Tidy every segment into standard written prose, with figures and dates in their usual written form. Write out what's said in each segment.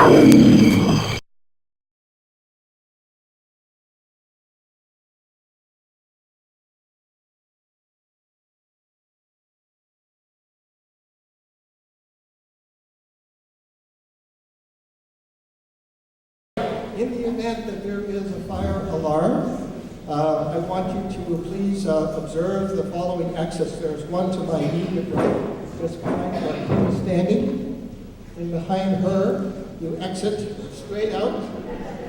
In the event that there is a fire alarm, I want you to please observe the following exits. There's one to my immediate right, just behind where I'm standing. And behind her, you exit straight out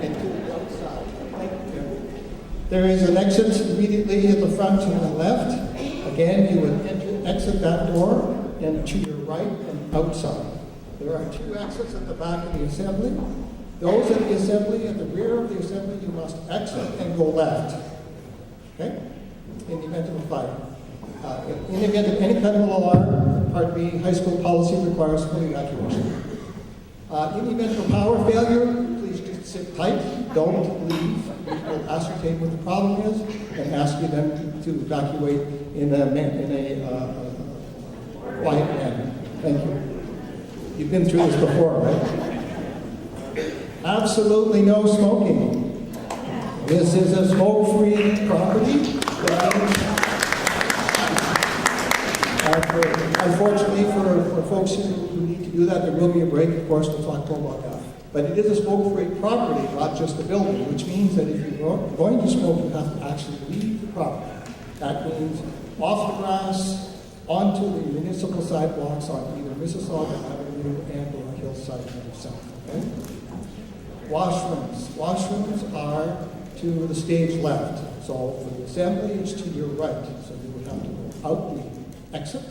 and to the outside. Thank you. There is an exit immediately in the front and the left. Again, you would exit that door and to your right and outside. There are two exits at the back of the assembly. Those at the assembly, at the rear of the assembly, you must exit and go left. Okay? In the event of a fire. In the event of any kind of alarm, Part B, high school policy requires full evacuation. In the event of a power failure, please just sit tight. Don't leave. We will ascertain what the problem is and ask you then to evacuate in a quiet manner. Thank you. You've been through this before, right? Absolutely no smoking. This is a smoke-free property. Unfortunately, for folks who need to do that, there will be a break. Of course, we'll talk more about that. But it is a smoke-free property, not just a building, which means that if you're going to smoke, you have to actually leave the property. That means off the grass, onto the municipal sidewalks on either Mississauga Avenue and or Hillside Avenue South. Okay? Washrooms are to the stage left. So for the assembly, it's to your right. So you would have to go out the exit,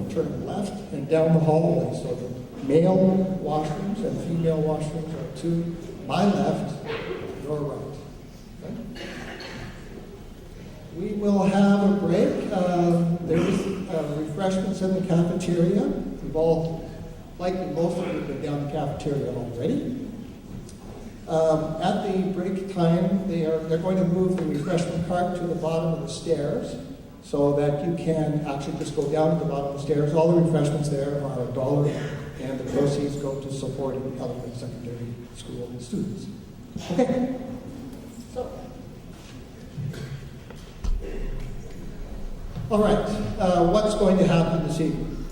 turn left, and down the hallway. So the male washrooms and female washrooms are to my left, your right. Okay? We will have a break. There's refreshments in the cafeteria. We've all, likely most of you have been down the cafeteria already. At the break time, they're going to move the refreshment cart to the bottom of the stairs so that you can actually just go down to the bottom of the stairs. All the refreshments there are $1, and the proceeds go to supporting elementary secondary school students. Okay. So. All right. What's going to happen this evening?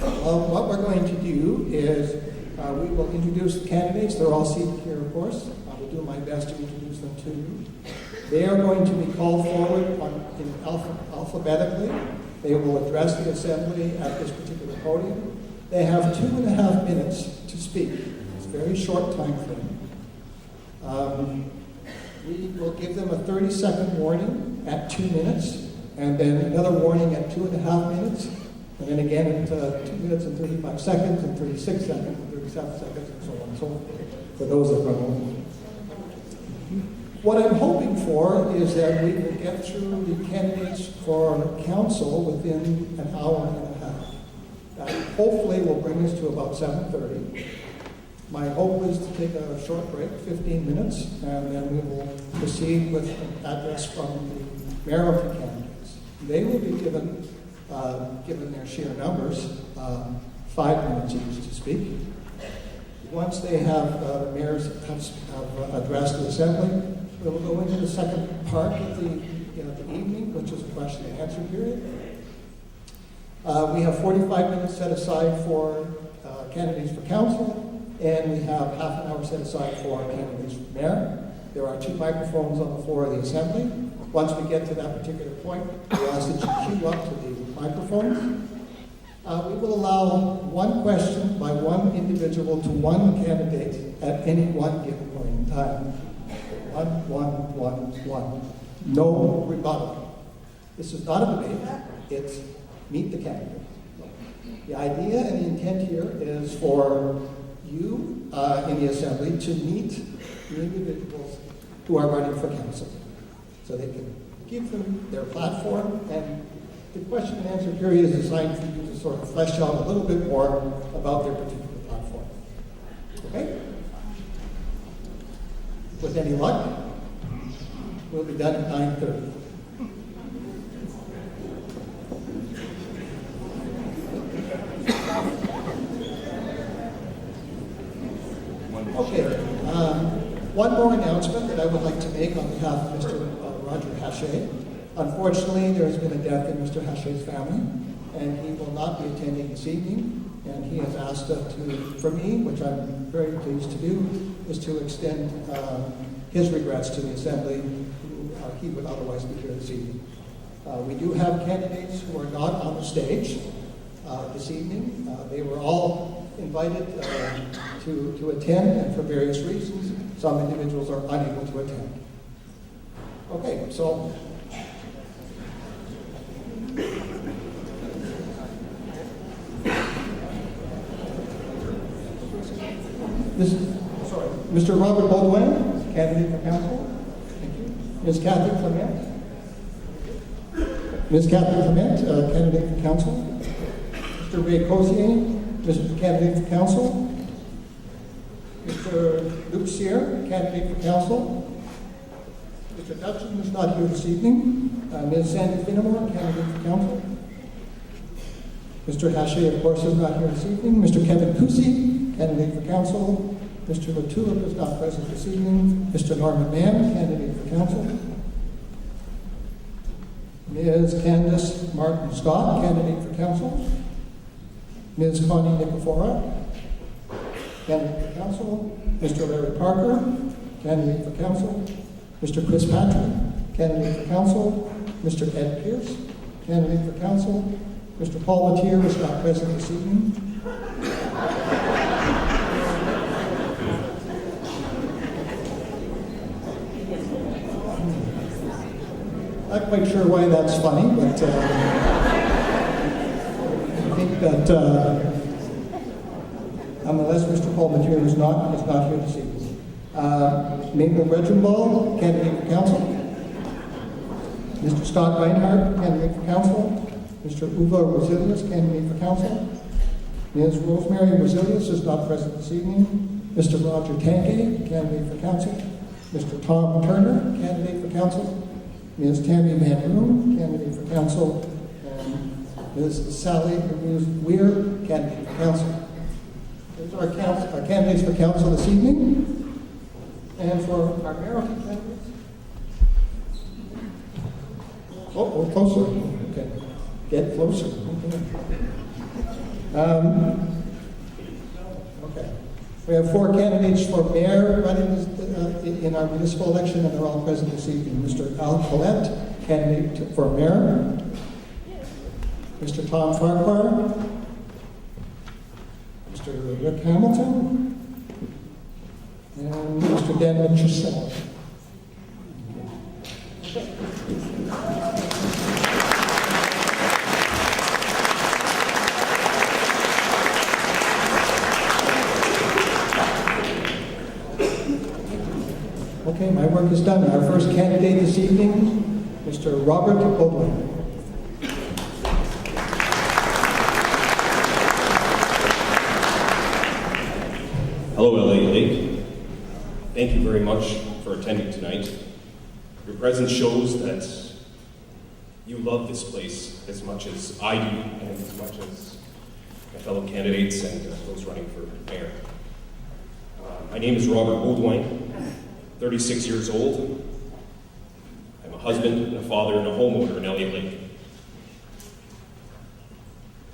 Well, what we're going to do is we will introduce the candidates. They're all seated here, of course. I will do my best to introduce them to you. They are going to be called forward alphabetically. They will address the assembly at this particular podium. They have 2.5 minutes to speak. It's a very short time frame. We will give them a 30-second warning at 2 minutes, and then another warning at 2.5 minutes, and then again at 2 minutes and 35 seconds, and 36 seconds, and 37 seconds, and so on and so forth, for those that run over. What I'm hoping for is that we will get through the candidates for council within an hour and a half. That hopefully will bring us to about 7:30. My hope is to take a short break, 15 minutes, and then we will proceed with an address from the Mayoral candidates. They will be given their sheer numbers, 5 minutes each to speak. Once they have, the mayors have addressed the assembly, we will go into the second part of the evening, which is a question and answer period. We have 45 minutes set aside for candidates for council, and we have half an hour set aside for candidates for mayor. There are 2 microphones on the floor of the assembly. Once we get to that particular point, we ask that you queue up to the microphones. We will allow 1 question by 1 individual to 1 candidate at any one given point in time. 1. No rebuttal. This is not a debate. It's meet the candidate. The idea and the intent here is for you in the assembly to meet the individuals who are running for council, so they can give them their platform, and the question and answer period is designed for you to sort of flesh out a little bit more about their particular platform. Okay? With any luck, we'll be done at 9:30. Okay, one more announcement that I would like to make on behalf of Mr. Roger Haché. Unfortunately, there has been a death in Mr. Haché's family, and he will not be attending this evening. And he has asked for me, which I'm very pleased to do, is to extend his regrets to the Assembly, who he would otherwise be here this evening. We do have candidates who are not on the stage this evening. They were all invited to attend, and for various reasons, some individuals are unable to attend. Okay, so Mr. Robert Baudouin, candidate for council. Thank you. Ms. Catherine Clement. Ms. Catherine Clement, candidate for council. Mr. Ray Cossier, candidate for council. Mr. Luc Cyr, candidate for council. Mr. Dutton is not here this evening. Ms. Sandy Finnemore, candidate for council. Mr. Haché, of course, is not here this evening. Mr. Kevin Kusi, candidate for council. Mr. Latulip is not present this evening. Mr. Norman Mann, candidate for council. Ms. Candace Martin Scott, candidate for council. Ms. Connie Nicofora, candidate for council. Mr. Larry Parker, candidate for council. Mr. Chris Patrick, candidate for council. Mr. Ed Pierce, candidate for council. Mr. Paul Latier is not present this evening. Not quite sure why that's funny, but I think that nonetheless, Mr. Paul Latier is not here this evening. Mabel Reginbald, candidate for council. Mr. Scott Reinhardt, candidate for council. Mr. Uwe Rosilius, candidate for council. Ms. Rosemary Rosilius is not present this evening. Mr. Roger Tanke, candidate for council. Mr. Tom Turner, candidate for council. Ms. Tammy Van Roon, candidate for council. And Ms. Sally Weir, candidate for council. Those are our candidates for council this evening. And for our mayoral candidates. Oh, closer. Okay. Get closer. Okay. We have 4 candidates for mayor running in our municipal election, and they're all present this evening. Mr. Al Collette, candidate for mayor. Mr. Tom Farquhar. Mr. Rick Hamilton. And Mr. Dan Mitchell. Okay, my work is done. Our first candidate this evening, Mr. Robert Baudouin. Hello, Elliot Lake. Thank you very much for attending tonight. Your presence shows that you love this place as much as I do, and as much as my fellow candidates and those running for mayor. My name is Robert Baudouin. 36 years old. I'm a husband and a father and a homeowner in Elliot Lake.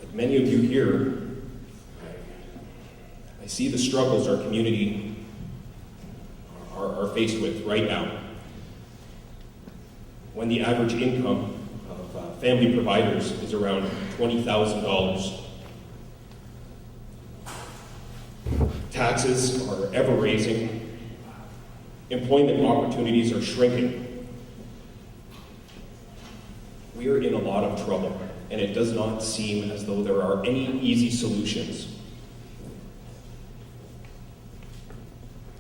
Like many of you here, I see the struggles our community are faced with right now. When the average income of family providers is around $20,000. Taxes are ever raising. Employment opportunities are shrinking. We are in a lot of trouble, and it does not seem as though there are any easy solutions.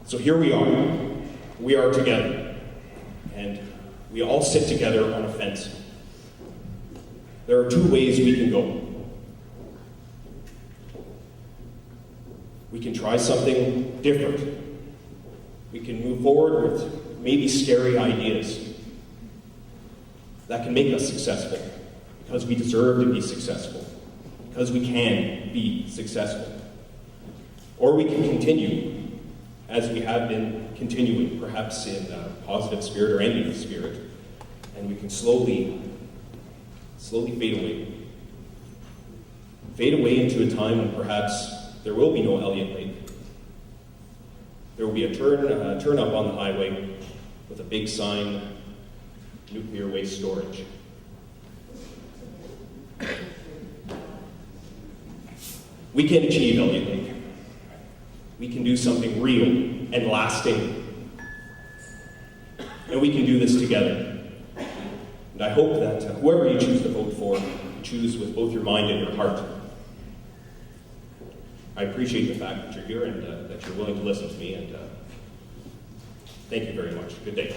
So here we are. We are together, and we all sit together on a fence. There are 2 ways we can go. We can try something different. We can move forward with maybe scary ideas that can make us successful, because we deserve to be successful, because we can be successful. Or we can continue as we have been continuing, perhaps in a positive spirit or any spirit, and we can slowly fade away. Fade away into a time when perhaps there will be no Elliot Lake. There will be a turn up on the highway with a big sign, nuclear waste storage. We can achieve Elliot Lake. We can do something real and lasting. And we can do this together. And I hope that whoever you choose to vote for, you choose with both your mind and your heart. I appreciate the fact that you're here and that you're willing to listen to me, and thank you very much. Good day.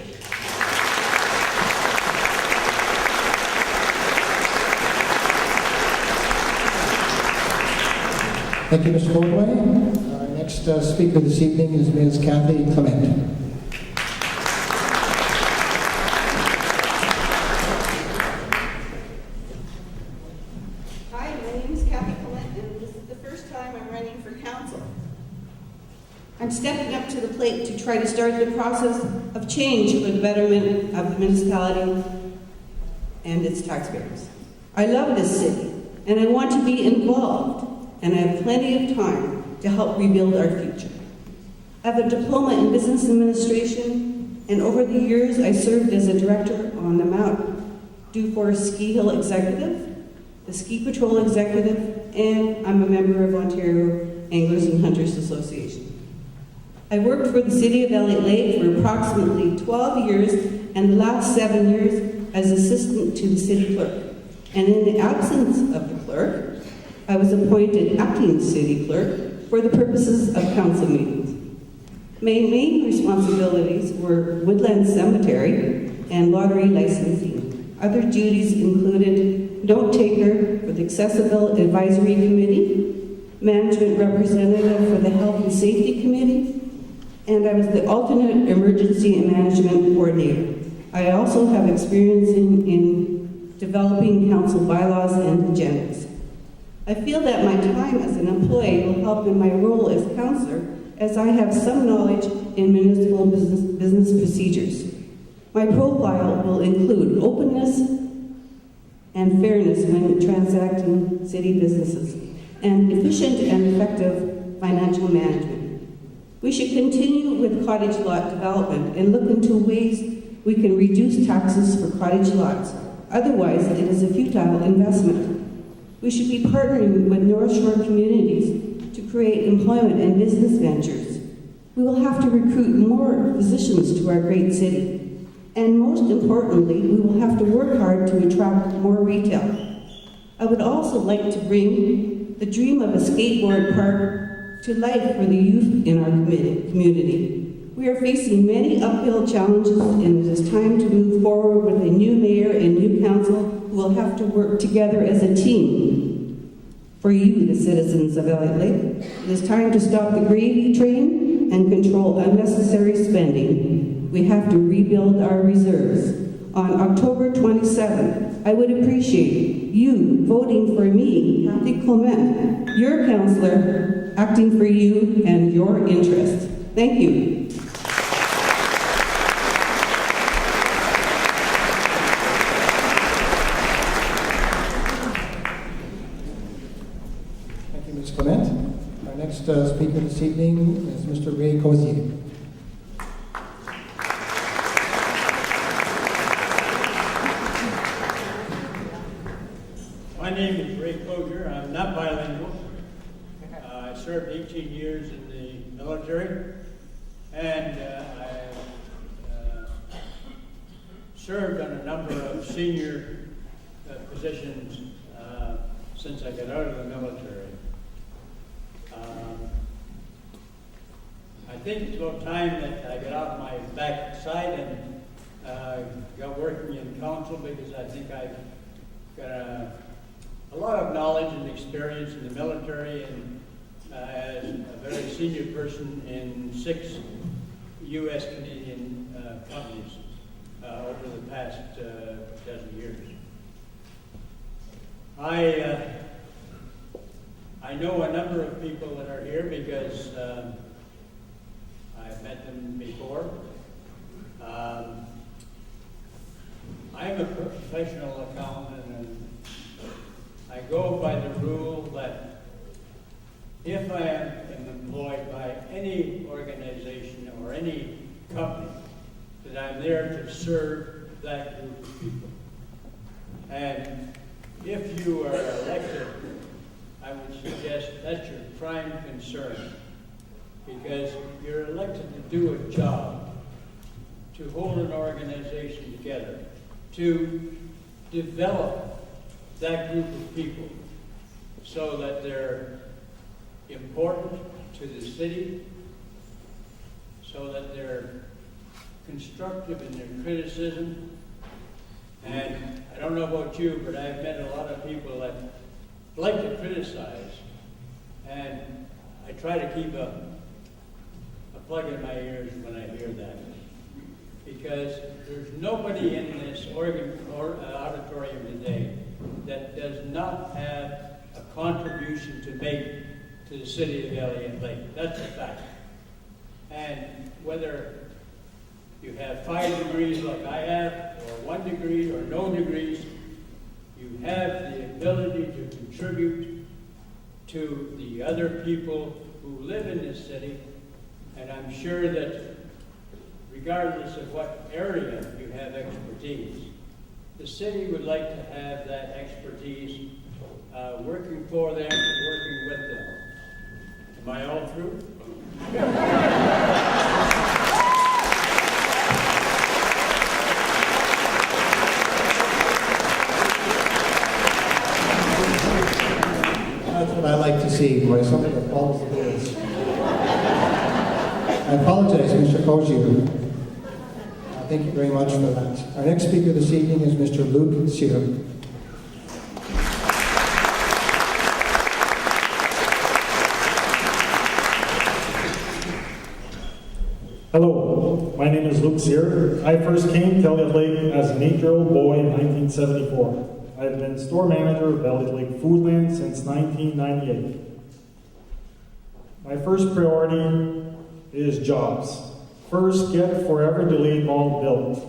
Thank you, Mr. Goldway. Our next speaker this evening is Ms. Kathy Clement. Hi, my name is Kathy Clement, and this is the first time I'm running for council. I'm stepping up to the plate to try to start the process of change for the betterment of the municipality and its taxpayers. I love this city, and I want to be involved, and I have plenty of time to help rebuild our future. I have a diploma in business administration, and over the years I served as a director on the Mount Dewforest Ski Hill Executive, the Ski Patrol Executive, and I'm a member of Ontario Anglers and Hunters Association. I worked for the City of Elliot Lake for approximately 12 years, and the last 7 years as assistant to the city clerk. And in the absence of the clerk, I was appointed acting city clerk for the purposes of council meetings. My main responsibilities were woodland cemetery and lottery licensing. Other duties included note taker for the Accessible Advisory Committee, management representative for the Health and Safety Committee, and I was the alternate emergency and management coordinator. I also have experience in developing council bylaws and agendas. I feel that my time as an employee will help in my role as councillor, as I have some knowledge in municipal business procedures. My profile will include openness and fairness when transacting city businesses, and efficient and effective financial management. We should continue with cottage lot development and look into ways we can reduce taxes for cottage lots. Otherwise, it is a futile investment. We should be partnering with North Shore communities to create employment and business ventures. We will have to recruit more physicians to our great city. And most importantly, we will have to work hard to attract more retail. I would also like to bring the dream of a skateboard park to life for the youth in our community. We are facing many uphill challenges, and it is time to move forward with a new mayor and new council who will have to work together as a team. For you, the citizens of Elliot Lake, it is time to stop the gravy train and control unnecessary spending. We have to rebuild our reserves. On October 27th, I would appreciate you voting for me, Kathy Clement, your councillor, acting for you and your interests. Thank you. Thank you, Ms. Clement. Our next speaker this evening is Mr. Ray Cozier. My name is Ray Cozier. I'm not bilingual. I served 18 years in the military, and I served on a number of senior positions since I got out of the military. I think it's about time that I got off my backside and got working in council, because I think I've got a lot of knowledge and experience in the military, and as a very senior person in 6 U.S. Canadian companies over the past dozen years. I know a number of people that are here because I I've met them before. I'm a professional accountant, and I go by the rule that if I am employed by any organization or any company, that I'm there to serve that group of people. And if you are elected, I would suggest that's your prime concern, because you're elected to do a job, to hold an organization together, to develop that group of people so that they're important to the city, so that they're constructive in their criticism. And I don't know about you, but I've met a lot of people that like to criticize, and I try to keep a plug in my ears when I hear that. Because there's nobody in this auditorium today that does not have a contribution to make to the city of Elliot Lake. That's a fact. And whether you have 5 degrees like I have, or 1 degree, or no degrees, you have the ability to contribute to the other people who live in this city. And I'm sure that regardless of what area you have expertise, the city would like to have that expertise working for them, working with them. Am I all through? That's what I like to see, boy, somebody that follows the rules. I apologize, Mr. Koshier. Thank you very much for that. Our next speaker this evening is Mr. Luke Sear. Hello, my name is Luke Sear. I first came to Elliot Lake as an 8-year-old boy in 1974. I've been store manager of Elliot Lake Foodland since 1998. My first priority is jobs. First, get Forever Delayed Mall built.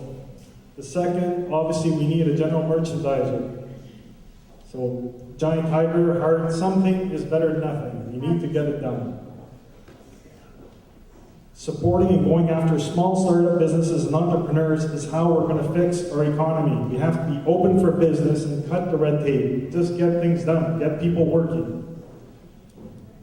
The second, obviously, we need a general merchandiser. So, Giant Tiger, hard, something is better than nothing. We need to get it done. Supporting and going after small startup businesses and entrepreneurs is how we're going to fix our economy. We have to be open for business and cut the red tape. Just get things done. Get people working.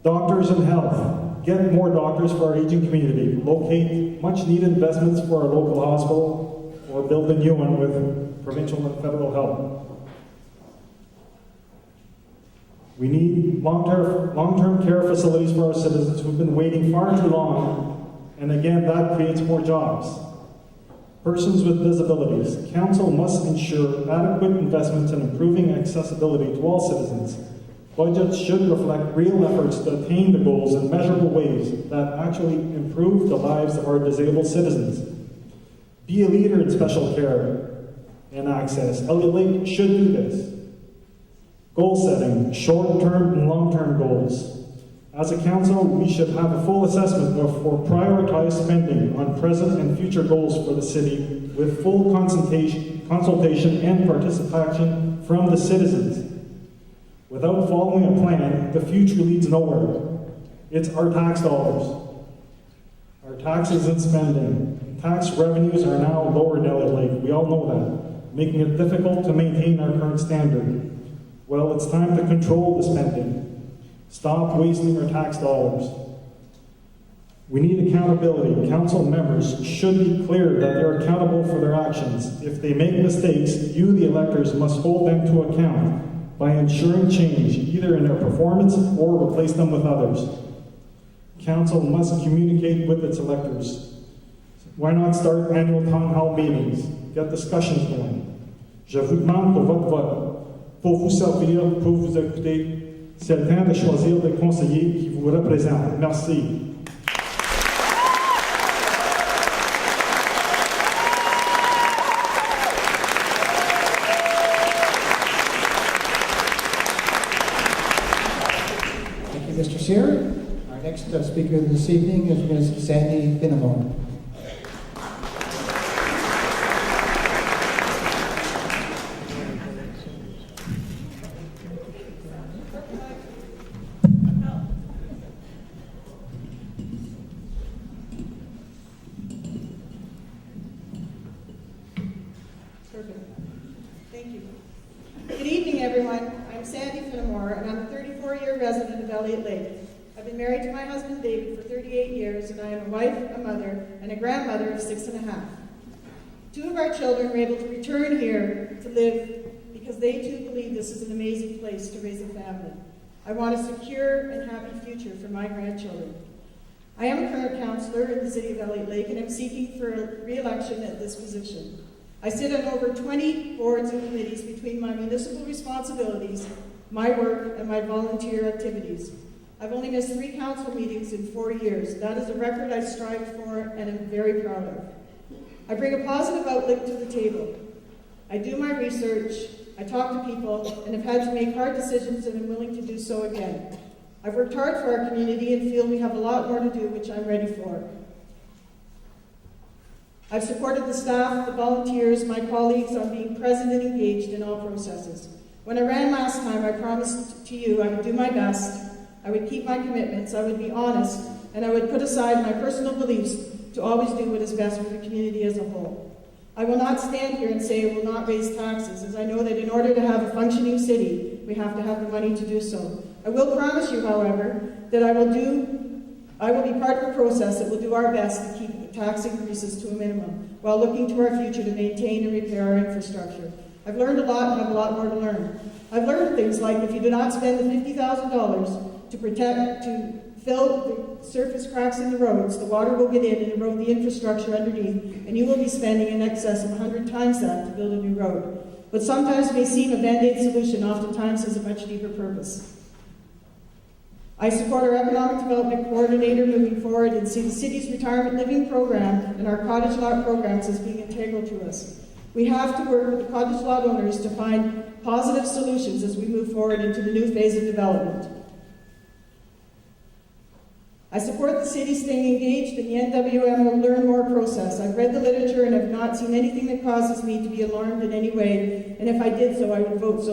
Doctors and health. Get more doctors for our aging community. Locate much needed investments for our local hospital, or build a new one with provincial and federal help. We need long-term care facilities for our citizens who've been waiting far too long. And again, that creates more jobs. Persons with disabilities. Council must ensure adequate investments in improving accessibility to all citizens. Budgets should reflect real efforts to attain the goals in measurable ways that actually improve the lives of our disabled citizens. Be a leader in special care and access. Elliot Lake should do this. Goal setting, short-term and long-term goals. As a council, we should have a full assessment for prioritized spending on present and future goals for the city with full consultation and participation from the citizens. Without following a plan, the future leads nowhere. It's our tax dollars. Our taxes and spending. Tax revenues are now lower in Elliot Lake. We all know that, making it difficult to maintain our current standard. Well, it's time to control the spending. Stop wasting our tax dollars. We need accountability. Council members should be clear that they're accountable for their actions. If they make mistakes, you, the electors, must hold them to account by ensuring change, either in their performance or replace them with others. Council must communicate with its electors. Why not start annual town hall meetings? Get discussions going. Je vous demande pour votre vote, pour vous servir, pour vous écouter. C'est le temps de choisir des conseillers qui vous représentent. Merci. Thank you, Mr. Sear. Our Our next speaker this evening is Ms. Sandy Finnemore. Perfect. Thank you. Good evening, everyone. I'm Sandy Finnemore, and I'm a 34-year resident of Elliot Lake. I've been married to my husband, David, for 38 years, and I am a wife, a mother, and a grandmother of 6 and a half. 2 of our children were able to return here to live because they too believe this is an amazing place to raise a family. I want a secure and happy future for my grandchildren. I am a current councillor in the city of Elliot Lake, and I'm seeking for re-election at this position. I sit on over 20 boards and committees between my municipal responsibilities, my work, and my volunteer activities. I've only missed 3 council meetings in 4 years. That is a record I strive for and am very proud of. I bring a positive outlook to the table. I do my research, I talk to people, and have had to make hard decisions and am willing to do so again. I've worked hard for our community and feel we have a lot more to do, which I'm ready for. I've supported the staff, the volunteers, my colleagues on being present and engaged in all processes. When I ran last time, I promised to you I would do my best, I would keep my commitments, I would be honest, and I would put aside my personal beliefs to always do what is best for the community as a whole. I will not stand here and say I will not raise taxes, as I know that in order to have a functioning city, we have to have the money to do so. I will promise you, however, that I will be part of a process that will do our best to keep the tax increases to a minimum, while looking to our future to maintain and repair our infrastructure. I've learned a lot and have a lot more to learn. I've learned things like if you do not spend the $50,000 to fill the surface cracks in the roads, the water will get in and erode the infrastructure underneath, and you will be spending in excess of 100 times that to build a new road. What sometimes may seem a band-aid solution oftentimes has a much deeper purpose. I support our Economic Development Coordinator moving forward and see the city's retirement living program and our cottage lot programs as being integral to us. We have to work with the cottage lot owners to find positive solutions as we move forward into the new phase of development. I support the city staying engaged in the NWMO Learn More process. I've read the literature and have not seen anything that causes me to be alarmed in any way, and if I did so, I would vote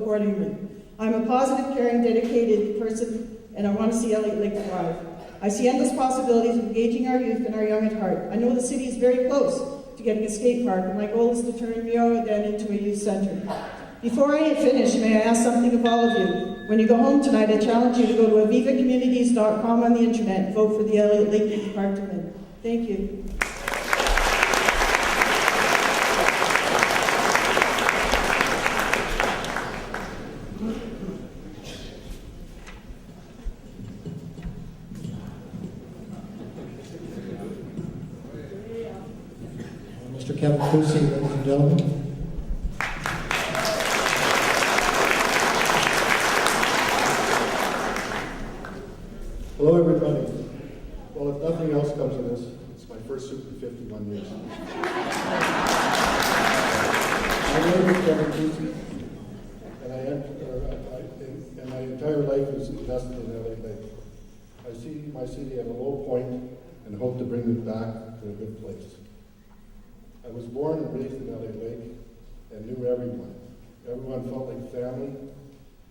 accordingly. I'm a positive, caring, dedicated person, and I want to see Elliot Lake thrive. I see endless possibilities of engaging our youth and our young at heart. I know the city is very close to getting a skate park, and my goal is to turn Mayoral into a youth center. Before I finish, may I ask something of all of you? When you go home tonight, I challenge you to go to avivacommunities.com on the internet and vote for the Elliot Lake Youth Park to win. Thank you. Mr. Kevin Klusi, ladies and gentlemen. Hello, everybody. Well, if nothing else comes of this, it's my first suit in 51 years. My name is Kevin Klusi, and my entire life is invested in Elliot Lake. I see my city at a low point and hope to bring it back to a good place. I was born and raised in Elliot Lake and knew everyone. Everyone felt like family,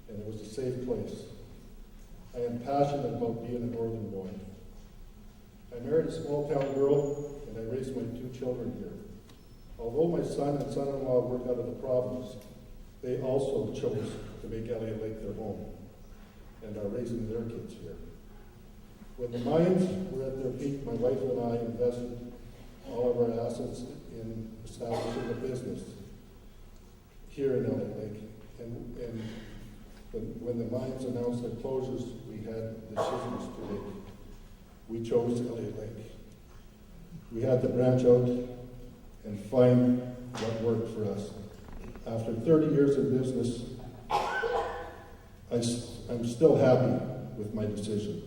and it was a safe place. I am passionate about being a northern boy. I married a small-town girl, and I raised my 2 children here. Although my son and son-in-law work out of the province, they also chose to make Elliot Lake their home, and are raising their kids here. When the mines were at their peak, my wife and I invested all of our assets in establishing a business here in Elliot Lake. And when the mines announced their closures, we had decisions to make. We chose Elliot Lake. We had to branch out and find what worked for us. After 30 years in business, I'm still happy with my decision.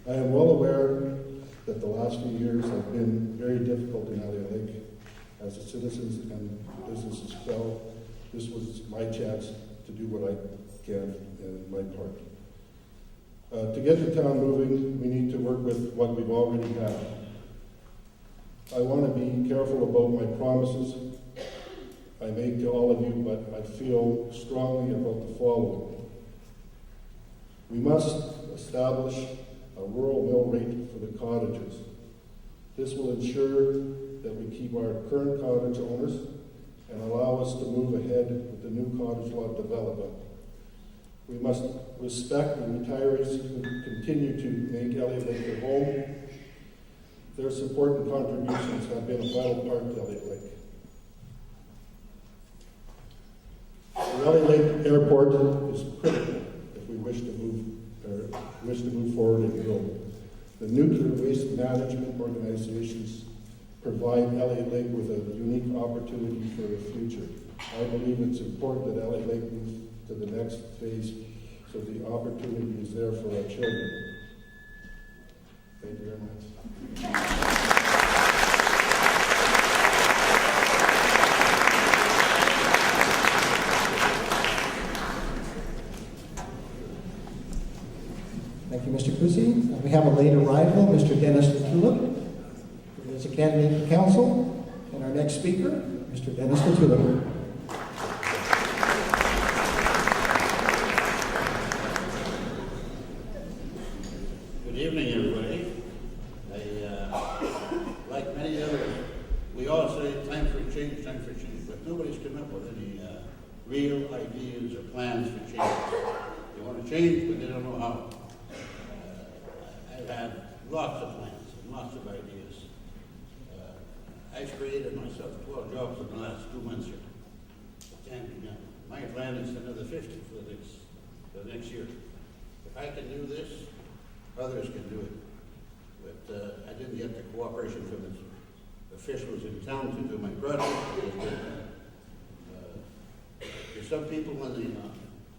I am well aware that the last few years have been very difficult in Elliot Lake. As the citizens and businesses fell, this was my chance to do what I can in my part. To get the town moving, we need to work with what we've already have. I want to be careful about my promises I make to all of you, but I feel strongly about the following. We must establish a rural mill rate for the cottages. This will ensure that we keep our current cottage owners and allow us to move ahead with the new cottage lot development. We must respect the retirees who continue to make Elliot Lake their home. Their support and contributions have been a vital part of Elliot Lake. The Elliot Lake Airport is critical if we wish to move forward and grow. The nuclear waste management organizations provide Elliot Lake with a unique opportunity for the future. I believe it's important that Elliot Lake moves to the next phase so the opportunity is there for our children. Thank you very much. Thank you, Mr. Kusi. We have a late arrival, Mr. Dennis Tulip, who is a candidate for council. And our next speaker, Mr. Dennis Tulip. Good evening, everybody. Like many others, we all say time for change, but nobody's come up with any real ideas or plans for change. They want to change, but they don't know how. I've had lots of plans and lots of ideas. I've created myself 12 jobs in the last 2 months here. It can't be done. My plan is another 50 for the next year. If I can do this, others can do it. But I didn't get the cooperation from the officials in town to do my project. There's some people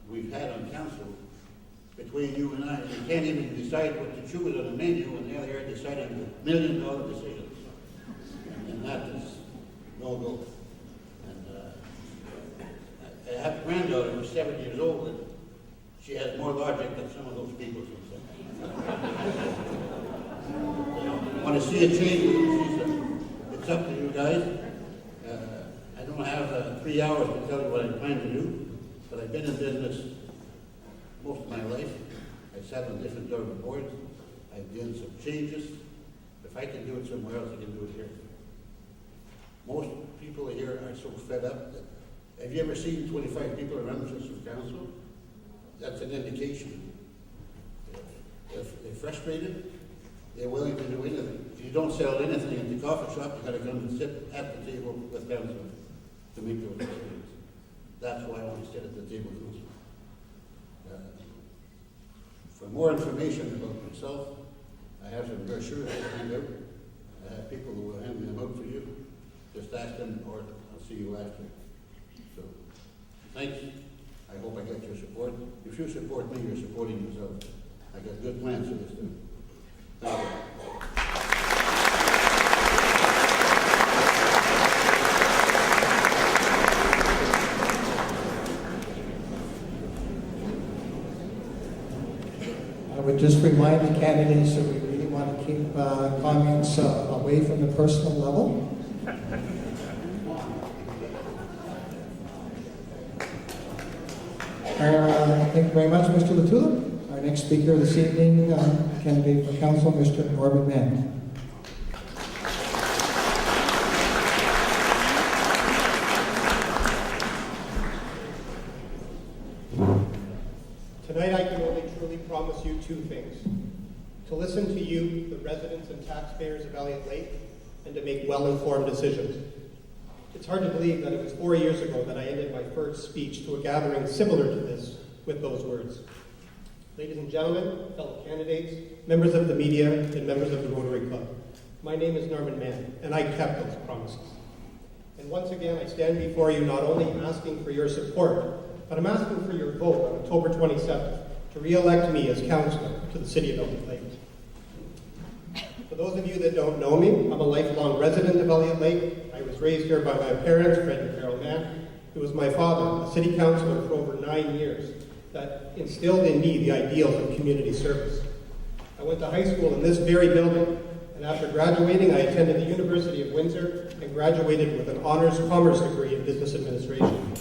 we've had on council, between you and I, you can't even decide what to choose on a menu, and they're there deciding $1 million decisions. And that is no go. And I have a granddaughter who's 7 years old, and she has more logic than some of those people sometimes. Want to see a change? It's up to you guys. I don't have 3 hours to tell you what I plan to do, but I've been in business most of my life. I sat on different government boards. I've done some changes. If I can do it somewhere else, I can do it here. Most people here are so fed up that, have you ever seen 25 people around just for council? That's an indication. If they're frustrated, they're willing to do anything. If you don't sell anything at the coffee shop, you gotta come and sit at the table with council to make those decisions. That's why I want to sit at the table with council. For more information about myself, I have some brochures to hand out. I have people who will hand them out for you. Just ask them, or I'll see you after. So, thanks. I hope I get your support. If you support me, you're supporting yourself. I got good plans for this thing. Thank you. I would just remind the candidates that we really want to keep comments away from the personal level. Thank you very much, Mr. Latula. Our next speaker this evening, candidate for council, Mr. Norman Mann. Tonight I can only truly promise you 2 things. To listen to you, the residents and taxpayers of Elliot Lake, and to make well-informed decisions. It's hard to believe that it was 4 years ago that I ended my first speech to a gathering similar to this with those words. Ladies and gentlemen, fellow candidates, members of the media, and members of the Rotary Club, my name is Norman Mann, and I kept those promises. And once again, I stand before you not only asking for your support, but I'm asking for your vote on October 27th to re-elect me as councillor to the City of Elliot Lake. For those of you that don't know me, I'm a lifelong resident of Elliot Lake. I was raised here by my parents, Fred and Carol Mann, who was my father, a city councillor for over 9 years, that instilled in me the ideals of community service. I went to high school in this very building, and after graduating, I attended the University of Windsor and graduated with an honors commerce degree in business administration.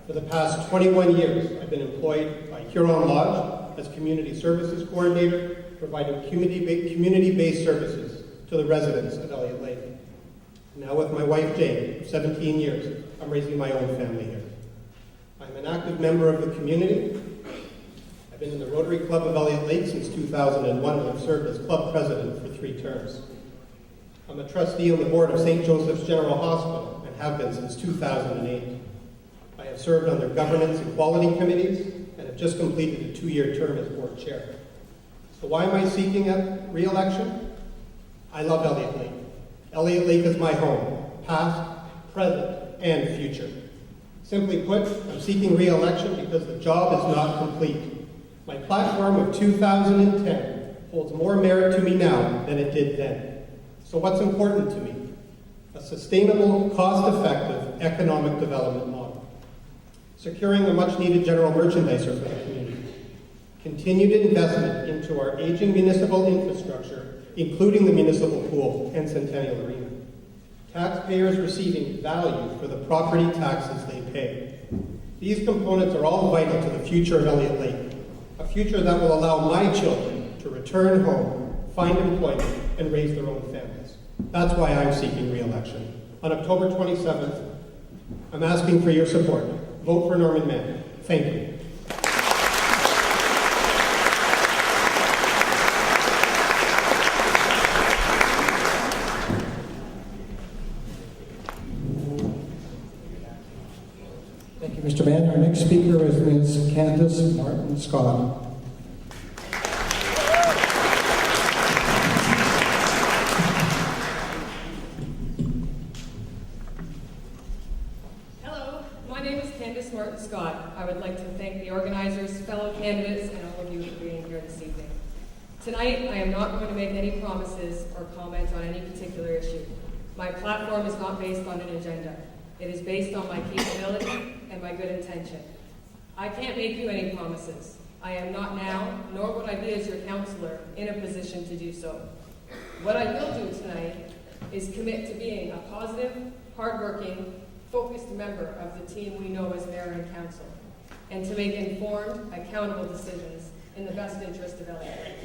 For the past 21 years, I've been employed by Huron Lodge as community services coordinator, providing community-based services to the residents of Elliot Lake. Now with my wife Jane, of 17 years, I'm raising my own family here. I'm an active member of the community. I've been in the Rotary Club of Elliot Lake since 2001 and I've served as club president for 3 terms. I'm a trustee on the board of St. Joseph's General Hospital and have been since 2008. I have served on their governance and quality committees and have just completed a 2-year term as board chair. So why am I seeking a re-election? I love Elliot Lake. Elliot Lake is my home, past, present, and future. Simply put, I'm seeking re-election because the job is not complete. My platform of 2010 holds more merit to me now than it did then. So what's important to me? A sustainable, cost-effective economic development model. Securing a much-needed general merchandiser for the community. Continued investment into our aging municipal infrastructure, including the municipal pool and Centennial Arena. Taxpayers receiving value for the property taxes they pay. These components are all vital to the future of Elliot Lake, a future that will allow my children to return home, find employment, and raise their own families. That's why I'm seeking re-election. On October 27th, I'm asking for your support. Vote for Norman Mann. Thank you. Thank you, Mr. Mann. Our next speaker is Ms. Candace Martin Scott. Hello, my name is Candace Martin Scott. I would like to thank the organizers, fellow candidates, and all of you for being here this evening. Tonight, I am not going to make any promises or comment on any particular issue. My platform is not based on an agenda. It is based on my capability and my good intention. I can't make you any promises. I am not now, nor would I be as your counselor, in a position to do so. What I will do tonight is commit to being a positive, hardworking, focused member of the team we know as mayor and council, and to make informed, accountable decisions in the best interest of Elliot.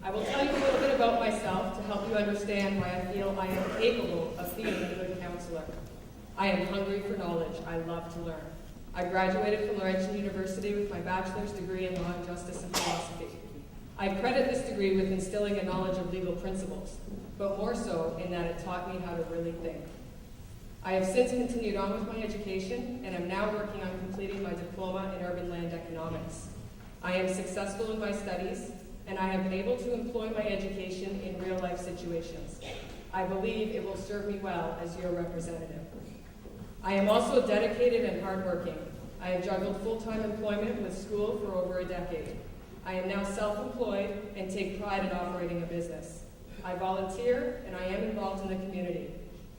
I will tell you a little bit about myself to help you understand why I feel I am capable of being a good counselor. I am hungry for knowledge. I love to learn. I graduated from Laurentian University with my bachelor's degree in law and justice and philosophy. I credit this degree with instilling a knowledge of legal principles, but more so in that it taught me how to really think. I have since continued on with my education and am now working on completing my diploma in urban land economics. I am successful in my studies, and I have been able to employ my education in real-life situations. I believe it will serve me well as your representative. I am also dedicated and hardworking. I have juggled full-time employment with school for over a decade. I am now self-employed and take pride in operating a business. I volunteer and I am involved in the community.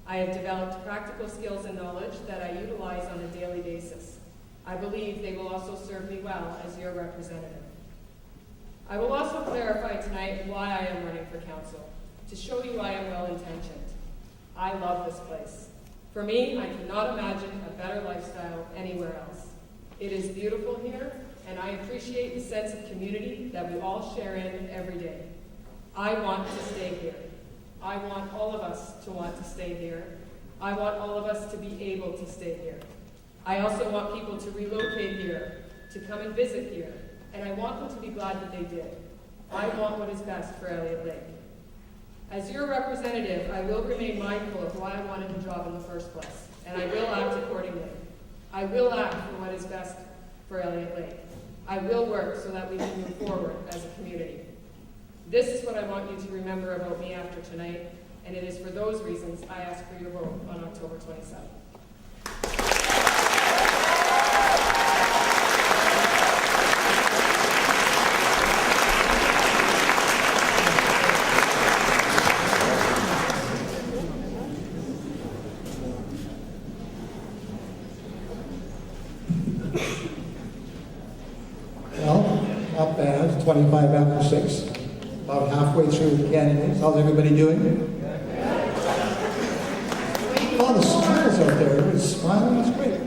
I have developed practical skills and knowledge that I utilize on a daily basis. I believe they will also serve me well as your representative. I will also clarify tonight why I am running for council, to show you I am well-intentioned. I love this place. For me, I cannot imagine a better lifestyle anywhere else. It is beautiful here, and I appreciate the sense of community that we all share in every day. I want to stay here. I want all of us to want to stay here. I want all of us to be able to stay here. I also want people to relocate here, to come and visit here, and I want them to be glad that they did. I want what is best for Elliot Lake. As your representative, I will remain mindful of why I wanted the job in the first place, and I will act accordingly. I will act for what is best for Elliot Lake. I will work so that we can move forward as a community. This is what I want you to remember about me after tonight, and it is for those reasons I ask for your vote on October 27th. Not bad, it's 25 after 6. About halfway through the candidates. How's everybody doing? A lot of smiles out there. Everybody's smiling, that's great.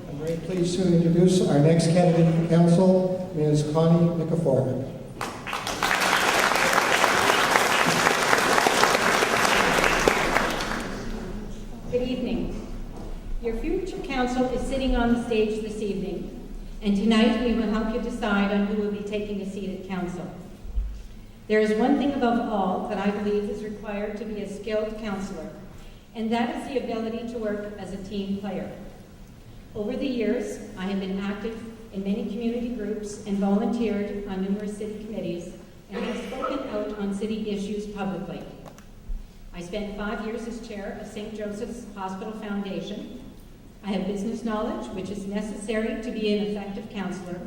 I'm very pleased to introduce our next candidate for council, Ms. Connie Nikiforuk. Good evening. Your future council is sitting on the stage this evening, and tonight we will help you decide on who will be taking a seat at council. There is one thing above all that I believe is required to be a skilled councillor, and that is the ability to work as a team player. Over the years, I have been active in many community groups and volunteered on numerous city committees and have spoken out on city issues publicly. I spent 5 years as chair of St. Joseph's Hospital Foundation. I have business knowledge, which is necessary to be an effective councillor.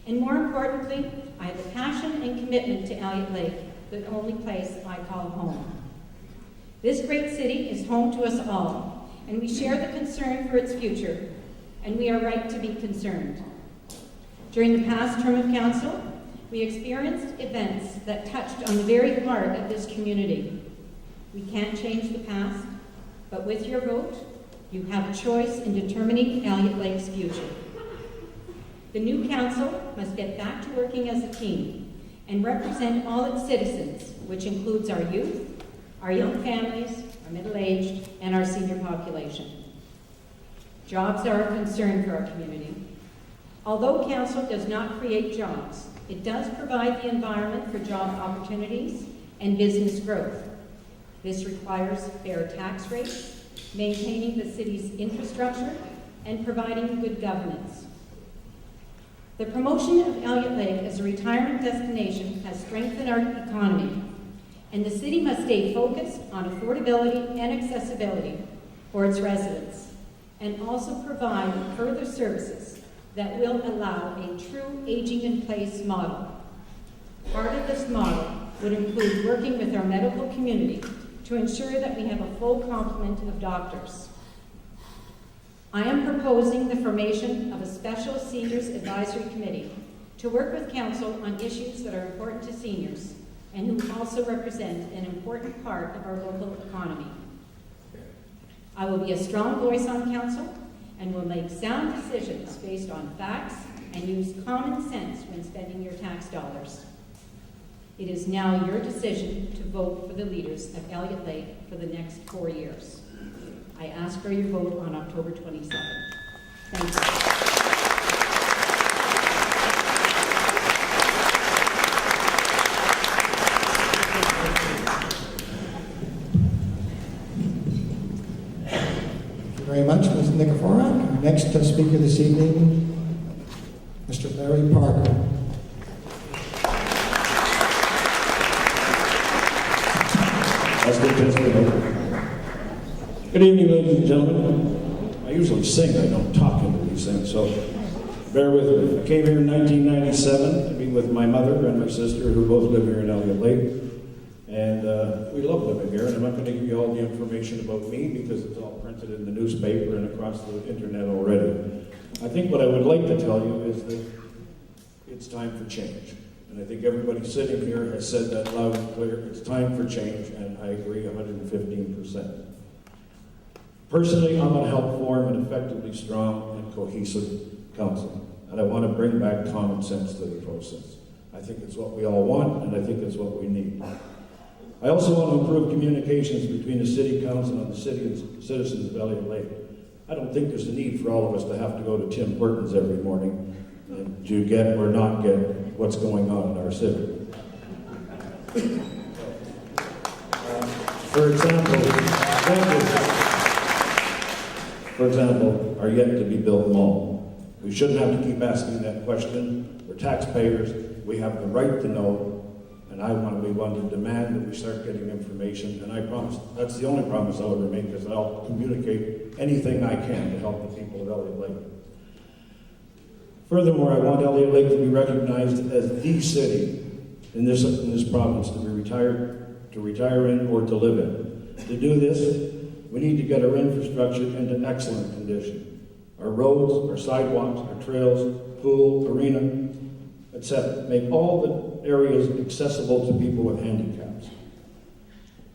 And more importantly, I have the passion and commitment to Elliot Lake, the only place I call home. This great city is home to us all, and we share the concern for its future, and we are right to be concerned. During the past term of council, we experienced events that touched on the very heart of this community. We can't change the past, but with your vote, you have a choice in determining Elliot Lake's future. The new council must get back to working as a team and represent all its citizens, which includes our youth, our young families, our middle-aged, and our senior population. Jobs are a concern for our community. Although council does not create jobs, it does provide the environment for job opportunities and business growth. This requires fair tax rates, maintaining the city's infrastructure, and providing good governance. The promotion of Elliot Lake as a retirement destination has strengthened our economy, and the city must stay focused on affordability and accessibility for its residents, and also provide further services that will allow a true aging-in-place model. Part of this model would include working with our medical community to ensure that we have a full complement of doctors. I am proposing the formation of a special seniors advisory committee to work with council on issues that are important to seniors and who also represent an important part of our local economy. I will be a strong voice on council and will make sound decisions based on facts and use common sense when spending your tax dollars. It is now your decision to vote for the leaders of Elliot Lake for the next 4 years. I ask for your vote on October 27th. Thank you. Thank you very much, Ms. Nikiforuk. Our next speaker this evening, Mr. Larry Parker. Good evening, ladies and gentlemen. I usually sing, I don't talk into these things, so bear with me. I came here in 1997 to be with my mother and my sister, who both live here in Elliot Lake. And we love living here, and I'm not going to give you all the information about me because it's all printed in the newspaper and across the internet already. I think what I would like to tell you is that it's time for change. And I think everybody sitting here has said that loud and clear. It's time for change, and I agree 115%. Personally, I'm going to help form an effectively strong and cohesive council, and I want to bring back common sense to the process. I think it's what we all want, and I think it's what we need. I also want to improve communications between the city council and the citizens of Elliot Lake. I don't think there's a need for all of us to have to go to Tim Hortons every morning to get or not get what's going on in our city. For example, our yet-to-be-built mall. We shouldn't have to keep asking that question. We're taxpayers. We have the right to know, and I want to be one to demand that we start getting information, and I promise, that's the only promise I'll ever make, is I'll communicate anything I can to help the people of Elliot Lake. Furthermore, I want Elliot Lake to be recognized as the city in this province to retire in or to live in. To do this, we need to get our infrastructure into excellent condition. Our roads, our sidewalks, our trails, pool, arena, make all the areas accessible to people with handicaps.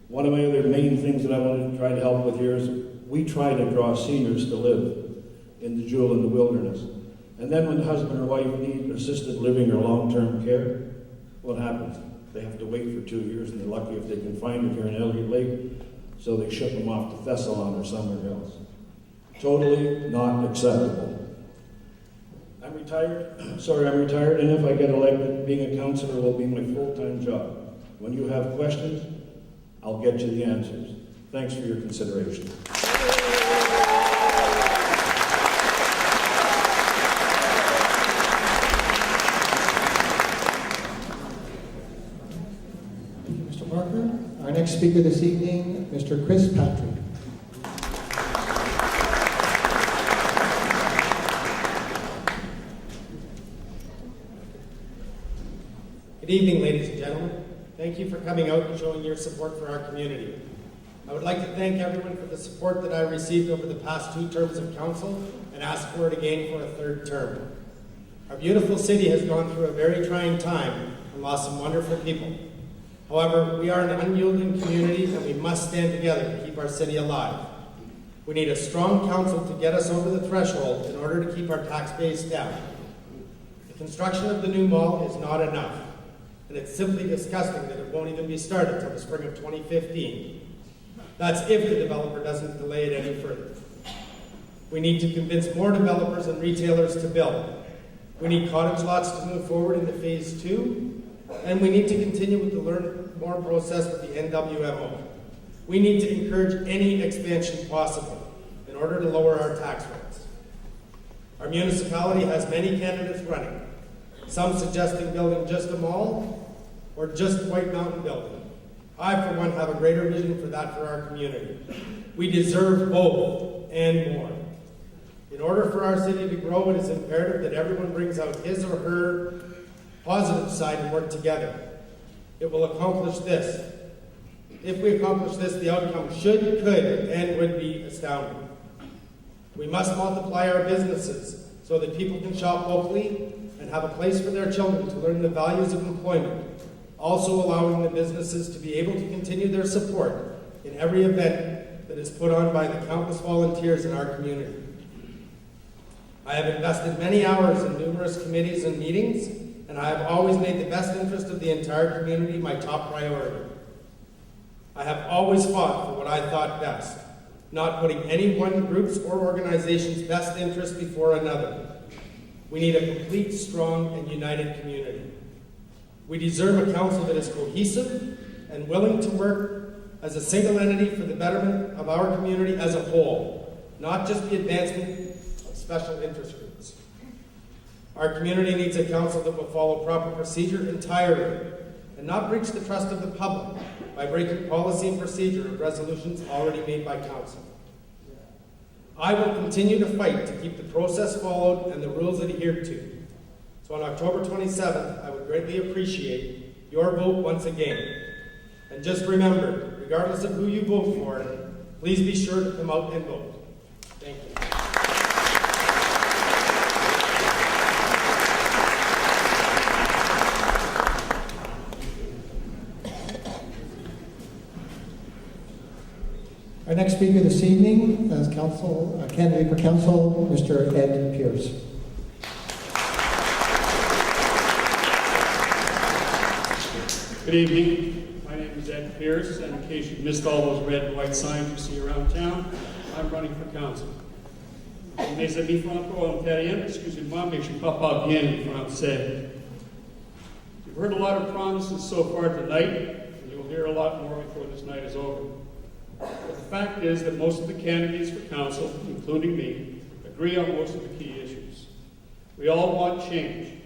One of my other main things that I want to try to help with here is we try to draw seniors to live in the jewel in the wilderness. And then when the husband or wife need assisted living or long-term care, what happens? They have to wait for 2 years, and they're lucky if they can find it here in Elliot Lake, so they ship them off to Thessalon or somewhere else. Totally not acceptable. I'm retired, and if I get elected, being a councillor will be my full-time job. When you have questions, I'll get you the answers. Thanks for your consideration. Mr. Parker. Our next speaker this evening, Mr. Chris Patrick. Good evening, ladies and gentlemen. Thank you for coming out and showing your support for our community. I would like to thank everyone for the support that I received over the past 2 terms of council and ask for it again for a 3rd term. Our beautiful city has gone through a very trying time and lost some wonderful people. However, we are an unyielding community and we must stand together to keep our city alive. We need a strong council to get us over the threshold in order to keep our tax base down. The construction of the new mall is not enough, and it's simply disgusting that it won't even be started until the spring of 2015. That's if the developer doesn't delay it any further. We need to convince more developers and retailers to build. We need cottage lots to move forward into phase 2, and we need to continue with the learn more process with the NWMO. We need to encourage any expansion possible in order to lower our tax rates. Our municipality has many candidates running, some suggesting building just a mall or just White Mountain building. I, for one, have a greater vision for that for our community. We deserve both and more. In order for our city to grow, it is imperative that everyone brings out his or her positive side and work together. It will accomplish this. If we accomplish this, the outcome should, could, and would be astounding. We must multiply our businesses so that people can shop locally and have a place for their children to learn the values of employment, also allowing the businesses to be able to continue their support in every event that is put on by the countless volunteers in our community. I have invested many hours in numerous committees and meetings, and I have always made the best interest of the entire community my top priority. I have always fought for what I thought best, not putting any one group's or organization's best interest before another. We need a complete, strong, and united community. We deserve a council that is cohesive and willing to work as a single entity for the betterment of our community as a whole, not just the advancement of special interest groups. Our community needs a council that will follow proper procedure entirely and not breach the trust of the public by breaking policy and procedure of resolutions already made by council. I will continue to fight to keep the process followed and the rules adhered to. So on October 27th, I would greatly appreciate your vote once again. And just remember, regardless of who you vote for, please be sure to come out and vote. Thank you. Our next speaker this evening is candidate for council, Mr. Ed Pierce. Good evening. My name is Ed Pierce, and in case you've missed all those red and white signs you see around town, I'm running for council. Mes amis franco-ontariens, excusez-moi, mais je ne parle pas bien le français. You've heard a lot of promises so far tonight, and you'll hear a lot more before this night is over. But the fact is that most of the candidates for council, including me, agree on most of the key issues. We all want change.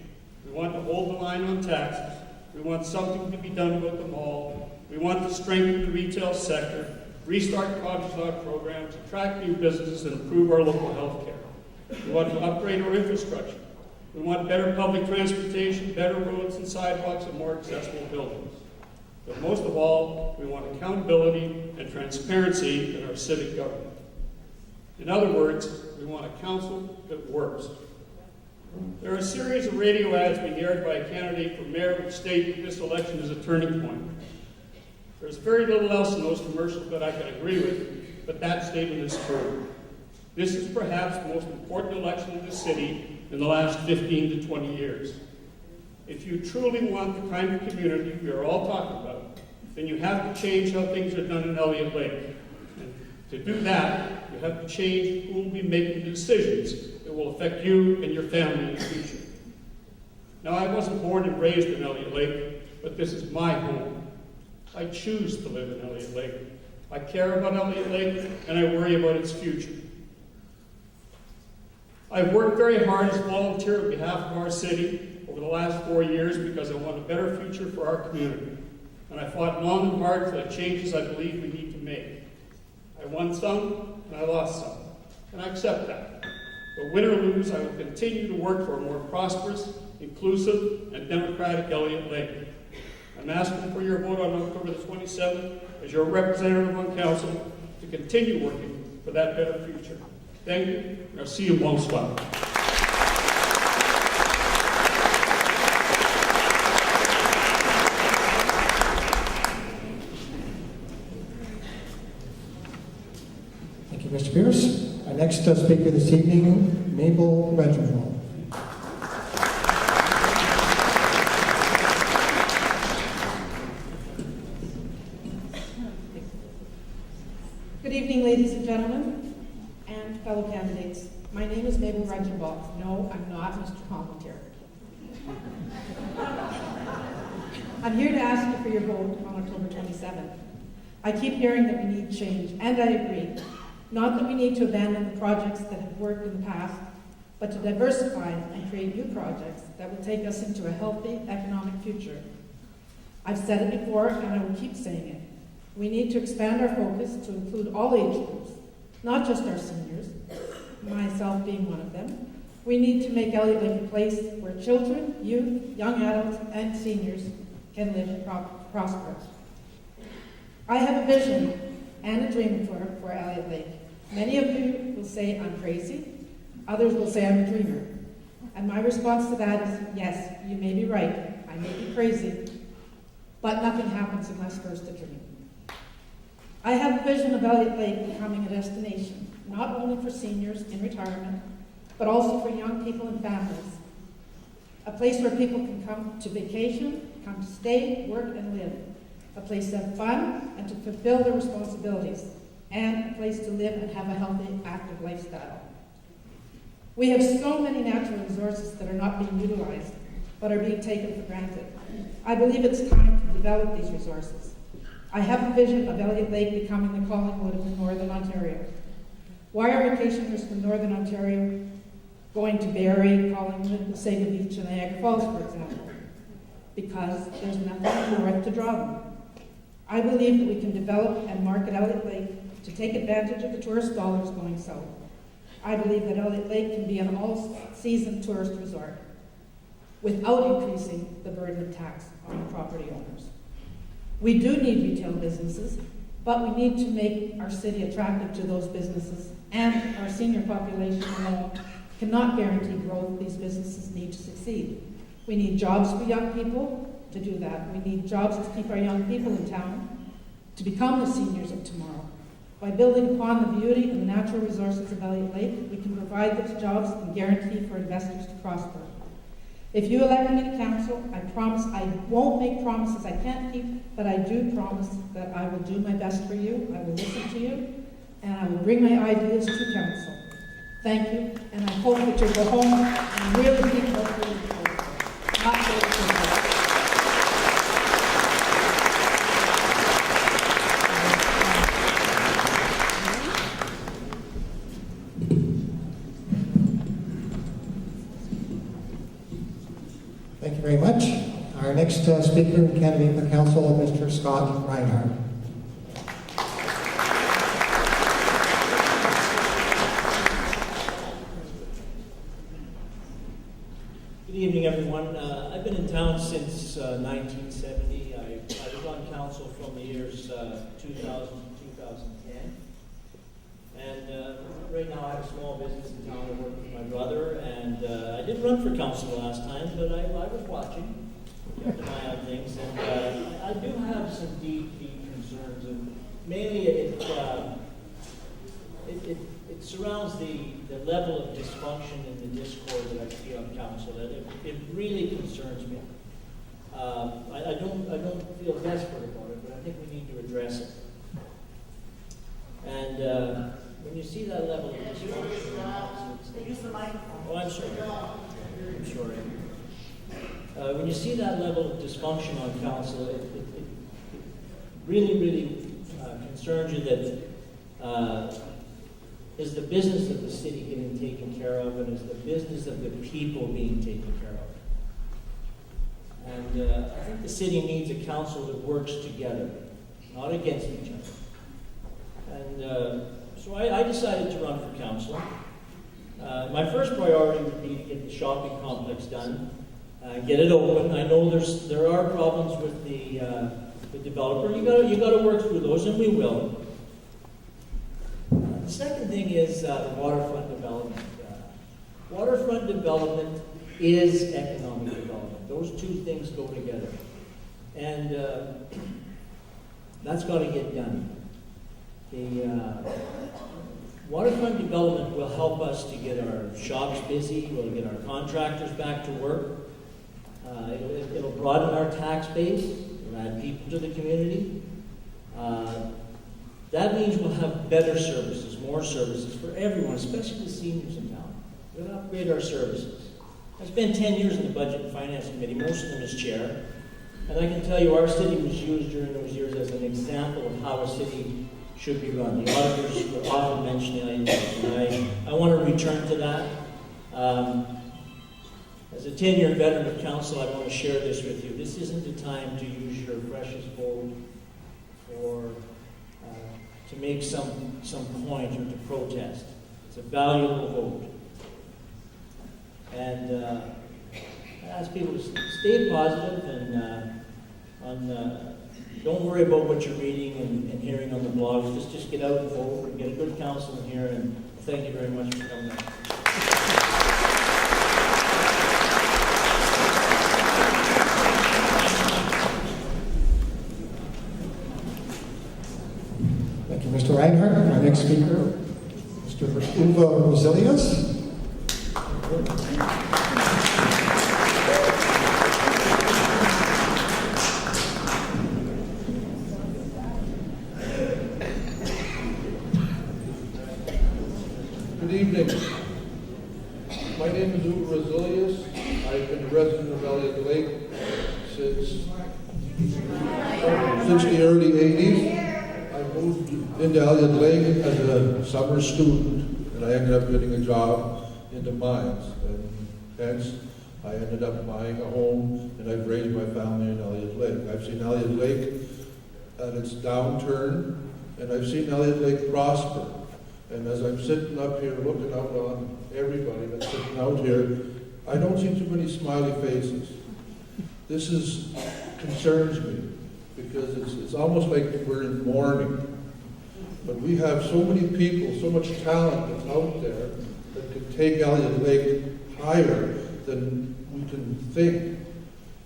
We want to hold the line on taxes. We want something to be done about the mall. We want to strengthen the retail sector, restart cottage lot programs, attract new businesses, and improve our local health care. We want to upgrade our infrastructure. We want better public transportation, better roads and sidewalks, and more accessible buildings. But most of all, we want accountability and transparency in our civic government. In other words, we want a council that works. There are a series of radio ads being aired by a candidate for mayor who state that this election is a turning point. There's very little else in those commercials that I can agree with, but that statement is true. This is perhaps the most important election in the city in the last 15 to 20 years. If you truly want the kind of community we are all talking about, then you have to change how things are done in Elliot Lake. And to do that, you have to change who will be making the decisions that will affect you and your family in the future. Now, I wasn't born and raised in Elliot Lake, but this is my home. I choose to live in Elliot Lake. I care about Elliot Lake, and I worry about its future. I've worked very hard as a volunteer on behalf of our city over the last 4 years because I want a better future for our community. And I fought long and hard for the changes I believe we need to make. I won some, and I lost some, and I accept that. But win or lose, I will continue to work for a more prosperous, inclusive, and democratic Elliot Lake. I'm asking for your vote on October the 27th as your representative on council to continue working for that better future. Thank you, and I'll see you bonsoir. Thank you, Mr. Pierce. Our next speaker this evening, Mabel Reginald. Good evening, ladies and gentlemen, and fellow candidates. My name is Mabel Reginald. No, I'm not Mr. Volunteer. I'm here to ask you for your vote on October 27th. I keep hearing that we need change, and I agree. Not that we need to abandon the projects that have worked in the past, but to diversify and create new projects that will take us into a healthy economic future. I've said it before, and I will keep saying it. We need to expand our focus to include all age groups, not just our seniors, myself being one of them. We need to make Elliot Lake a place where children, youth, young adults, and seniors can live and prosper. I have a vision and a dream for Elliot Lake. Many of you will say I'm crazy, others will say I'm a dreamer. And my response to that is, yes, you may be right, I may be crazy, but nothing happens unless first a dream. I have a vision of Elliot Lake becoming a destination, not only for seniors in retirement, but also for young people and families. A place where people can come to vacation, come to stay, work, and live. A place to have fun and to fulfill their responsibilities, and a place to live and have a healthy, active lifestyle. We have so many natural resources that are not being utilized, but are being taken for granted. I believe it's time to develop these resources. I have a vision of Elliot Lake becoming the Collingwood of Northern Ontario. Why are vacationers from Northern Ontario going to Barrie, Collingwood, Sega Beach, and Niagara Falls, for example? Because there's nothing north to draw them. I believe that we can develop and market Elliot Lake to take advantage of the tourist dollars going south. I believe that Elliot Lake can be an all-season tourist resort without increasing the burden of tax on property owners. We do need retail businesses, but we need to make our city attractive to those businesses, and our senior population alone cannot guarantee growth. These businesses need to succeed. We need jobs for young people to do that. We need jobs to keep our young people in town, to become the seniors of tomorrow. By building upon the beauty and the natural resources of Elliot Lake, we can provide those jobs and guarantee for investors to prosper. If you elect me to council, I promise I won't make promises I can't keep, but I do promise that I will do my best for you, I will listen to you, and I will bring my ideas to council. Thank you, and I hope that you'll go home and really think about what you're doing, not what you're doing. Thank you very much. Our next speaker and candidate for council, Mr. Scott Reinhardt. Good evening, everyone. I've been in town since 1970. I was on council from the years 2000 to 2010. And right now I have a small business in town. I work with my brother, and I didn't run for council last time, but I was watching, kept an eye on things, and I do have some deep concerns, and mainly it surrounds the level of dysfunction and the discord that I see on council. It really concerns me. I don't feel desperate about it, but I think we need to address it. And when you see that level of dysfunction on council, use the microphone. Oh, I'm sorry. I'm sorry. When you see that level of dysfunction on council, it really concerns you that is the business of the city getting taken care of, and is the business of the people being taken care of. And I think the city needs a council that works together, not against each other. And so I decided to run for council. My first priority would be to get the shopping complex done, get it open. I know there are problems with the developer. You got to work through those, and we will. The second thing is the waterfront development. Waterfront development is economic development. Those two things go together. And that's got to get done. The waterfront development will help us to get our shops busy, we'll get our contractors back to work. It'll broaden our tax base, it'll add people to the community. That means we'll have better services, more services for everyone, especially the seniors in town. We'll upgrade our services. I spent 10 years in the Budget and Finance Committee, most of them as chair. And I can tell you our city was used during those years as an example of how a city should be run. The auditors were often mentioning it, and I want to return to that. As a 10-year veteran of council, I want to share this with you. This isn't the time to use your precious vote to make some point or to protest. It's a valuable vote. And I ask people to stay positive and don't worry about what you're reading and hearing on the blogs. Just get out and vote and get a good council in here. And thank you very much for coming out. Thank you, Mr. Reinhardt. Our next speaker, Mr. Uwe Roselius. Good evening. My name is Uwe Roselius. I've been a resident of Elliot Lake since the early 80s. I moved into Elliot Lake as a summer student, and I ended up getting a job in the mines. And hence, I ended up buying a home, and I've raised my family in Elliot Lake. I've seen Elliot Lake at its downturn, and I've seen Elliot Lake prosper. And as I'm sitting up here looking out on everybody that's sitting out here, I don't see too many smiley faces. This concerns me, because it's almost like we're in mourning. But we have so many people, so much talent that's out there that could take Elliot Lake higher than we can think.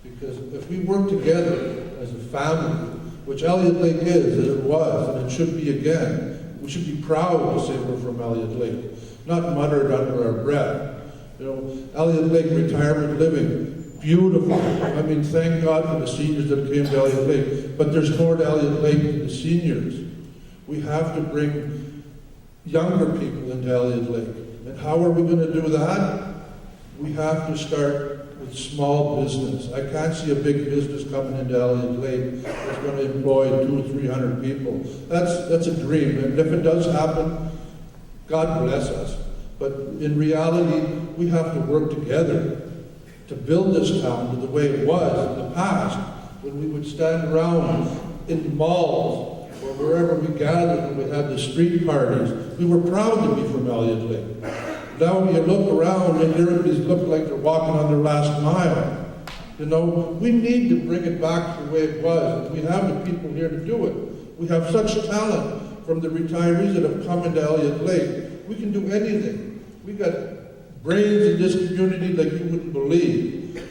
Because if we work together as a family, which Elliot Lake is, and it was, and it should be again, we should be proud to say we're from Elliot Lake, not muttered under our breath. You know, Elliot Lake retirement living, beautiful. I mean, thank God for the seniors that came to Elliot Lake, but there's more to Elliot Lake than the seniors. We have to bring younger people into Elliot Lake. And how are we going to do that? We have to start with small business. I can't see a big business coming into Elliot Lake that's going to employ 200 or 300 people. That's a dream. And if it does happen, God bless us. But in reality, we have to work together to build this town to the way it was in the past, when we would stand around in the malls or wherever we gathered and we had the street parties. We were proud to be from Elliot Lake. Now you look around and everybody's looking like they're walking on their last mile. You know, we need to bring it back to the way it was. And we have the people here to do it. We have such talent. from the retirees that have come into Elliot Lake. We can do anything. We got brains in this community like you wouldn't believe.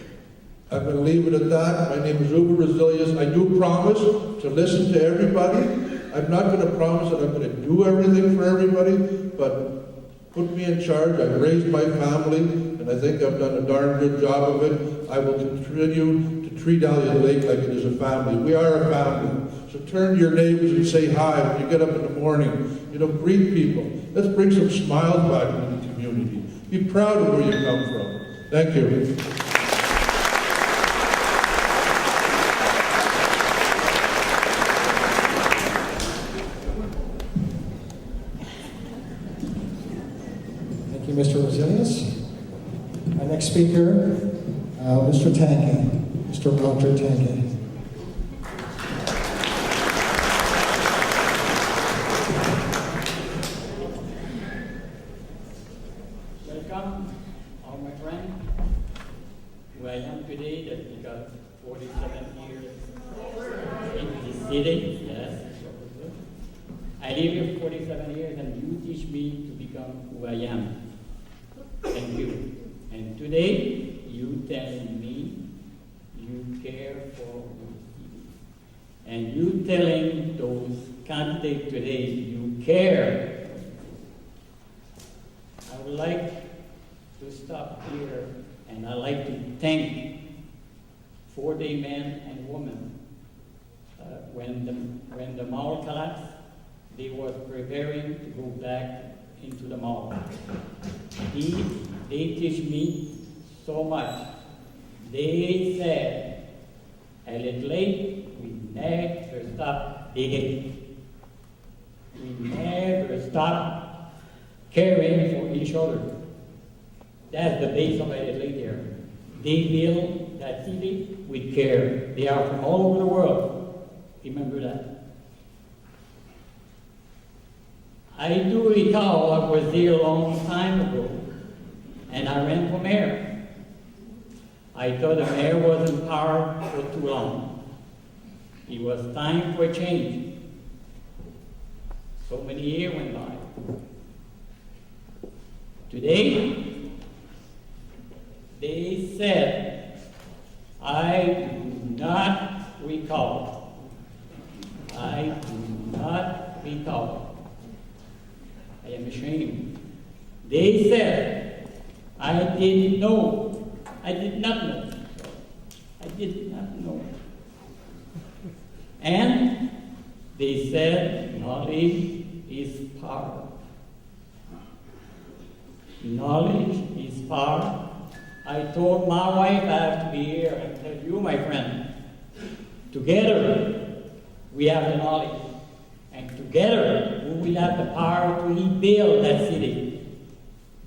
I'm going to leave it at that. My name is Uber Resilius. I do promise to listen to everybody. I'm not going to promise that I'm going to do everything for everybody, but put me in charge. I've raised my family, and I think I've done a darn good job of it. I will continue to treat Elliot Lake like it is a family. We are a family. So turn to your neighbors and say hi when you get up in the morning. You know, greet people. Let's bring some smiles back into the community. Be proud of where you come from. Thank you. Thank you, Mr. Resilius. Our next speaker, Mr. Tanke, Mr. Roger Tanke. Welcome, all my friends. Where I am today, that we got 47 years in this city, yes. I live here 47 years and you teach me to become who I am. Thank you. And today, you telling me you care for your city. And you telling those candidates today you care. I would like to stop here and I'd like to thank 4-day men and women. When the mall collapsed, they was preparing to go back into the mall. They teach me so much. They said, Elliot Lake, we never stop digging. We never stop caring for each other. That's the base of Elliot Lake here. They build that city with care. They are from all over the world. Remember that. I do recall I was there a long time ago, and I ran for mayor. I thought the mayor was in power for too long. It was time for a change. So many years went by. Today, they said, I do not recall. I do not recall. I am ashamed. They said, I didn't know. I did not know. I did not know. And they said, knowledge is power. Knowledge is power. I told my wife I have to be here and tell you, my friend, together we have the knowledge. And together, we will have the power to rebuild that city.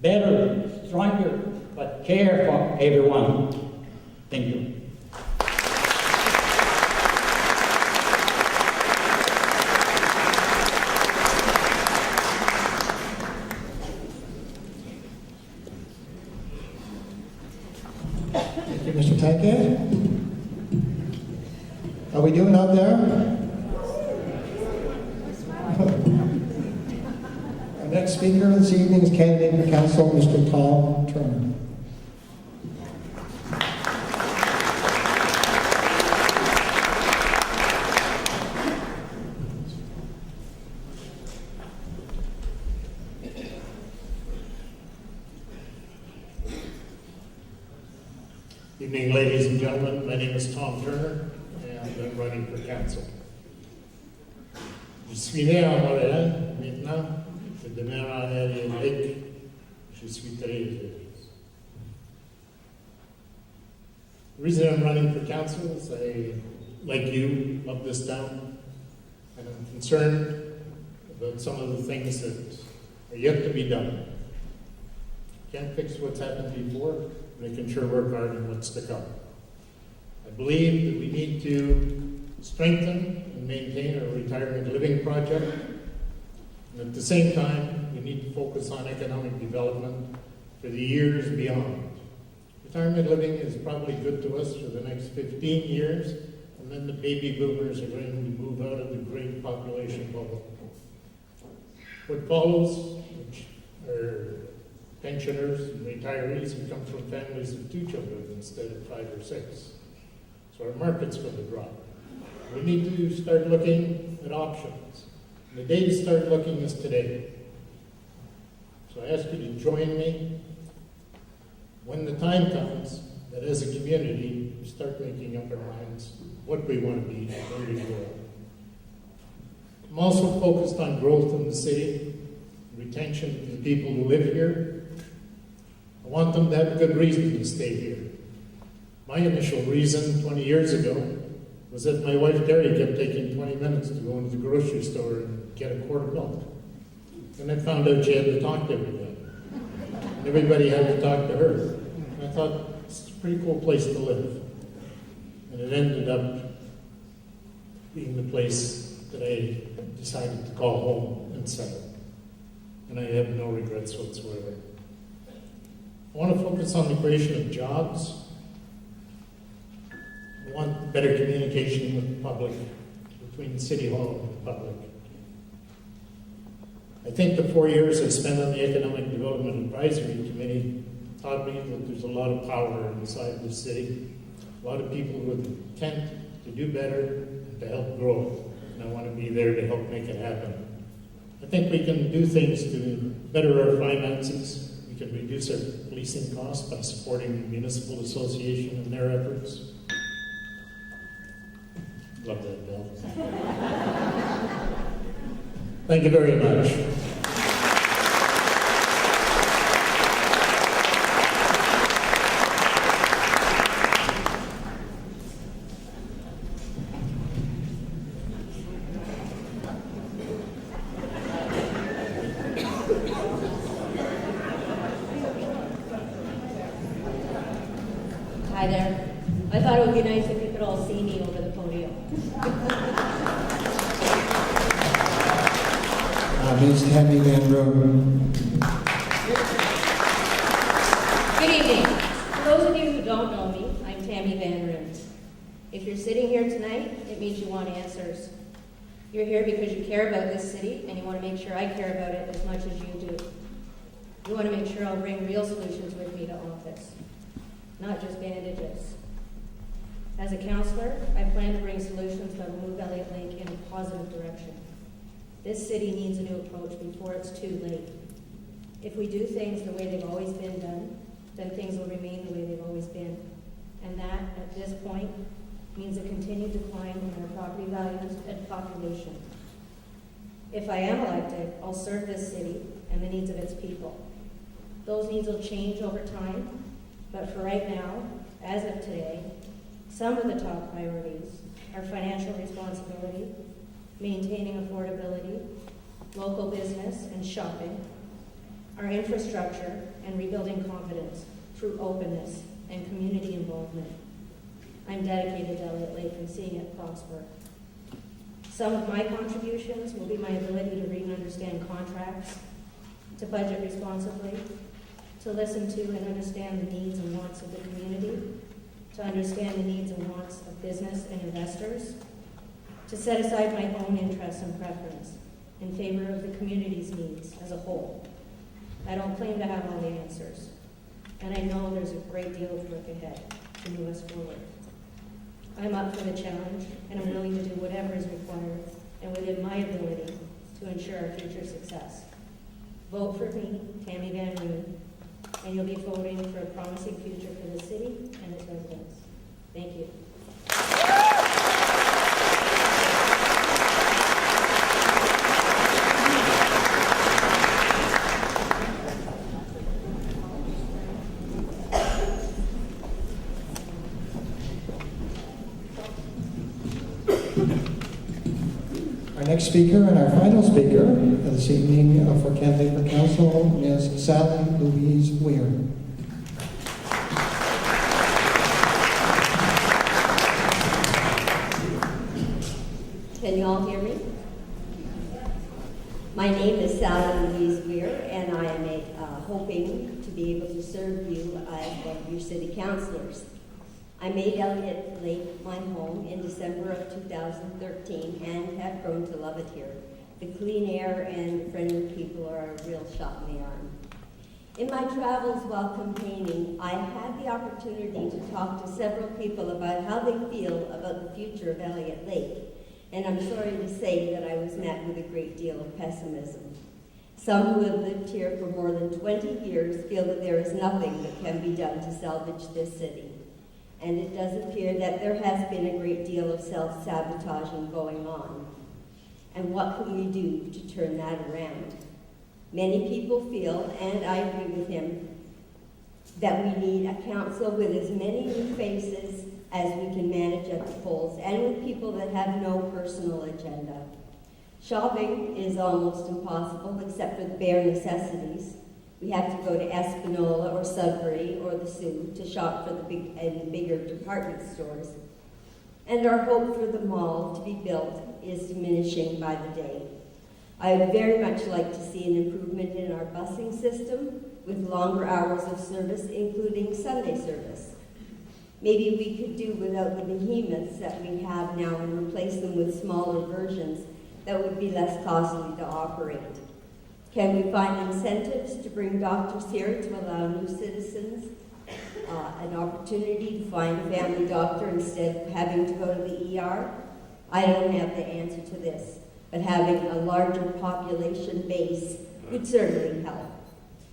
Better, stronger, but care for everyone. Thank you. Thank you, Mr. Tanke. How are we doing out there? Our next speaker this evening is candidate for council, Mr. Tom Turner. Evening, ladies and gentlemen. My name is Tom Turner, and I'm running for council. Je suis né à Montréal, maintenant je demeure à Elliot Lake. Je suis très heureux. The reason I'm running for council is I, like you, love this town, and I'm concerned about some of the things that are yet to be done. Can't fix what's happened before, but I can sure work hard on what's to come. I believe that we need to strengthen and maintain our retirement living project. And at the same time, we need to focus on economic development for the years beyond. Retirement living is probably good to us for the next 15 years, and then the baby boomers are going to move out of the great population bubble. What follows, which are pensioners and retirees who come from families of 2 children instead of 5 or 6. So our market's going to drop. We need to start looking at options. The day to start looking is today. So I ask you to join me when the time comes that as a community, we start making up our minds what we want to be, where we go. I'm also focused on growth in the city, retention of the people who live here. I want them to have a good reason to stay here. My initial reason 20 years ago was that my wife Terry kept taking 20 minutes to go into the grocery store and get a quart of milk. And I found out she had to talk to everybody. And everybody had to talk to her. And I thought, it's a pretty cool place to live. And it ended up being the place that I decided to call home and settle. And I have no regrets whatsoever. I want to focus on the creation of jobs. I want better communication with the public, between City Hall and the public. I think the 4 years I spent on the Economic Development Advisory Committee taught me that there's a lot of power inside the city, a lot of people with intent to do better and to help grow it. And I want to be there to help make it happen. I think we can do things to better our finances. We can reduce our policing costs by supporting the Municipal Association in their efforts. Love that, Bill. Thank you very much. Hi there. I thought it would be nice if you could all see me over the podium. Ms. Tammy Van Roon. Good evening. For those of you who don't know me, I'm Tammy Van Rooms. If you're sitting here tonight, it means you want answers. You're here because you care about this city and you want to make sure I care about it as much as you do. You want to make sure I'll bring real solutions with me to office, not just bandages. As a counselor, I plan to bring solutions that will move Elliot Lake in a positive direction. This city needs a new approach before it's too late. If we do things the way they've always been done, then things will remain the way they've always been. And that, at this point, means a continued decline in our property values and population. If I am elected, I'll serve this city and the needs of its people. Those needs will change over time, but for right now, as of today, some of the top priorities are financial responsibility, maintaining affordability, local business and shopping, our infrastructure, and rebuilding confidence through openness and community involvement. I'm dedicated to Elliot Lake and seeing it prosper. Some of my contributions will be my ability to read and understand contracts, to budget responsibly, to listen to and understand the needs and wants of the community, to understand the needs and wants of business and investors, to set aside my own interests and preference in favor of the community's needs as a whole. I don't claim to have all the answers, and I know there's a great deal of work ahead to move us forward. I'm up for the challenge, and I'm willing to do whatever is required and within my ability to ensure our future success. Vote for me, Tammy Van Loon, and you'll be voting for a promising future for the city and its residents. Thank you. Our next speaker and our final speaker this evening for candidate for council is Sally Louise Weir. Can you all hear me? My name is Sally Louise Weir, and I am hoping to be able to serve you as one of your city councilors. I made Elliot Lake my home in December of 2013 and have grown to love it here The clean air and friendly people are a real shot in the arm. In my travels while campaigning, I had the opportunity to talk to several people about how they feel about the future of Elliot Lake, and I'm sorry to say that I was met with a great deal of pessimism. Some who have lived here for more than 20 years feel that there is nothing that can be done to salvage this city. And it does appear that there has been a great deal of self-sabotaging going on. And what can we do to turn that around? Many people feel, and I agree with him, that we need a council with as many new faces as we can manage at the polls, and with people that have no personal agenda. Shopping is almost impossible, except for the bare necessities. We have to go to Espanola or Sudbury or the Sioux to shop for the bigger department stores. And our hope for the mall to be built is diminishing by the day. I would very much like to see an improvement in our busing system with longer hours of service, including Sunday service. Maybe we could do without the behemoths that we have now and replace them with smaller versions that would be less costly to operate. Can we find incentives to bring doctors here to allow new citizens an opportunity to find a family doctor instead of having to go to the ER? I don't have the answer to this, but having a larger population base would certainly help.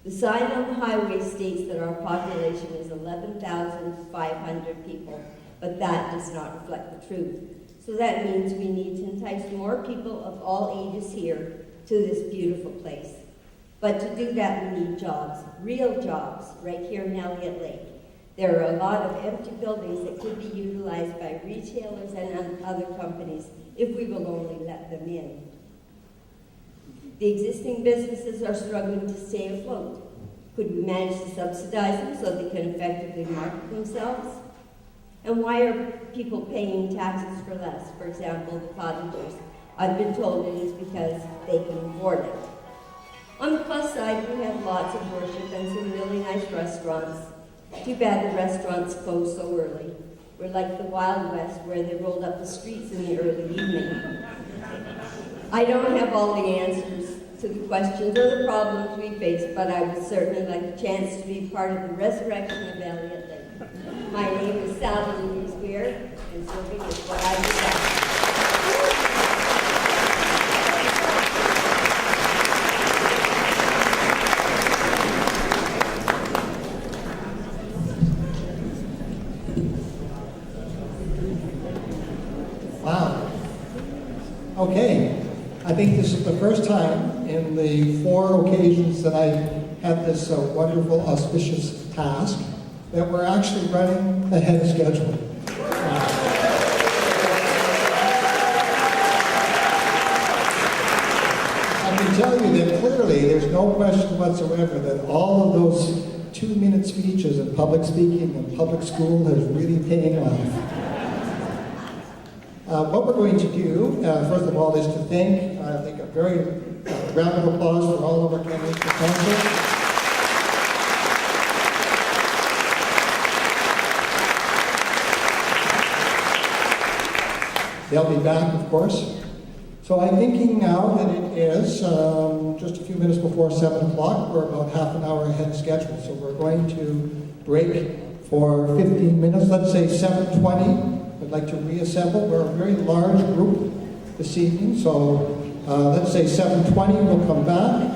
The sign on the highway states that our population is 11,500 people, but that does not reflect the truth. So that means we need to entice more people of all ages here to this beautiful place. But to do that, we need jobs, real jobs, right here in Elliot Lake. There are a lot of empty buildings that could be utilized by retailers and other companies if we will only let them in. The existing businesses are struggling to stay afloat. Could we manage to subsidize them so they can effectively market themselves? And why are people paying taxes for less? For example, the cottagers. I've been told it is because they can afford it. On the plus side, we have lots of worship and some really nice restaurants. Too bad the restaurants close so early. We're like the Wild West where they rolled up the streets in the early evening. I don't have all the answers to the questions or the problems we face, but I would certainly like a chance to be part of the resurrection of Elliot Lake. My name is Sally Louise Weir, and serving is what I do. Wow. Okay. I think this is the first time in the 4 occasions that I've had this wonderful, auspicious task that we're actually running ahead of schedule. I can tell you that clearly there's no question whatsoever that all of those 2-minute speeches in public speaking and public school has really paid off. What we're going to do, first of all, is to thank, I think, a very round of applause for all of our candidates for council. They'll be back, of course. So I'm thinking now that it is just a few minutes before 7 o'clock. We're about half an hour ahead of schedule. So we're going to break for 15 minutes, let's say 7:20. I'd like to reassemble. We're a very large group this evening, so let's say 7:20, we'll come back.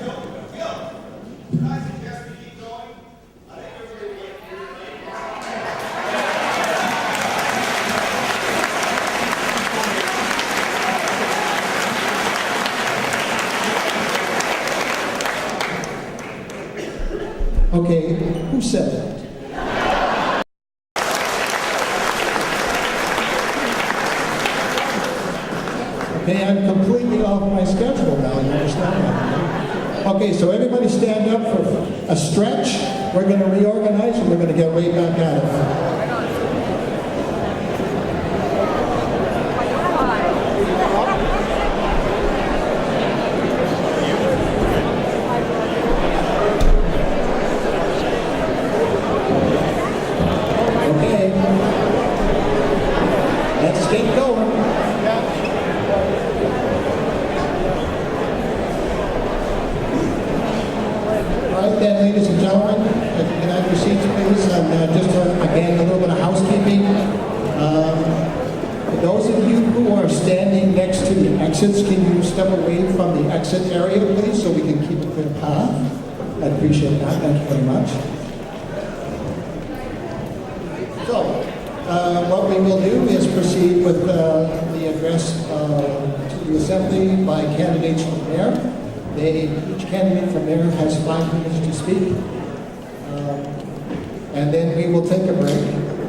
Okay, who said that? Okay, I'm completely off my schedule now, you understand that? Okay, so everybody stand up for a stretch. We're going to reorganize and we're going to get right back at it. right then, ladies and gentlemen, if you can have your seats, please, and just again, a little bit of housekeeping. For those of you who are standing next to the exits, can you step away from the exit area, please, so we can keep a clear path? I appreciate that. Thank you very much. So, what we will do is proceed with the address to the assembly by candidates for mayor. Each candidate for mayor has 5 minutes to speak. And then we will take a break,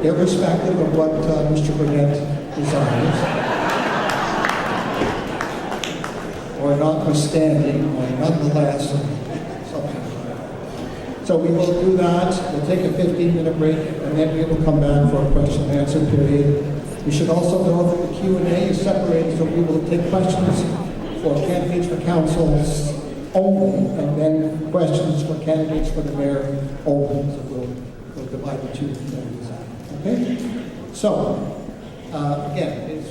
irrespective of what Mr. Burnett desires. Or notwithstanding, or nonetheless, something. So we will do that. We'll take a 15-minute break, and then we will come back for a question and answer period. We should also know that the Q&A is separated, so we will take questions for candidates for councils only, and then questions for candidates for the mayor only. So we'll divide the two. Okay? So, again, it's...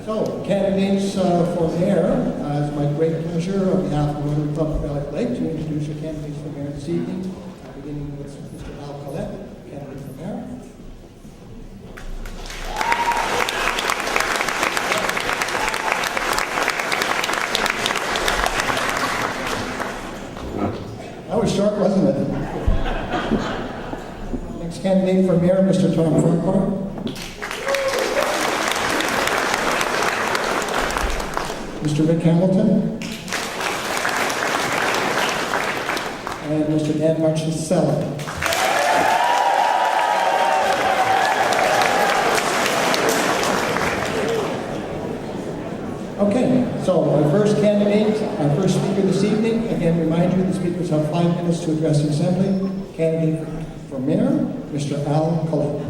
So, candidates for mayor, it's my great pleasure on behalf of the Rotary Club of Elliot Lake to introduce your candidates for mayor this evening, beginning with Mr. Al Collette, candidate for mayor. That was short, wasn't it? Next candidate for mayor, Mr. Tom Farquhar. Mr. Rick Hamilton, and Mr. Dan Marchisella. Okay, so our first candidate, our first speaker this evening, again remind you the speakers have 5 minutes to address the assembly. Candidate for mayor, Mr. Al Collette.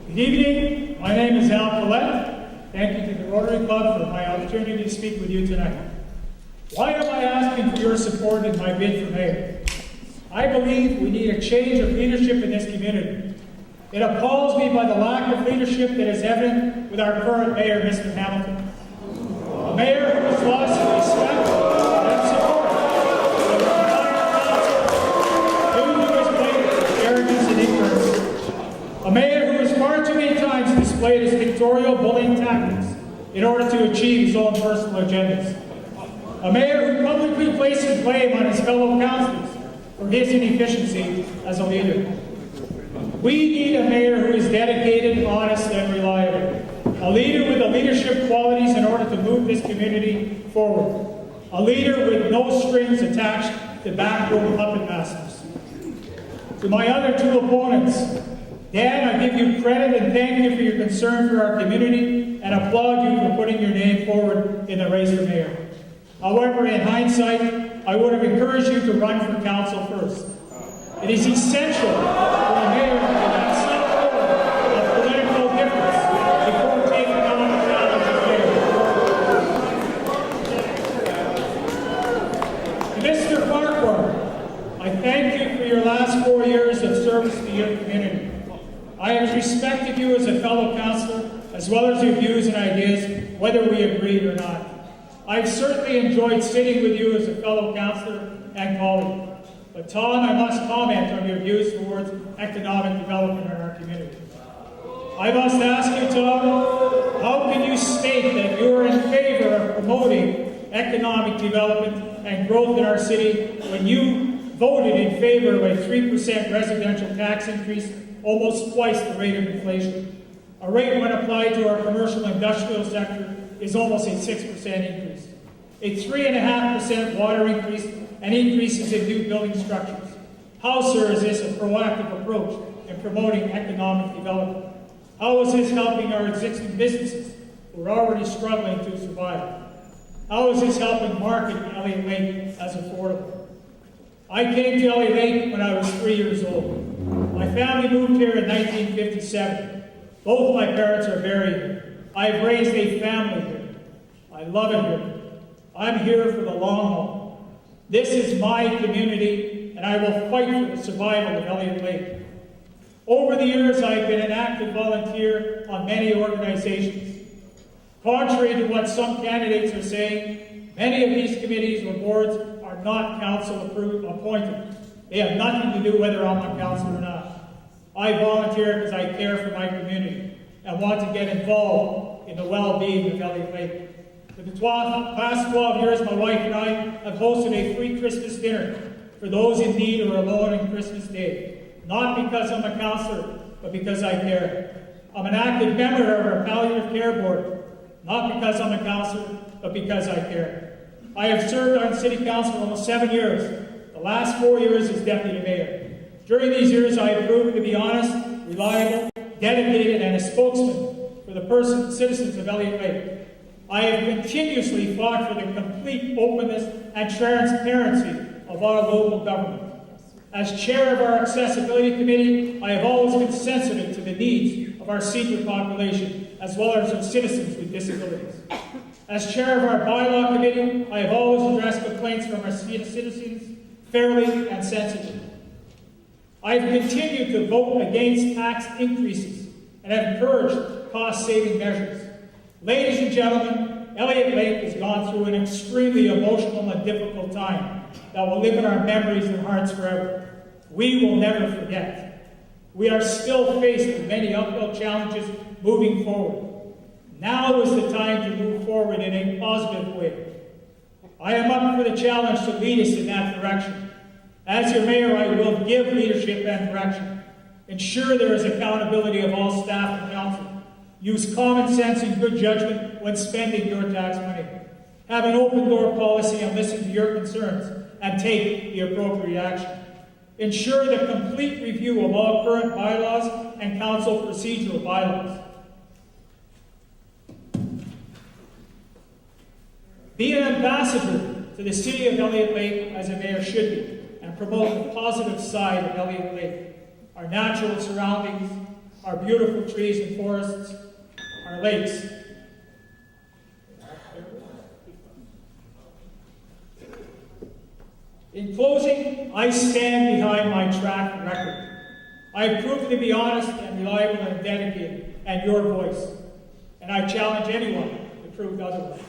Good evening. My name is Al Collette. Thank you to the Rotary Club for my opportunity to speak with you tonight. Why am I asking for your support in my bid for mayor? I believe we need a change of leadership in this community. It appalls me by the lack of leadership that is evident with our current mayor, Mr. Hamilton. A mayor who has lost respect and support of the entire council due to his blatant arrogance and ignorance. A mayor who has far too many times displayed his dictatorial bullying tactics in order to achieve his own personal agendas. A mayor who publicly places blame on his fellow councilors for his inefficiency as a leader. We need a mayor who is dedicated, honest, and reliable. A leader with the leadership qualities in order to move this community forward. A leader with no strings attached to backroom puppet masters. To my other two opponents, Dan, I give you credit and thank you for your concern for our community and applaud you for putting your name forward in the race for mayor. However, in hindsight, I would have encouraged you to run for council first. It is essential for a mayor to have some form of political difference before taking on the challenge of mayor. Mr. Farquhar, I thank you for your last 4 years of service to your community. I have respected you as a fellow councillor, as well as your views and ideas, whether we agreed or not. I've certainly enjoyed sitting with you as a fellow councillor and colleague. But Tom, I must comment on your views towards economic development in our community. I must ask you, Tom, how can you state that you are in favor of promoting economic development and growth in our city when you voted in favor of a 3% residential tax increase, almost twice the rate of inflation? A rate when applied to our commercial and industrial sector is almost a 6% increase. A 3.5% water increase and increases in new building structures. How, sir, is this a proactive approach in promoting economic development? How is this helping our existing businesses who are already struggling to survive? How is this helping market Elliot Lake as affordable? I came to Elliot Lake when I was 3 years old. My family moved here in 1957. Both my parents are buried here. I've raised a family here. I love it here. I'm here for the long haul. This is my community, and I will fight for the survival of Elliot Lake. Over the years, I've been an active volunteer on many organizations. Contrary to what some candidates are saying, many of these committees or boards are not council appointed. They have nothing to do whether I'm on council or not. I volunteer because I care for my community and want to get involved in the well-being of Elliot Lake. For the past 12 years, my wife and I have hosted a free Christmas dinner for those in need or alone on Christmas Day. Not because I'm a councillor, but because I care. I'm an active member of our palliative care board, not because I'm a councillor, but because I care. I have served on city council for almost 7 years, the last 4 years as deputy mayor. During these years, I have proven to be honest, reliable, dedicated, and a spokesman for the citizens of Elliot Lake. I have continuously fought for the complete openness and transparency of our local government. As chair of our accessibility committee, I have always been sensitive to the needs of our senior population, as well as our citizens with disabilities. As chair of our bylaw committee, I have always addressed complaints from our citizens fairly and sensibly. I have continued to vote against tax increases and have encouraged cost-saving measures. Ladies and gentlemen, Elliot Lake has gone through an extremely emotional and difficult time that will live in our memories and hearts forever. We will never forget. We are still faced with many uphill challenges moving forward. Now is the time to move forward in a positive way. I am up for the challenge to lead us in that direction. As your mayor, I will give leadership and direction. Ensure there is accountability of all staff and council. Use common sense and good judgment when spending your tax money. Have an open door policy and listen to your concerns and take the appropriate action. Ensure the complete review of all current bylaws and council procedural bylaws. Be an ambassador to the city of Elliot Lake as a mayor should be, and promote the positive side of Elliot Lake. Our natural surroundings, our beautiful trees and forests, our lakes. In closing, I stand behind my track record. I have proven to be honest and reliable and dedicated, and your voice. And I challenge anyone to prove otherwise.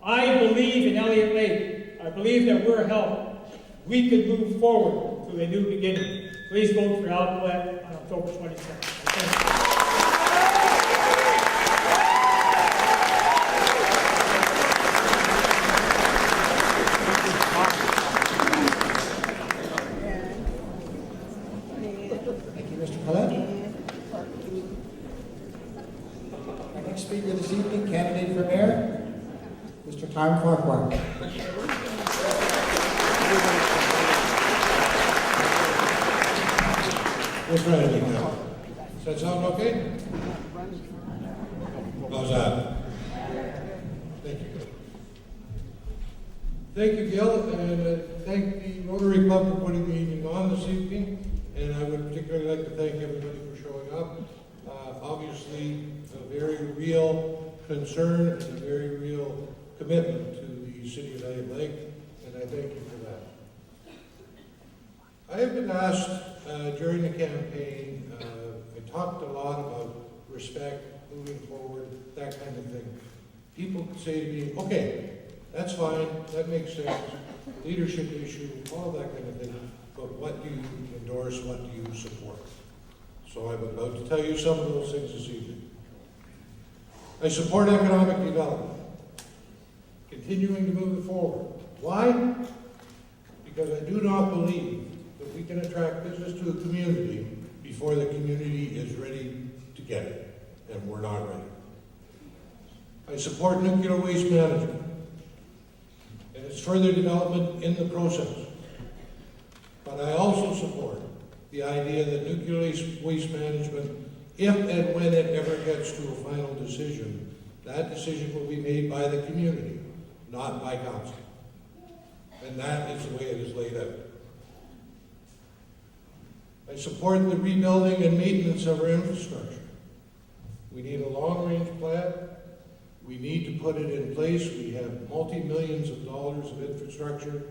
I believe in Elliot Lake. I believe that we're helped. We could move forward to a new beginning. Please vote for Al Collette on October 27th. Thank you. Speaker this evening, candidate for mayor, Mr. Tom Farquhar. What's right with you now? Does that sound okay? How's that? Thank you. Thank you, Gil, and thank the Rotary Club for putting the evening on this evening. And I would particularly like to thank everybody for showing up. Obviously, a very real concern and a very real commitment to the city of Elliot Lake, and I thank you for that. I have been asked during the campaign, I talked a lot about respect, moving forward, that kind of thing. People say to me, okay, that's fine, that makes sense, leadership issue, all that kind of thing, but what do you endorse, what do you support? So I'm about to tell you some of those things this evening. I support economic development, continuing to move it forward. Why? Because I do not believe that we can attract business to a community before the community is ready to get it, and we're not ready. I support nuclear waste management and its further development in the process. But I also support the idea that nuclear waste management, if and when it ever gets to a final decision, that decision will be made by the community, not by council. And that is the way it is laid out. I support the rebuilding and maintenance of our infrastructure. We need a long-range plan. We need to put it in place. We have multi-millions of dollars of infrastructure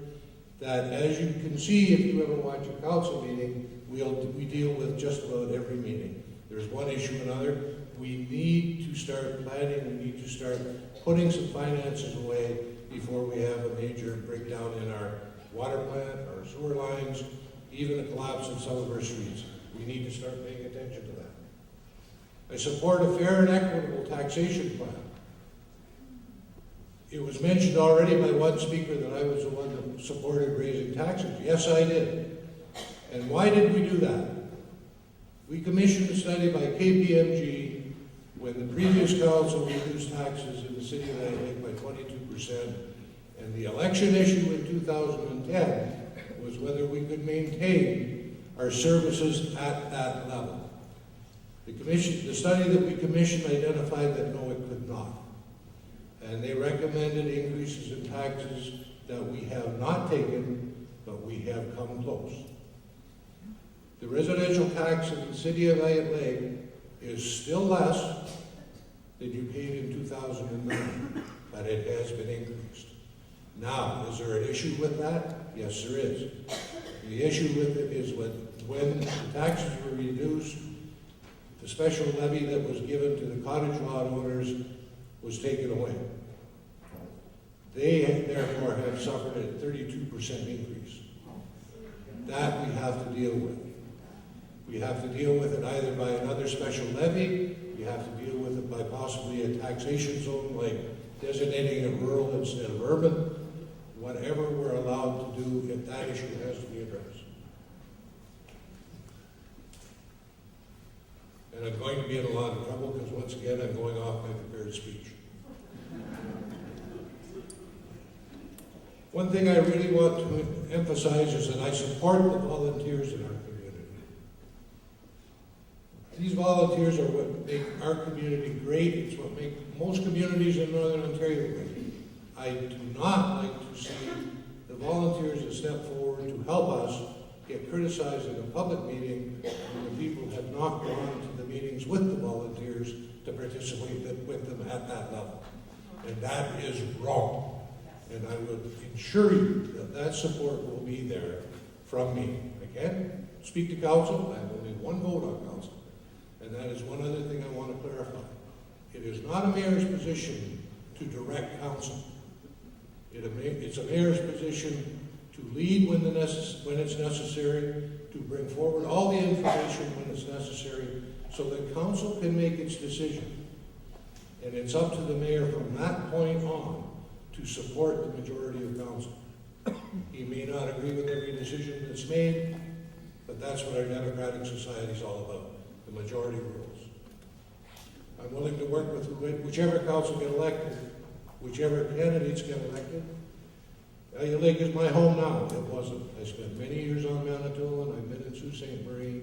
that, as you can see if you ever watch a council meeting, we deal with just about every meeting. There's one issue or another. We need to start planning. We need to start putting some finances away before we have a major breakdown in our water plant, our sewer lines, even a collapse in some of our streets. We need to start paying attention to that. I support a fair and equitable taxation plan. It was mentioned already by one speaker that I was the one that supported raising taxes. Yes, I did. And why did we do that? We commissioned a study by KPMG when the previous council reduced taxes in the city of Elliot Lake by 22%, and the election issue in 2010 was whether we could maintain our services at that level. The study that we commissioned identified that no, it could not. And they recommended increases in taxes that we have not taken, but we have come close. The residential tax in the city of Elliot Lake is still less than you paid in 2009, but it has been increased. Now, is there an issue with that? Yes, there is. The issue with it is when the taxes were reduced, the special levy that was given to the cottage lot owners was taken away. They, therefore, have suffered a 32% increase. That we have to deal with. We have to deal with it either by another special levy, we have to deal with it by possibly a taxation zone, like designating it rural instead of urban. Whatever we're allowed to do, if that issue has to be addressed. And I'm going to be in a lot of trouble because once again I'm going off my prepared speech. One thing I really want to emphasize is that I support the volunteers in our community. These volunteers are what make our community great. It's what makes most communities in Northern Ontario great. I do not like to see the volunteers that step forward to help us get criticized in a public meeting when the people have not gone to the meetings with the volunteers to participate with them at that level. And that is wrong. And I would ensure you that that support will be there from me. I can't speak to council. I have only one vote on council. And that is one other thing I want to clarify. It is not a mayor's position to direct council. It's a mayor's position to lead when it's necessary, to bring forward all the information when it's necessary, so that council can make its decision. And it's up to the mayor from that point on to support the majority of council. He may not agree with every decision that's made, but that's what our democratic society is all about, the majority rules. I'm willing to work with whichever council get elected, whichever candidates get elected. Elliot Lake is my home now. It wasn't. I spent many years on Manitoulin. I've been in Sault Ste. Marie.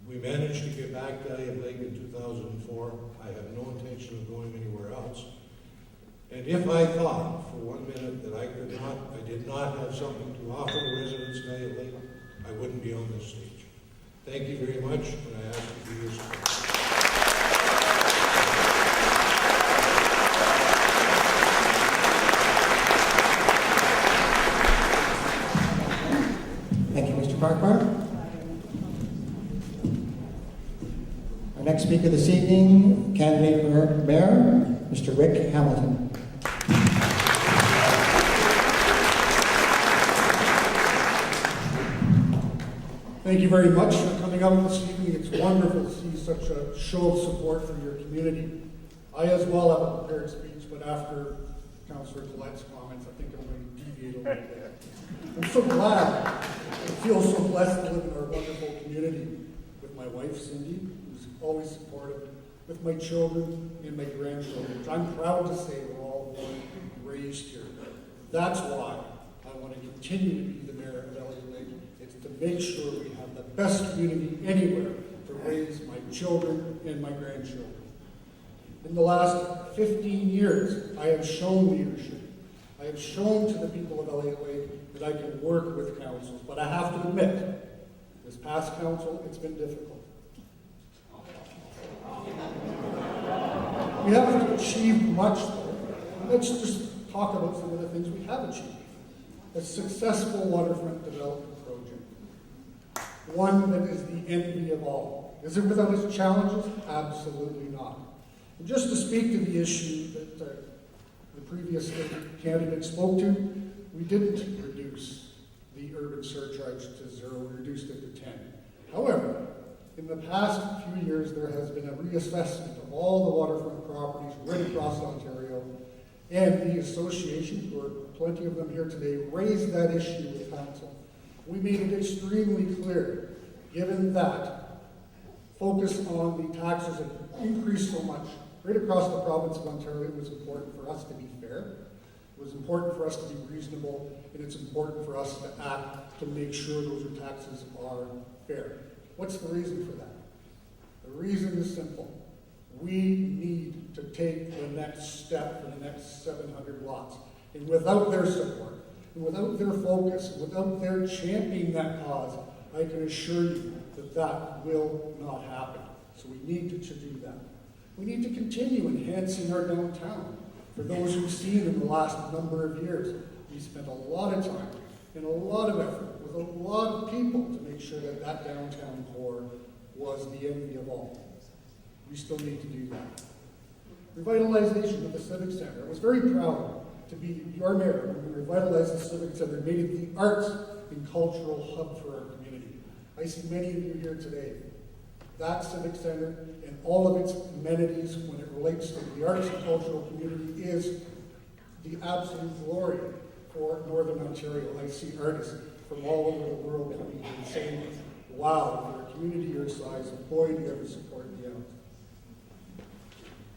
We managed to get back to Elliot Lake in 2004. I have no intention of going anywhere else. And if I thought for 1 minute that I did not have something to offer the residents of Elliot Lake, I wouldn't be on this stage. Thank you very much, and I ask you for your support. Thank you, Mr. Farquhar. Our next speaker this evening, candidate for mayor, Mr. Rick Hamilton. Thank you very much for coming out this evening. It's wonderful to see such a show of support for your community. I as well have a prepared speech, but after Councillor Collette's comments, I think I'm going to deviate a little bit. I'm so glad. I feel so blessed to live in our wonderful community with my wife, Cindy, who's always supportive, with my children and my grandchildren, which I'm proud to say we're all born and raised here. That's why I want to continue to be the mayor of Elliot Lake. It's to make sure we have the best community anywhere to raise my children and my grandchildren. In the last 15 years, I have shown leadership. I have shown to the people of Elliot Lake that I can work with councils, but I have to admit, This past council, it's been difficult. We haven't achieved much, though. Let's just talk about some of the things we have achieved. A successful waterfront development project. One that is the envy of all. Is it without its challenges? Absolutely not. And just to speak to the issue that the previous candidate spoke to, we didn't reduce the urban surcharge to 0, we reduced it to 10. However, in the past few years, there has been a reassessment of all the waterfront properties right across Ontario, and the association, who are plenty of them here today, raised that issue with council. We made it extremely clear, given that focus on the taxes have increased so much right across the province of Ontario, it was important for us to be fair, it was important for us to be reasonable, and it's important for us to act to make sure those taxes are fair. What's the reason for that? The reason is simple. We need to take the next step for the next 700 lots. And without their support, and without their focus, and without their championing that cause, I can assure you that that will not happen. So we need to do that. We need to continue enhancing our downtown. For those who've seen in the last number of years, we spent a lot of time and a lot of effort with a lot of people to make sure that that downtown core was the envy of all. We still need to do that. Revitalization of the Civic Center. I was very proud to be your mayor when we revitalized the Civic Center, made it the arts and cultural hub for our community. I see many of you here today. That Civic Center and all of its amenities when it relates to the arts and cultural community is the absolute glory for Northern Ontario. I see artists from all over the world coming and saying, wow, for a community your size, boy, do you ever support the arts.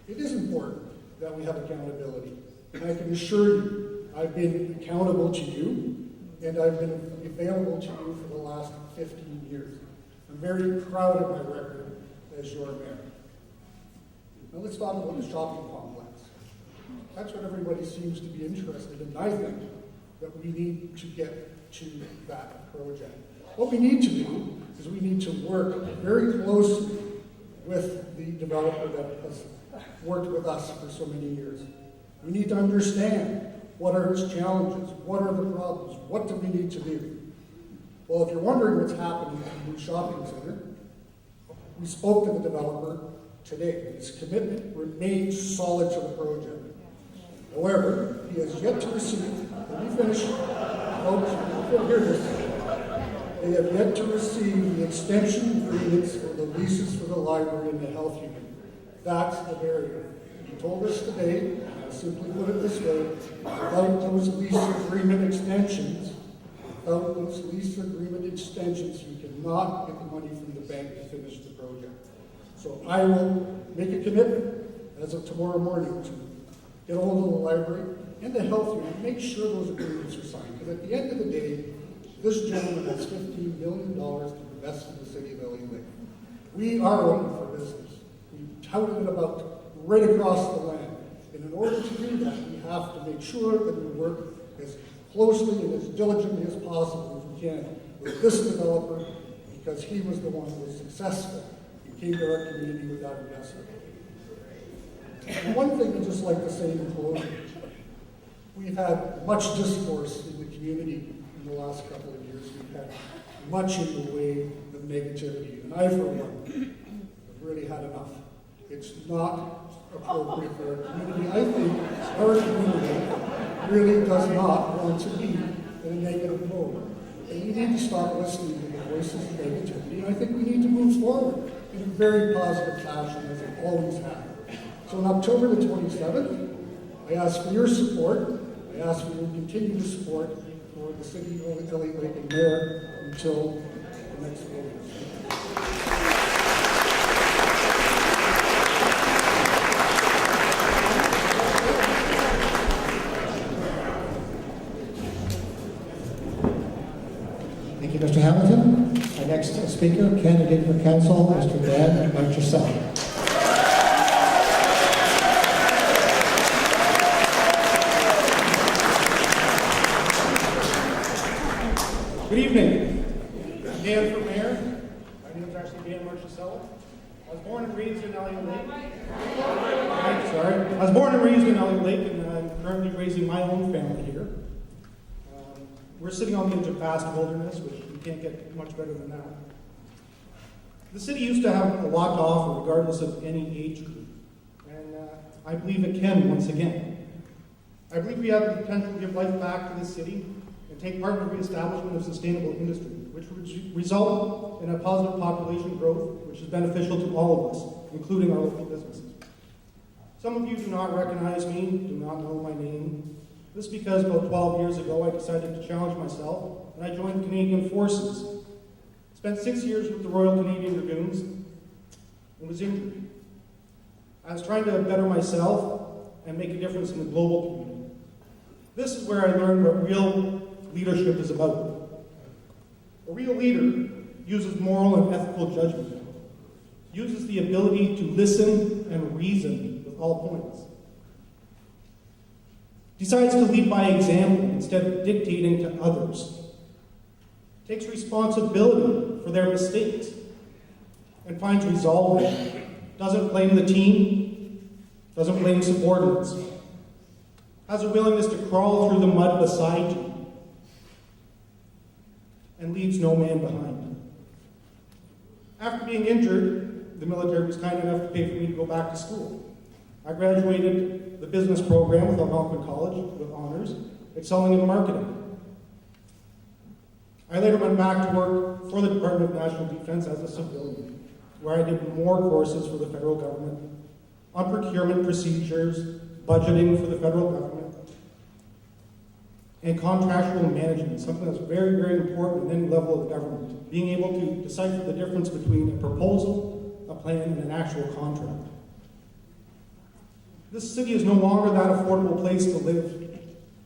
It is important that we have accountability. And I can assure you, I've been accountable to you, and I've been available to you for the last 15 years. I'm very proud of my record as your mayor. Now let's talk about the shopping complex. That's what everybody seems to be interested in, and I think that we need to get to that project. What we need to do is we need to work very closely with the developer that has worked with us for so many years. We need to understand what are its challenges, what are the problems, what do we need to do. Well, if you're wondering what's happening at the new shopping center, we spoke to the developer today. His commitment remains solid to the project. However, he has yet to receive, let me finish, folks, you'll hear this. They have yet to receive the extension agreements for the leases for the library and the health unit. That's the barrier. He told us today, I'll simply put it this way, without those lease agreement extensions, you cannot get the money from the bank to finish the project. So I will make a commitment as of tomorrow morning to get a hold of the library and the health unit, make sure those agreements are signed. Because at the end of the day, this gentleman has $15 million to invest in the city of Elliot Lake. We are open for business. We touted it about right across the land. And in order to do that, we have to make sure that we work as closely and as diligently as possible as we can with this developer, because he was the one who was successful and came to our community with that investment. And one thing I'd just like to say in closing, we've had much discourse in the community in the last couple of years. We've had much in the way of negativity, and I, for one, have really had enough. It's not appropriate for our community. I think our community really does not want to be in a negative mode. And we need to stop listening to the voices of negativity. And I think we need to move forward in a very positive fashion, as it always has. So on October the 27th, I ask for your support. I ask for your continued support for the city of Elliot Lake and Mayor until the next voting. Thank you, Mr. Hamilton. Our next speaker, candidate for council, Mr. Dan Marchesell. Good evening. Dan for mayor. I was born and raised in Elliot Lake. I was born and raised in Elliot Lake, and I'm currently raising my own family here. We're sitting on the edge of vast wilderness, which you can't get much better than that. The city used to have a lot to offer, regardless of any age group, and I believe it can once again. I believe we have the potential to give life back to the city and take part in the reestablishment of sustainable industry, which would result in a positive population growth, which is beneficial to all of us, including our local businesses. Some of you do not recognize me, do not know my name. This is because about 12 years ago I decided to challenge myself, and I joined the Canadian Forces. Spent 6 years with the Royal Canadian Dragoons and was injured. I was trying to better myself and make a difference in the global community. This is where I learned what real leadership is about. A real leader uses moral and ethical judgment, uses the ability to listen and reason with all points, decides to lead by example instead of dictating to others, takes responsibility for their mistakes, and finds resolve in it. Doesn't blame the team, doesn't blame subordinates, has a willingness to crawl through the mud beside you, and leaves no man behind. After being injured, the military was kind enough to pay for me to go back to school. I graduated the business program with Algonquin College with honors, excelling in marketing. I later went back to work for the Department of National Defense as a civilian, where I did more courses for the federal government on procurement procedures, budgeting for the federal government, and contractual management, something that's very, very important at any level of the government, being able to decipher the difference between a proposal, a plan, and an actual contract. This city is no longer that affordable place to live,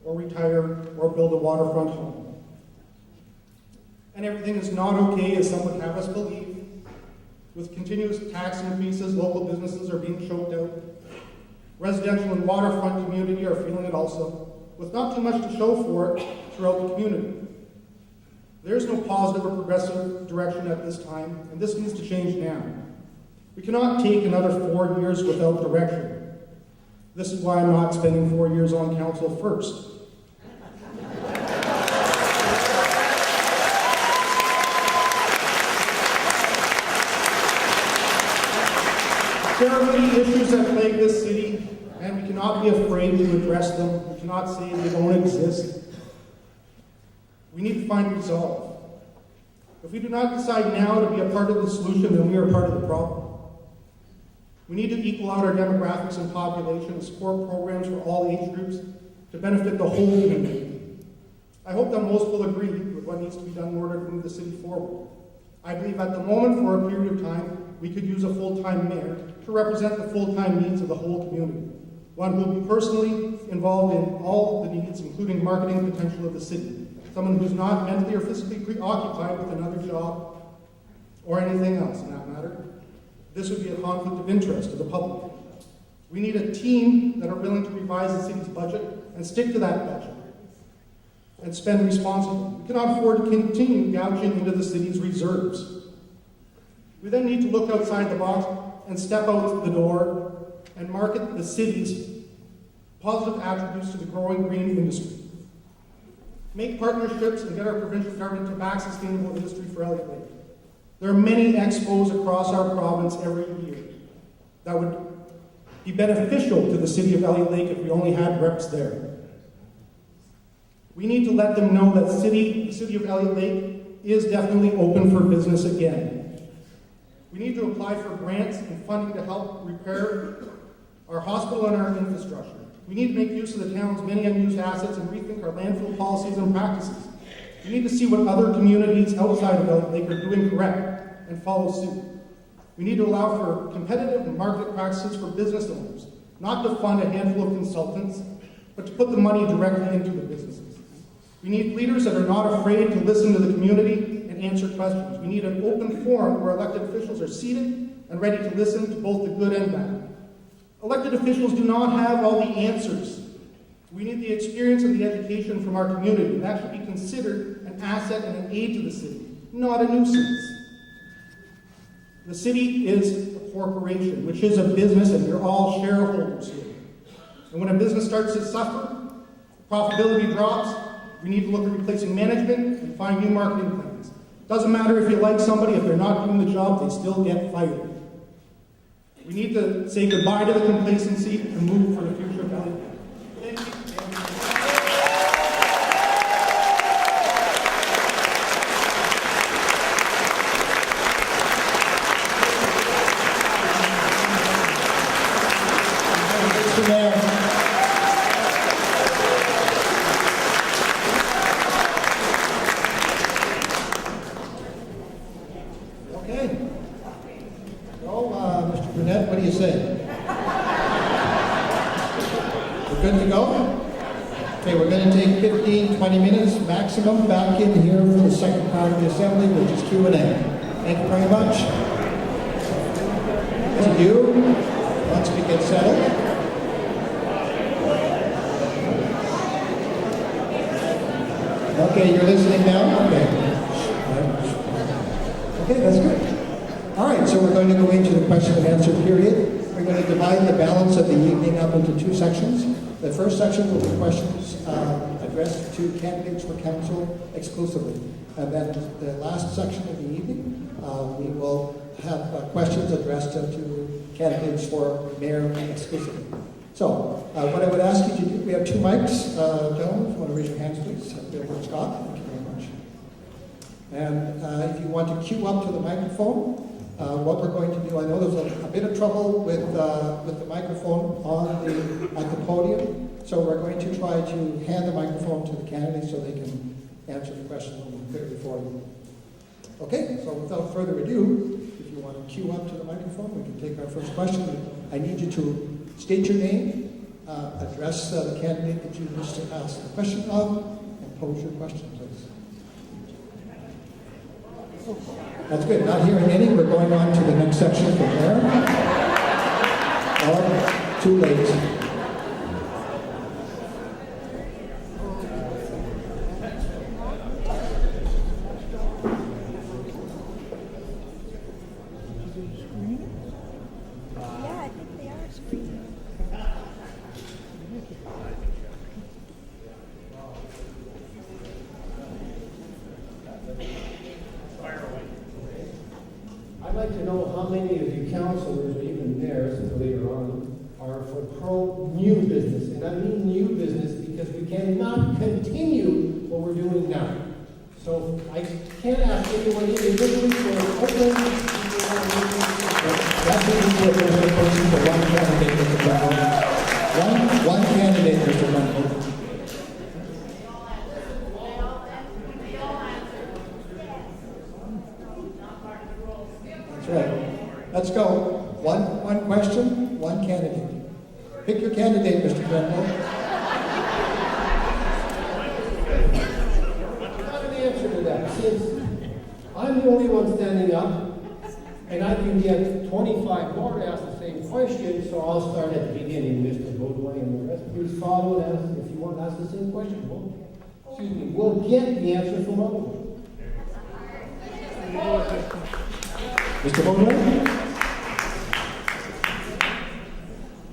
or retire, or build a waterfront home. And everything is not okay, as some would have us believe. With continuous tax increases, local businesses are being choked out. Residential and waterfront community are feeling it also, with not too much to show for it throughout the community. There's no positive or progressive direction at this time, and this needs to change now. We cannot take another 4 years without direction. This is why I'm not spending 4 years on council first. There are many issues that plague this city, and we cannot be afraid to address them. We cannot say they don't exist. We need to find resolve. If we do not decide now to be a part of the solution, then we are part of the problem. We need to equal out our demographics and population and support programs for all age groups to benefit the whole community. I hope that most will agree with what needs to be done in order to move the city forward. I believe at the moment, for a period of time, we could use a full-time mayor to represent the full-time needs of the whole community. One who will be personally involved in all the needs, including marketing potential of the city. Someone who's not mentally or physically preoccupied with another job or anything else, in that matter. This would be a conflict of interest to the public. We need a team that are willing to revise the city's budget and stick to that budget and spend responsibly. We cannot afford to continue gouging into the city's reserves. We then need to look outside the box and step out the door and market the city's positive attributes to the growing green industry. Make partnerships and get our provincial government to back sustainable industry for Elliot Lake. There are many expos across our province every year that would be beneficial to the city of Elliot Lake if we only had reps there. We need to let them know that the city of Elliot Lake is definitely open for business again. We need to apply for grants and funding to help repair our hospital and our infrastructure. We need to make use of the town's many unused assets and rethink our landfill policies and practices. We need to see what other communities outside of Elliot Lake are doing correct and follow suit. We need to allow for competitive market practices for business owners, not to fund a handful of consultants, but to put the money directly into the businesses. We need leaders that are not afraid to listen to the community and answer questions. We need an open forum where elected officials are seated and ready to listen to both the good and bad. Elected officials do not have all the answers. We need the experience and the education from our community. That should be considered an asset and an aid to the city, not a nuisance. The city is a corporation, which is a business, and you're all shareholders here. And when a business starts to suffer, profitability drops, we need to look at replacing management and find new marketing plans. Doesn't matter if you like somebody, if they're not doing the job, they still get fired. We need to say goodbye to the complacency and move for the future of Elliot Lake. Thank you. Mr. Mayor. Okay. So, Mr. Burnett, what do you say? We're good to go? Okay, we're going to take 15, 20 minutes maximum back in here for the second part of the assembly, which is Q&A. Thank you very much. To you, once we get settled. Okay, you're listening now? Okay. Okay, that's good. All right, so we're going to go into the question and answer period. We're going to divide the balance of the evening up into two sections. The first section will be questions addressed to candidates for council exclusively. And then the last section of the evening, we will have questions addressed to candidates for mayor exclusively. So, what I would ask you to do, we have two mics. Gentlemen, if you want to raise your hands, please. Bill and Scott, thank you very much. And if you want to queue up to the microphone, what we're going to do, I know there's a bit of trouble with the microphone at the podium, so we're going to try to hand the microphone to the candidates so they can answer the questions a little clearly for you. Okay, so without further ado, if you want to queue up to the microphone, we can take our first question. I need you to state your name, address the candidate that you wish to ask the question of, and pose your question, please. That's good. Not hearing any, we're going on to the next section from there. Oh, too late. I'd like to know how many of you councilors, or even mayors later on, are for pro-new business. And I mean new business because we cannot continue what we're doing now. So I can't ask anyone individually for open. That's what we do for one candidate, Mr. Brown. One candidate, Mr. Brown. That's right. Let's go. One question, one candidate. Pick your candidate, Mr. Grenville. I got an answer to that. Since I'm the only one standing up, and I can get 25 more to ask the same question, so I'll start at the beginning, Mr. Baudouin and the rest. Please follow and ask if you want to ask the same question. We'll get the answer from all of them. Mr. Baudouin?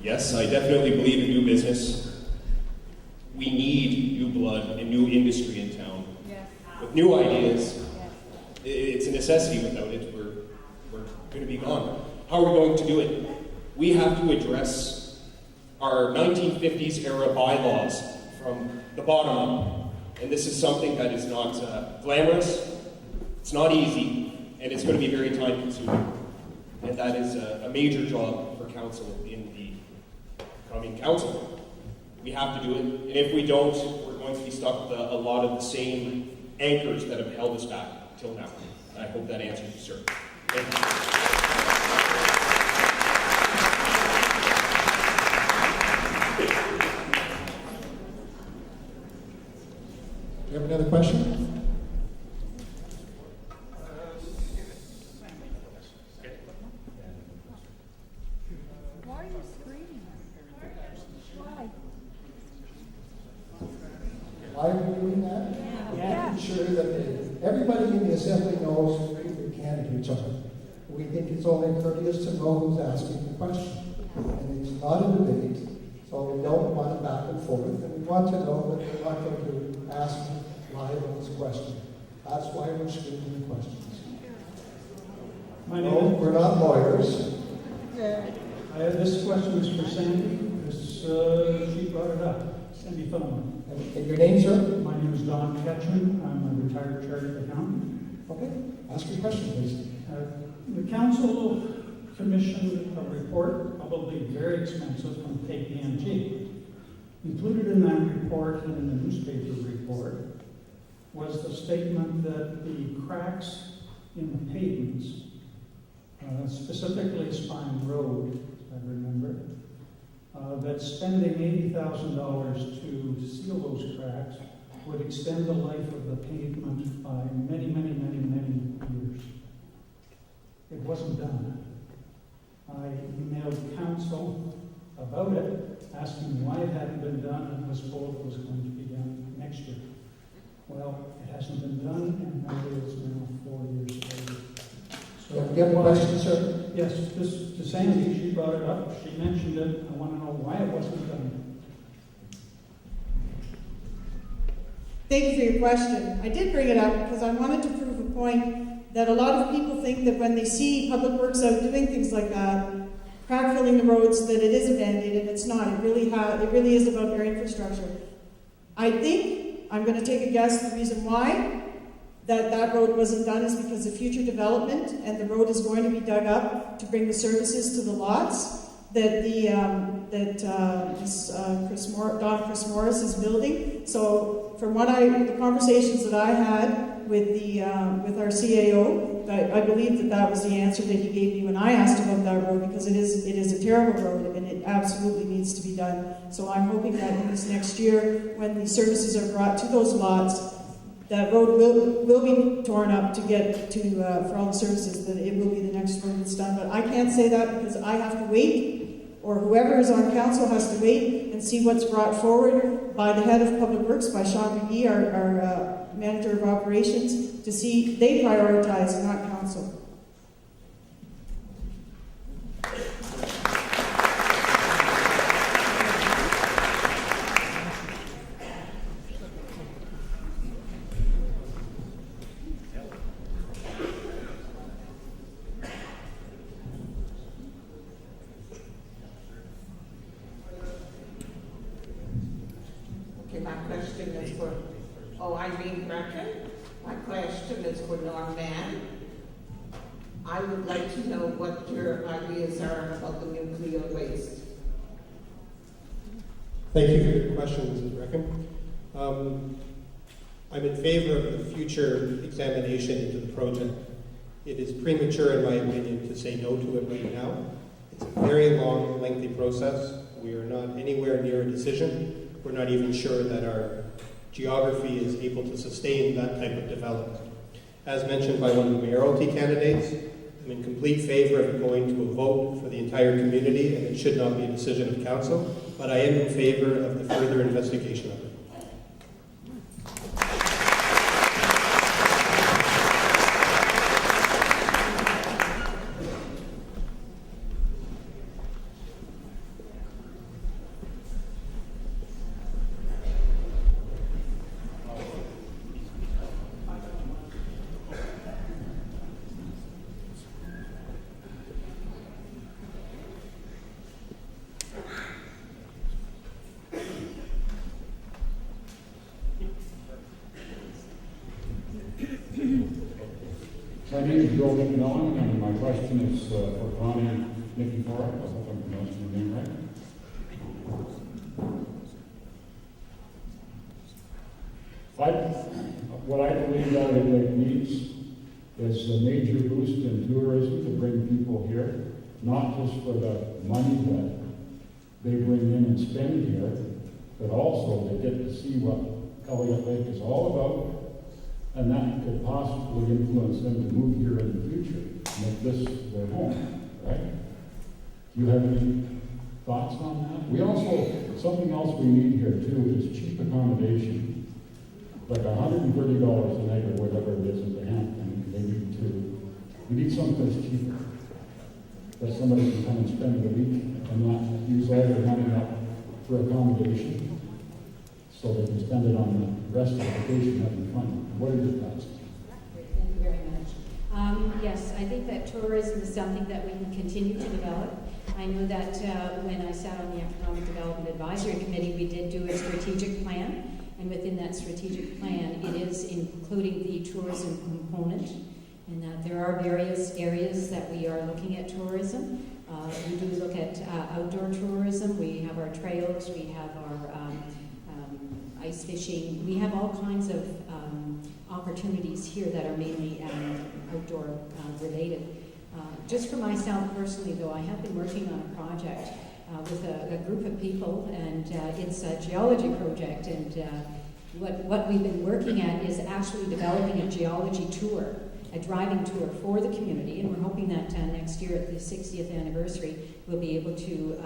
Yes, I definitely believe in new business. We need new blood and new industry in town. Yes. With new ideas, it's a necessity. Without it, we're going to be gone. How are we going to do it? We have to address our 1950s era bylaws from the bottom up. And this is something that is not glamorous, it's not easy, and it's going to be very time consuming. And that is a major job for council in the coming council. We have to do it, and if we don't, we're going to be stuck with a lot of the same anchors that have held us back till now. I hope that answers you, sir. Thank you. Do you have another question? Why are you screaming? Why? Why are we doing that? Making sure that everybody in the assembly knows who the candidates are. We think it's only courteous to know who's asking the question. And it's not a debate, so we don't want it back and forth, and we want to know that we're not going to ask libelous questions. That's why we're screening the questions. No, we're not lawyers. This question is for Sandy. She brought it up. Sandy Philman. And your name, sir? My name is Don Ketchum. I'm a retired chartered accountant. Okay. Ask your question, please. The council commissioned a report, probably very expensive, from KPMG. Included in that report and in the newspaper report was the statement that the cracks in the pavements, specifically Spine Road, I remember, that spending $80,000 to seal those cracks would extend the life of the pavement by many, many, many, many years. It wasn't done. I emailed council about it, asking why it hadn't been done, and was told it was going to be done next year. Well, it hasn't been done, and now it is now 4 years later. So, do you have a question, sir? Yes, this to Sandy, she brought it up, she mentioned it, I want to know why it wasn't done. Thank you for your question. I did bring it up because I wanted to prove a point that a lot of people think that when they see Public Works out doing things like that, crack filling the roads, that it is a Band-Aid, and it's not. It really is about their infrastructure. I think, I'm going to take a guess, the reason why that road wasn't done is because of future development, and the road is going to be dug up to bring the services to the lots that Don Chris Morris is building. So from the conversations that I had with our CAO, I believe that was the answer that he gave me when I asked about that road, because it is a terrible road and it absolutely needs to be done. So I'm hoping that in this next year, when the services are brought to those lots, that road will be torn up to get to for all the services, that it will be the next road that's done. But I can't say that because I have to wait, or whoever is on council has to wait and see what's brought forward by the head of Public Works, by Sean McGee, our manager of operations, to see they prioritize, not council. My question is for, Irene Brecken. My question is for Norman. I would like to know what your ideas are about the nuclear waste. Thank you for your question, Mrs. Brecken. I'm in favor of the future examination into the project. It is premature, in my opinion, to say no to it right now. It's a very long, lengthy process. We are not anywhere near a decision. We're not even sure that our geography is able to sustain that type of development. As mentioned by one of the mayoralty candidates, I'm in complete favor of going to a vote for the entire community, and it should not be a decision of council, but I am in favor of the further investigation of it. My name is Joe McMillan, and my question is for Connie Nikiforuk. I hope I'm pronouncing your name right. What I believe Elliot Lake needs is a major boost in tourism to bring people here, not just for the money that they bring in and spend here, but also they get to see what Elliot Lake is all about. And that could possibly influence them to move here in the future, make this their home, right? Do you have any thoughts on that? We also, something else we need here too is cheap accommodation. Like $130 a night or whatever it is in the Hampton, they need to We need something that's cheaper, that somebody can come and spend a week and not use all their money up for accommodation, so they can spend it on the rest of the vacation having fun. What are your thoughts? Thank you very much. Yes, I think that tourism is something that we can continue to develop. I know that when I sat on the Economic Development Advisory Committee, we did do a strategic plan, and within that strategic plan, it is including the tourism component, and that there are various areas that we are looking at tourism. We do look at outdoor tourism. We have our trails, we have our ice fishing. We have all kinds of opportunities here that are mainly outdoor related. Just for myself personally, though, I have been working on a project with a group of people, and it's a geology project, and what we've been working at is actually developing a geology tour, a driving tour for the community, and we're hoping that next year at the 60th anniversary, we'll be able to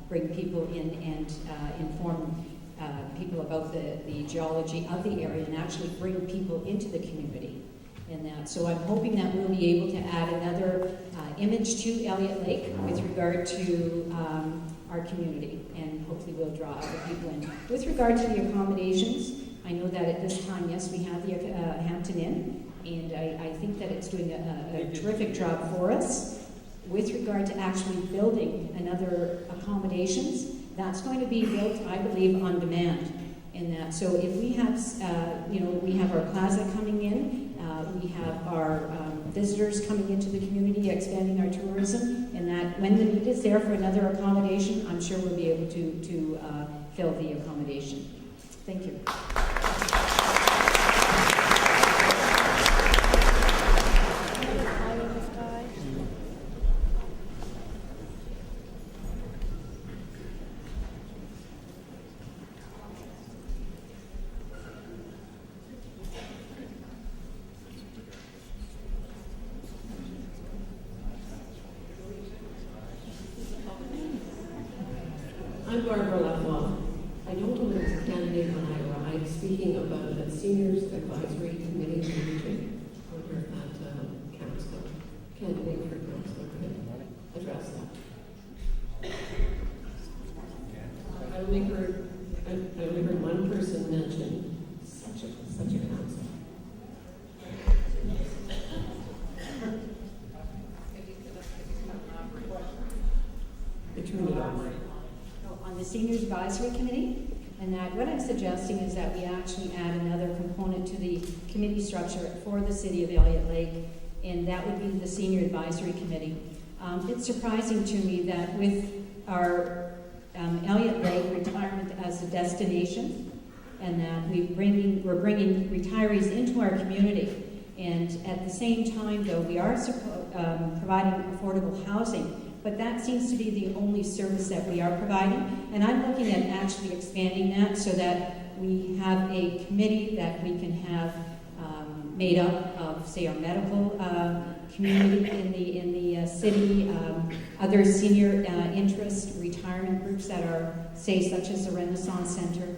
bring people in and inform people about the geology of the area and actually bring people into the community in that. So I'm hoping that we'll be able to add another image to Elliot Lake with regard to our community, and hopefully we'll draw other people in. With regard to the accommodations, I know that at this time, yes, we have the Hampton Inn, and I think that it's doing a terrific job for us. With regard to actually building another accommodations, that's going to be built, I believe, on demand. In that, so if we have, we have our plaza coming in, we have our visitors coming into the community, expanding our tourism, and that when the need is there for another accommodation, I'm sure we'll be able to fill the accommodation. Thank you. I'm Barbara Leflaw. I know I was a candidate when I arrived, speaking about the Seniors Advisory Committee meeting. I wonder if that council, candidate for council, could address that. I only heard one person mention such a council. I turned it off. On the Seniors Advisory Committee, and that what I'm suggesting is that we actually add another component to the committee structure for the City of Elliot Lake, and that would be the Senior Advisory Committee. It's surprising to me that with our Elliot Lake retirement as a destination, and that we're bringing retirees into our community, and at the same time, though, we are providing affordable housing. But that seems to be the only service that we are providing. And I'm looking at actually expanding that so that we have a committee that we can have made up of, say, our medical community in the city, other senior interest retirement groups that are, say, such as the Renaissance Center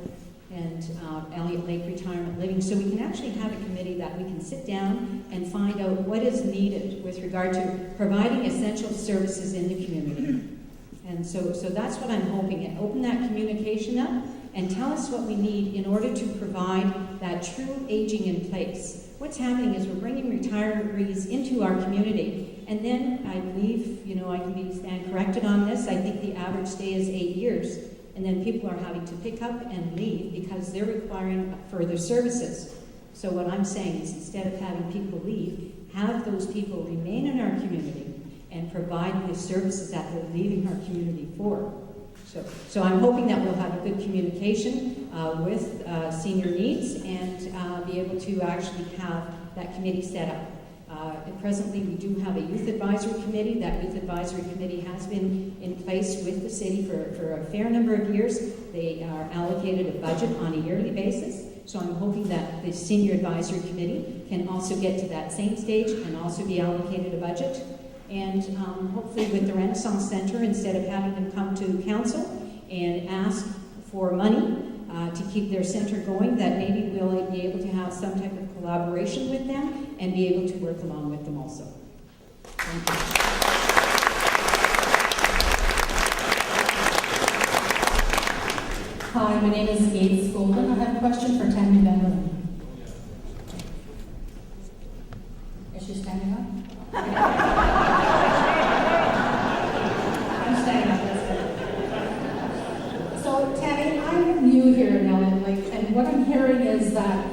and Elliot Lake Retirement Living. So we can actually have a committee that we can sit down and find out what is needed with regard to providing essential services in the community. And so that's what I'm hoping, and open that communication up and tell us what we need in order to provide that true aging in place. What's happening is we're bringing retirees into our community, and then I believe, I can stand corrected on this, I think the average stay is 8 years. And then people are having to pick up and leave because they're requiring further services. So what I'm saying is, instead of having people leave, have those people remain in our community and provide the services that they're leaving our community for. So I'm hoping that we'll have a good communication with senior needs and be able to actually have that committee set up. Presently, we do have a youth advisory committee. That youth advisory committee has been in place with the city for a fair number of years. They are allocated a budget on a yearly basis. So I'm hoping that the senior advisory committee can also get to that same stage and also be allocated a budget. And hopefully with the Renaissance Center, instead of having them come to council and ask for money to keep their center going, that maybe we'll be able to have some type of collaboration with them and be able to work along with them also. Hi, my name is Gates Golden. I have a question for Tammy Benlin. Is she standing up? I'm standing up, that's good. So, Tammy, I'm new here in Elliot Lake, and what I'm hearing is that,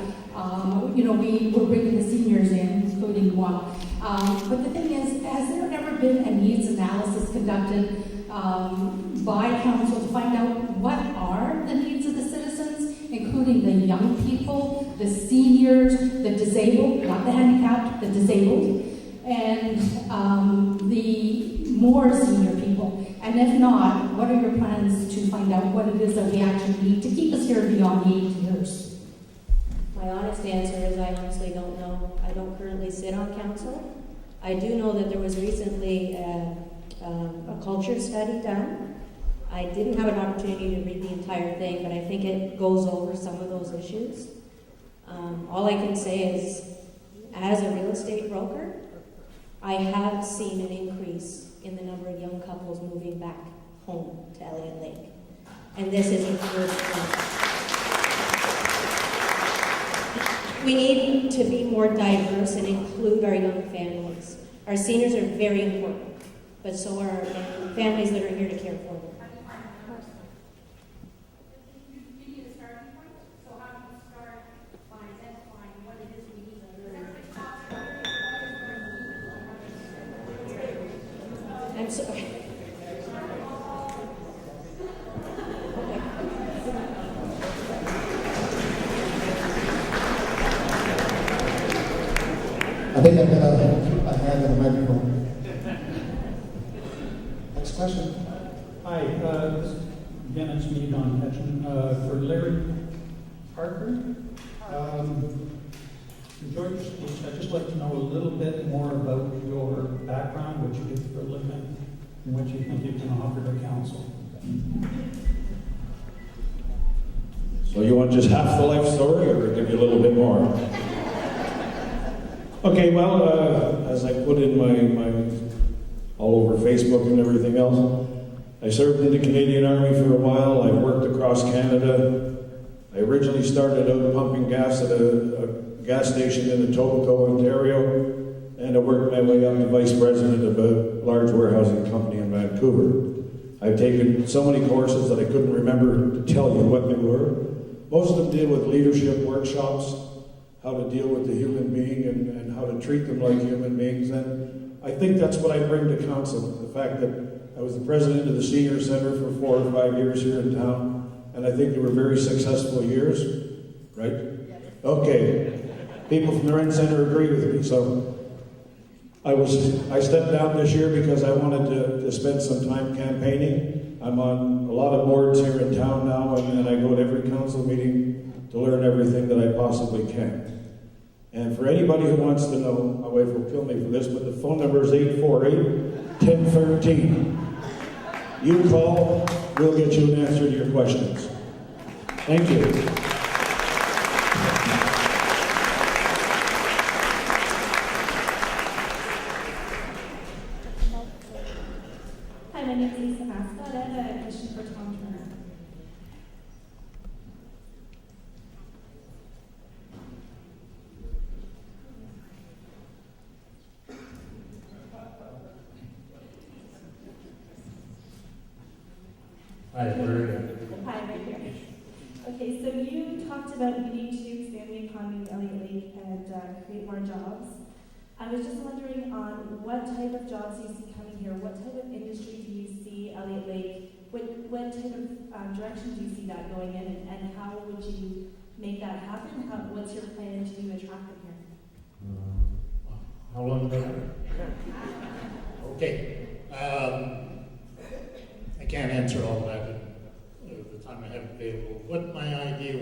we're bringing the seniors in, including one. But the thing is, has there ever been a needs analysis conducted by council to find out what are the needs of the citizens, including the young people, the seniors, the disabled, not the handicapped, the disabled, and the more senior people? And if not, what are your plans to find out what it is that we actually need to keep us here beyond the 8 years? My honest answer is I honestly don't know. I don't currently sit on council. I do know that there was recently a culture study done. I didn't have an opportunity to read the entire thing, but I think it goes over some of those issues. All I can say is, as a real estate broker, I have seen an increase in the number of young couples moving back home to Elliot Lake. And this is the first one. We need to be more diverse and include our young families. Our seniors are very important, but so are our families that are here to care for them. I'm sorry. I think I'm going to keep my hand on the microphone. Next question. Hi, again, it's me, Don Ketchum, for Larry Parker. Enjoyed your speech. I'd just like to know a little bit more about your background, what you do for a living, and what you think you can offer to council. So you want just half the life story, or give you a little bit more? Okay, well, as I put in my all over Facebook and everything else, I served in the Canadian Army for a while. I worked across Canada. I originally started out pumping gas at a gas station in Etobicoke, Ontario, and I worked my way up to vice president of a large warehousing company in Vancouver. I've taken so many courses that I couldn't remember to tell you what they were. Most of them deal with leadership workshops, how to deal with the human being and how to treat them like human beings. And I think that's what I bring to council, the fact that I was the president of the Senior Center for 4 or 5 years here in town, and I think they were very successful years, right? Okay. People from the Rent Center agree with me, so I stepped down this year because I wanted to spend some time campaigning. I'm on a lot of boards here in town now, and I go to every council meeting to learn everything that I possibly can. And for anybody who wants to know, my wife will kill me for this, but the phone number is 848-1013. You call, we'll get you an answer to your questions. Thank you. Hi, my name is Lisa Mascott. I have a question for Tom Turner. Hi, where? Hi, right here. Okay, so you talked about needing to expand the economy of Elliot Lake and create more jobs. I was just wondering on what type of jobs you see coming here. What type of industry do you see Elliot Lake? What type of direction do you see that going in, and how would you make that happen? What's your plan to attract them here? How long ago? Okay. I can't answer all that at the time I have available. What my idea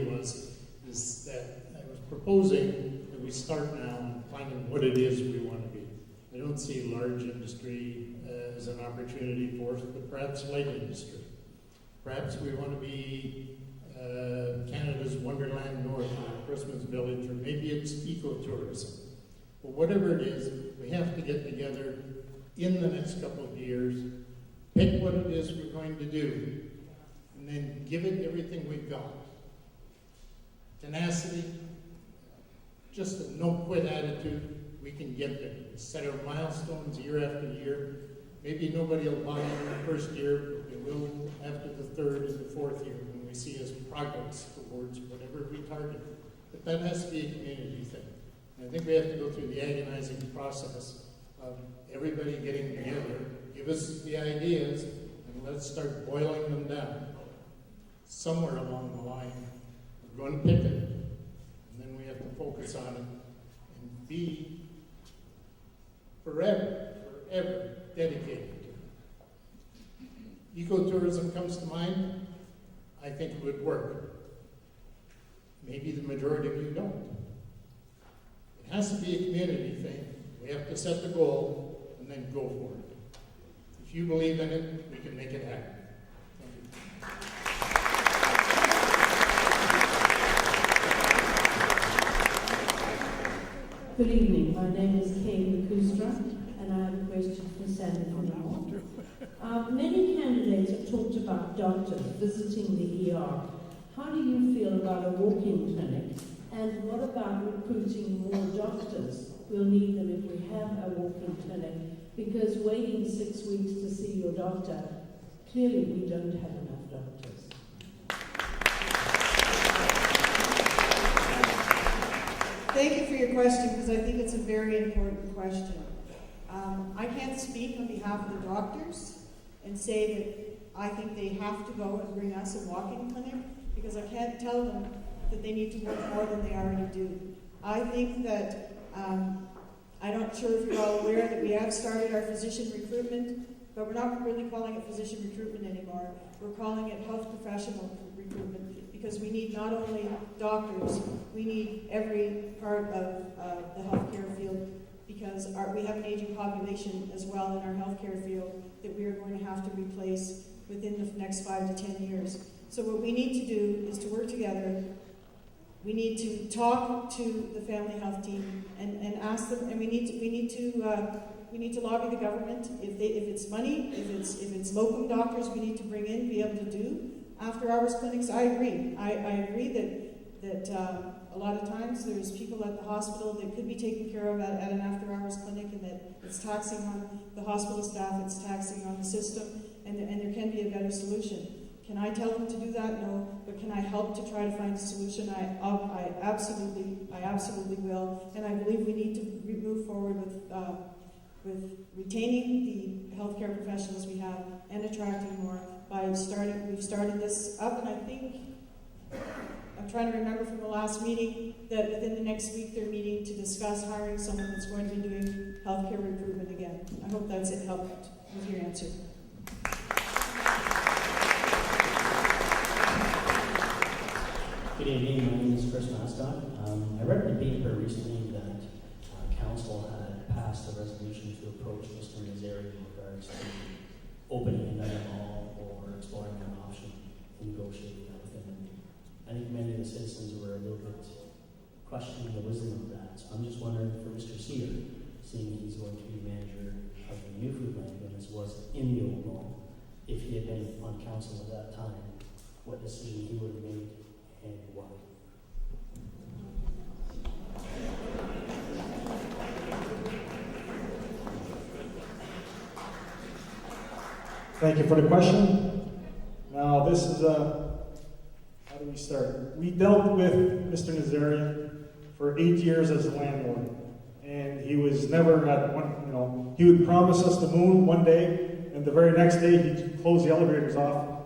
is that I was proposing that we start now and finding what it is we want to be. I don't see large industry as an opportunity for us, but perhaps light industry. Perhaps we want to be Canada's Wonderland North or Christmas Village, or maybe it's ecotourism. But whatever it is, we have to get together in the next couple of years, pick what it is we're going to do, and then give it everything we've got. Tenacity, just a no-quit attitude, we can get there. Set our milestones year after year. Maybe nobody will buy in the first year, but they will after the third and the fourth year when we see us progress towards whatever we target. But that has to be a community thing. And I think we have to go through the agonizing process of everybody getting together, give us the ideas, and let's start boiling them down. Somewhere along the line, we're going to pick it, and then we have to focus on it and be forever dedicated to it. Ecotourism comes to mind. I think it would work. Maybe the majority of you don't. It has to be a community thing. We have to set the goal and then go for it. If you believe in it, we can make it happen. Good evening. My name is Kay Makustra, and I have a question for Senator Moore. Many candidates have talked about doctors visiting the ER. How do you feel about a walk-in clinic? And what about recruiting more doctors? We'll need them if we have a walk-in clinic, because waiting 6 weeks to see your doctor, clearly we don't have enough doctors. Thank you for your question, because I think it's a very important question. I can't speak on behalf of the doctors and say that I think they have to go and bring us a walk-in clinic, because I can't tell them that they need to work more than they already do. I think that, I'm not sure if you're all aware that we have started our physician recruitment, but we're not really calling it physician recruitment anymore. We're calling it health professional recruitment, because we need not only doctors, we need every part of the healthcare field, because we have an aging population as well in our healthcare field that we are going to have to replace within the next 5 to 10 years. So what we need to do is to work together. We need to talk to the family health team and ask them, and we need to lobby the government. If it's money, if it's locum doctors we need to bring in, be able to do after hours clinics. I agree. I agree that a lot of times there's people at the hospital that could be taken care of at an after hours clinic, and that it's taxing on the hospital staff, it's taxing on the system, and there can be a better solution. Can I tell them to do that? No. But can I help to try to find a solution? I absolutely will. And I believe we need to move forward with retaining the healthcare professionals we have and attracting more we've started this up, and I think, I'm trying to remember from the last meeting, that within the next week they're meeting to discuss hiring someone that's going to be doing healthcare recruitment again. I hope that's it helped with your answer. Good evening, my name is Chris Mascott. I read in the paper recently that council had passed a resolution to approach Mr. Nazari in regards to opening another mall or exploring an option and negotiating that with him. I think many of the citizens were a little bit questioning the wisdom of that. So I'm just wondering for Mr. Sear, seeing he's going to be manager of the new food land and this was in the old mall, if he had been on council at that time, what decision he would have made and why. Thank you for the question. Now, this is how do we start? We dealt with Mr. Nazarian for 8 years as a landlord, and he was never at one, he would promise us the moon one day, and the very next day he'd close the elevators off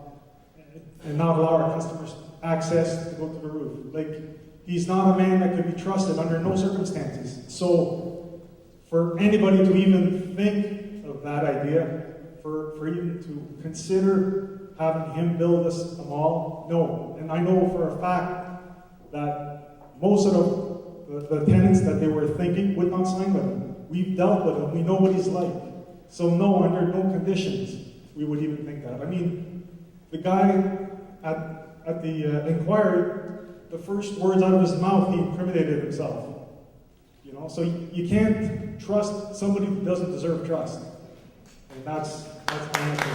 and not allow our customers access to go to the roof. Like, he's not a man that could be trusted under no circumstances. So, for anybody to even think of that idea, for even to consider having him build us a mall, no. And I know for a fact that most of the tenants that they were thinking would not sign with him. We've dealt with him. We know what he's like. So no, under no conditions we would even think that. I mean, the guy at the inquiry, the first words out of his mouth, he incriminated himself. So you can't trust somebody who doesn't deserve trust. And that's my answer.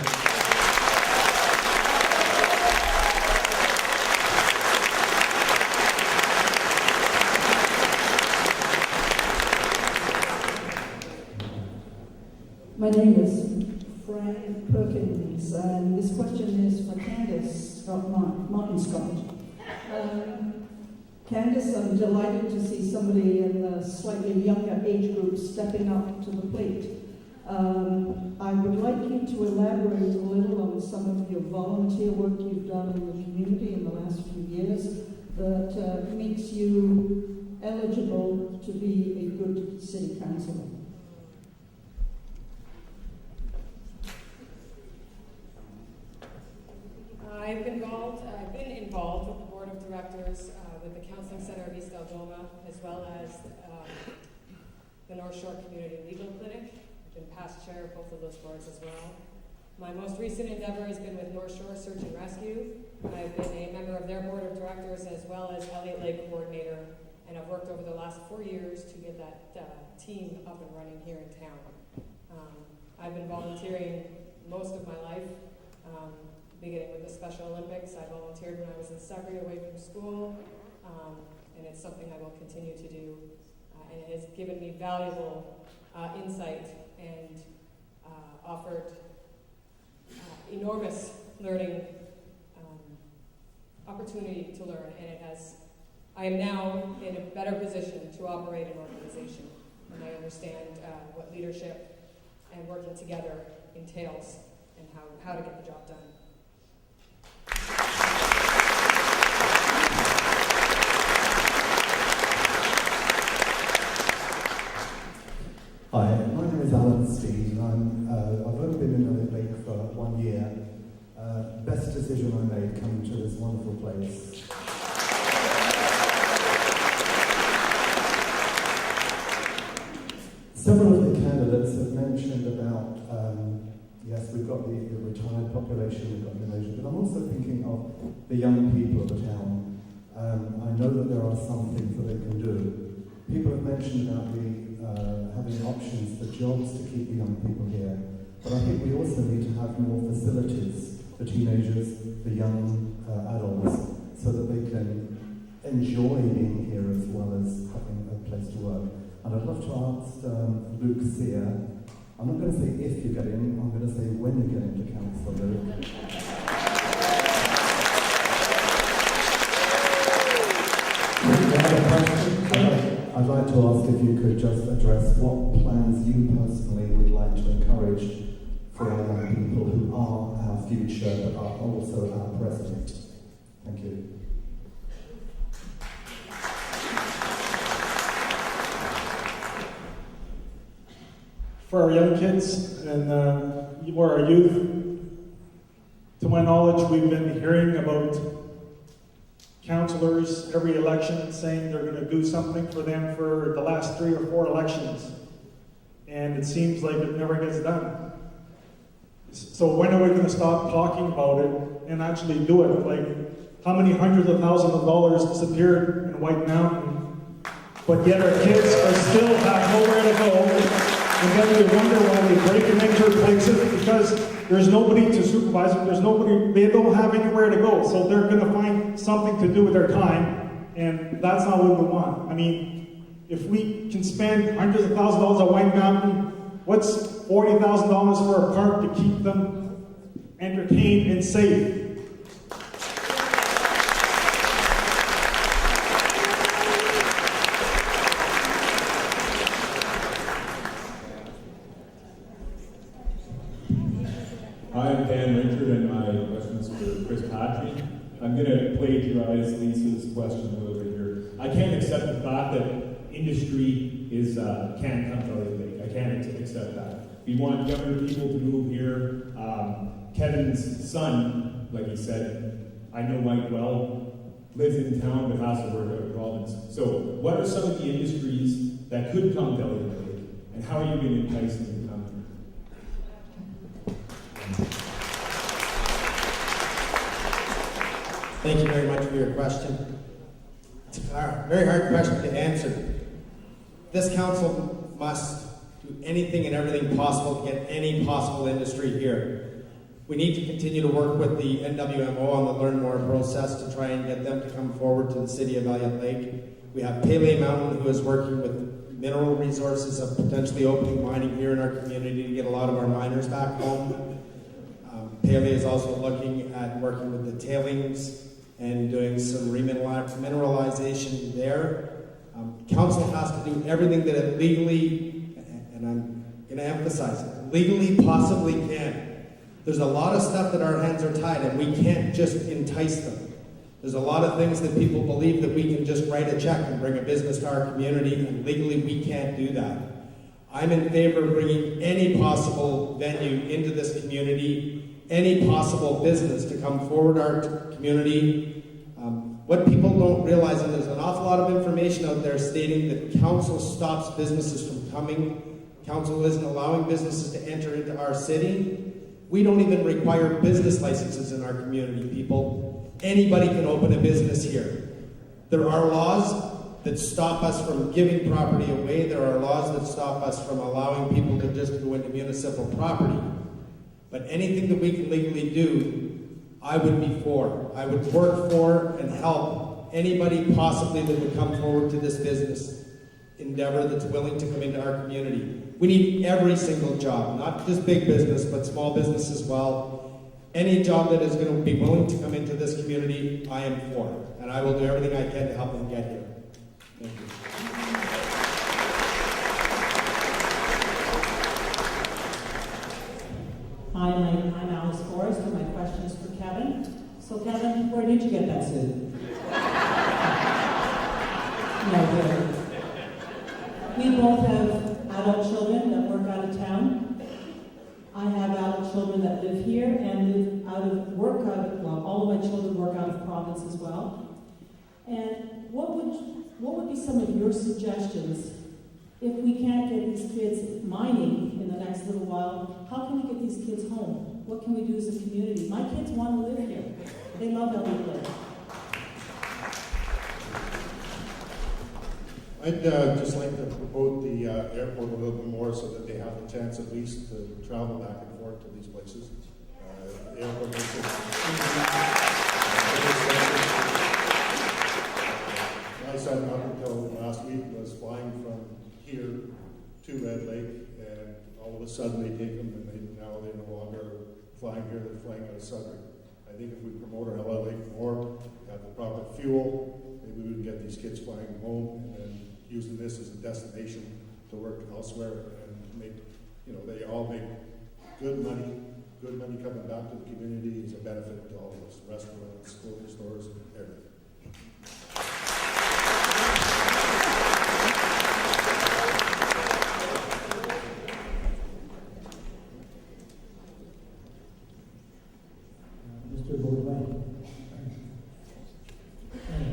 My name is Frank Perkins, and this question is for Candace Martin Scott. Candace, I'm delighted to see somebody in the slightly younger age group stepping up to the plate. I would like you to elaborate a little on some of your volunteer work you've done in the community in the last few years that makes you eligible to be a good city councillor. I've been involved with the board of directors, with the Counseling Center of East Algoma, as well as the North Shore Community Legal Clinic. I've been past chair of both of those boards as well. My most recent endeavor has been with North Shore Search and Rescue. I've been a member of their board of directors as well as Elliot Lake coordinator, and I've worked over the last 4 years to get that team up and running here in town. I've been volunteering most of my life. Beginning with the Special Olympics, I volunteered when I was in Sudbury away from school, and it's something I will continue to do, and it has given me valuable insight and offered enormous learning opportunity to learn, and I am now in a better position to operate an organization, and I understand what leadership and working together entails and how to get the job done. Hi, my name is Alan Steed, and I've only been in Elliot Lake for 1 year. Best decision I made coming to this wonderful place. Several of the candidates have mentioned about, yes, we've got the retired population, we've got the nation, but I'm also thinking of the young people of the town. I know that there are some things that they can do. People have mentioned about having options for jobs to keep the young people here, but I think we also need to have more facilities for teenagers, for young adults, so that they can enjoy being here as well as having a place to work. And I'd love to ask Luke Sear, I'm not going to say if you get in, I'm going to say when you get into council, Luke. I'd like to ask if you could just address what plans you personally would like to encourage for our young people who are our future but are also our present. Thank you. For our young kids and for our youth, to my knowledge, we've been hearing about councillors every election saying they're going to do something for them for the last 3 or 4 elections. And it seems like it never gets done. So when are we going to stop talking about it and actually do it? Like, how many hundreds of thousands of dollars disappeared in White Mountain, but yet our kids are still have nowhere to go. And then we wonder why they break and enter places, because there's nobody to supervise them, they don't have anywhere to go, so they're going to find something to do with their time, and that's not what we want. I mean, if we can spend hundreds of thousands of dollars on White Mountain, what's $40,000 for a park to keep them entertained and safe? I'm Dan Richard, and my question's for Chris Patry. I'm going to plagiarize Lisa's question a little bit here. I can't accept the fact that industry can't come to Elliot Lake. I can't accept that. We want younger people to move here. Kevin's son, like he said, I know Mike well, lives in town but has to work out of province. So what are some of the industries that could come to Elliot Lake, and how are you going to entice them to come here? Thank you very much for your question. It's a very hard question to answer. This council must do anything and everything possible to get any possible industry here. We need to continue to work with the NWMO on the Learn More process to try and get them to come forward to the city of Elliot Lake. We have Pele Mountain, who is working with mineral resources of potentially opening mining here in our community to get a lot of our miners back home. Pele is also looking at working with the tailings and doing some remineralization there. Council has to do everything that it legally, and I'm going to emphasize it, legally possibly can. There's a lot of stuff that our hands are tied and we can't just entice them. There's a lot of things that people believe that we can just write a check and bring a business to our community, and legally we can't do that. I'm in favor of bringing any possible venue into this community, any possible business to come forward our community. What people don't realize, and there's an awful lot of information out there stating that council stops businesses from coming. Council isn't allowing businesses to enter into our city. We don't even require business licenses in our community, people. Anybody can open a business here. There are laws that stop us from giving property away. There are laws that stop us from allowing people to just go into municipal property. But anything that we can legally do, I would be for. I would work for and help anybody possibly that would come forward to this business endeavor that's willing to come into our community. We need every single job, not just big business, but small business as well. Any job that is going to be willing to come into this community, I am for. And I will do everything I can to help them get here. Thank you. Hi, I'm Alice Forrest, and my question is for Kevin. So Kevin, where did you get that suit? No, really. We both have adult children that work out of town. I have adult children that live here and all of my children work out of province as well. And what would be some of your suggestions if we can't get these kids mining in the next little while? How can we get these kids home? What can we do as a community? My kids want to live here. They love Elliot Lake. I'd just like to promote the airport a little bit more so that they have a chance at least to travel back and forth to these places. The airport my son up until last week was flying from here to Red Lake, and all of a sudden they take them and now they're no longer flying here, they're flying out of Sudbury. I think if we promote our LA Lake more, have the proper fuel, maybe we would get these kids flying home and then using this as a destination to work elsewhere and make, they all make good money coming back to the community is a benefit to all of us, restaurants, clothing stores, everything. Mr. Baudouin.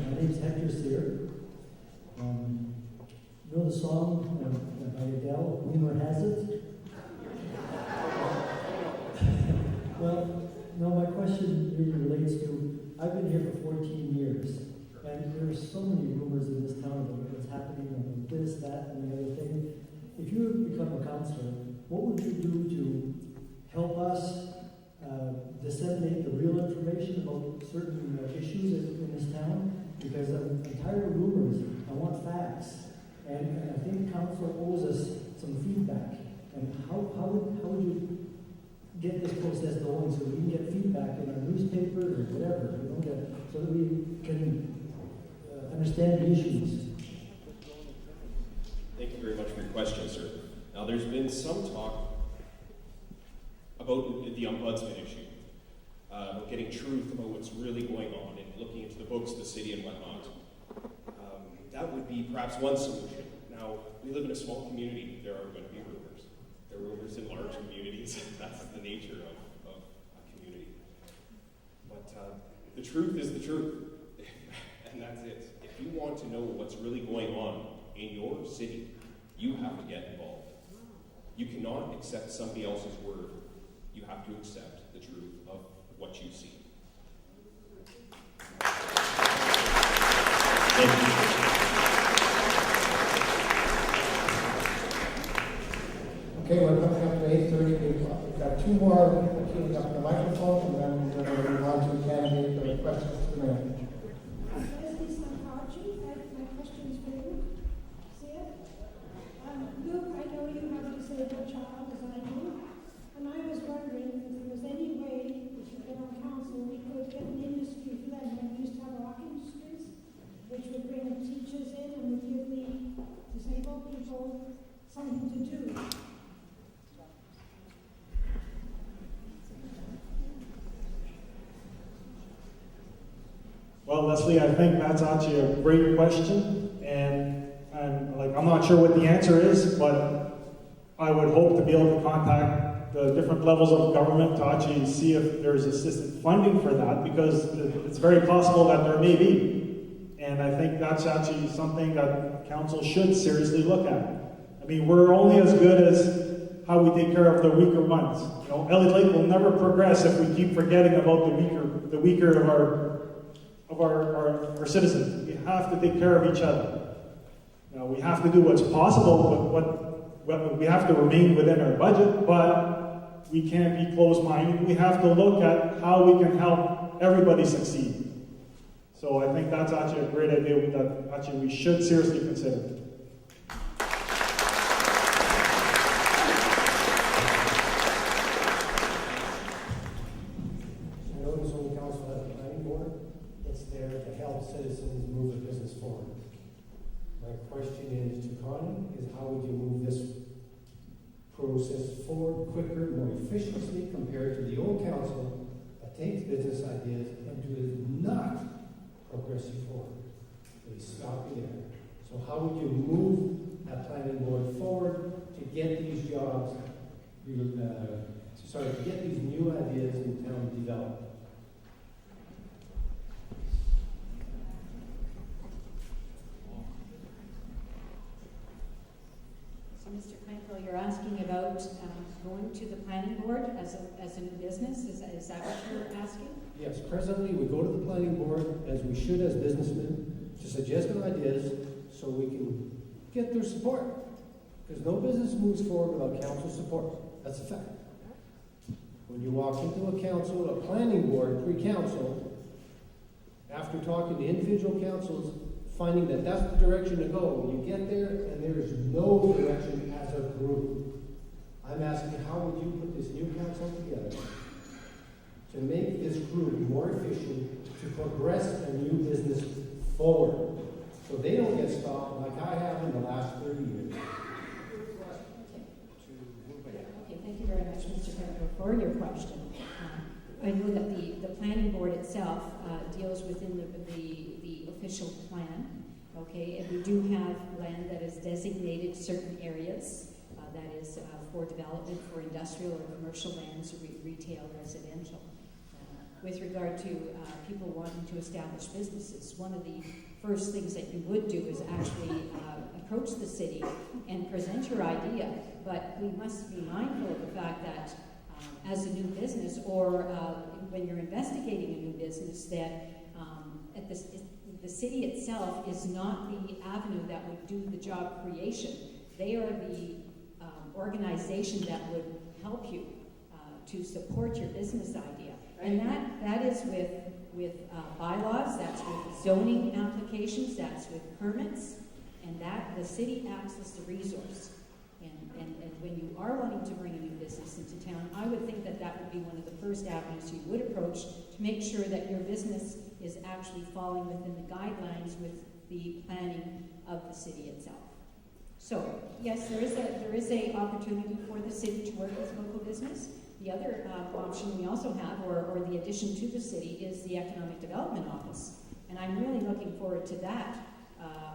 My name's Hector Sear. You know the song by Adele, Rumor Has It? Well, no, my question really relates to, I've been here for 14 years, and there's so many rumors in this town about what's happening, about this, that, and the other thing. If you become a councillor, what would you do to help us disseminate the real information about certain issues in this town? Because I'm tired of rumors. I want facts. And I think council owes us some feedback. And how would you get this process going so we can get feedback in our newspaper or whatever, so that we can understand the issues? Thank you very much for your question, sir. Now, there's been some talk about the ombudsman issue, about getting truth about what's really going on and looking into the books of the city and whatnot. That would be perhaps one solution. Now, we live in a small community. There are going to be rumors. There are rumors in large communities. That's the nature of a community. But the truth is the truth, and that's it. If you want to know what's really going on in your city, you have to get involved. You cannot accept somebody else's word. You have to accept the truth of what you see. Thank you. Okay, we're coming up to 8:30. We've got two more people queuing up the microphone, and then we're going to move on to candidate questions to the mayor. My question is for Luke. See it? Luke, I know you have a disabled child, as I do, and I was wondering if there was any way that you get on council, we could get an industry for them. We used to have rock industries, which would bring the teachers in and would give the disabled people something to do. Well, Leslie, I think that's actually a great question, and I'm not sure what the answer is, but I would hope to be able to contact the different levels of government to actually see if there's assisted funding for that, because it's very possible that there may be. And I think that's actually something that council should seriously look at. I mean, we're only as good as how we take care of the weaker ones. You know, Elliot Lake will never progress if we keep forgetting about the weaker of our citizens. We have to take care of each other. You know, we have to do what's possible, but we have to remain within our budget, but we can't be closed-minded. We have to look at how we can help everybody succeed. So I think that's actually a great idea that actually we should seriously consider. Citizens move a business forward. My question is to Connie is how would you move this process forward quicker, more efficiently compared to the old council that takes business ideas and does not progress you forward. They stop you there. So how would you move that planning board forward to get these jobs, to get these new ideas in town developed? Mr. Kleinfeld, you're asking about going to the planning board as a new business? Is that what you're asking? Yes, presently we go to the planning board, as we should as businessmen, to suggest our ideas so we can get their support. Because no business moves forward without council support. That's a fact. When you walk into a council, a planning board, pre-council, after talking to individual councils, finding that that's the direction to go. You get there, and there is no direction as a group. I'm asking, how would you put this new council together to make this group more efficient, to progress a new business forward, so they don't get stopped like I have in the last 30 years? Okay, thank you very much, Mr. Kemper, for your question. I know that the planning board itself deals within the official plan, okay, and we do have land that is designated certain areas, that is for development for industrial or commercial lands, retail, residential. With regard to people wanting to establish businesses, one of the first things that you would do is actually approach the city and present your idea, but we must be mindful of the fact that as a new business, or when you're investigating a new business, that the city itself is not the avenue that would do the job creation. They are the organization that would help you to support your business idea. And that is with bylaws, that's with zoning applications, that's with permits, and that the city acts as the resource. And when you are wanting to bring a new business into town, I would think that that would be one of the first avenues you would approach to make sure that your business is actually falling within the guidelines with the planning of the city itself. So, yes, there is a opportunity for the city to work with local business. The other option we also have, or the addition to the city, is the Economic Development Office. And I'm really looking forward to that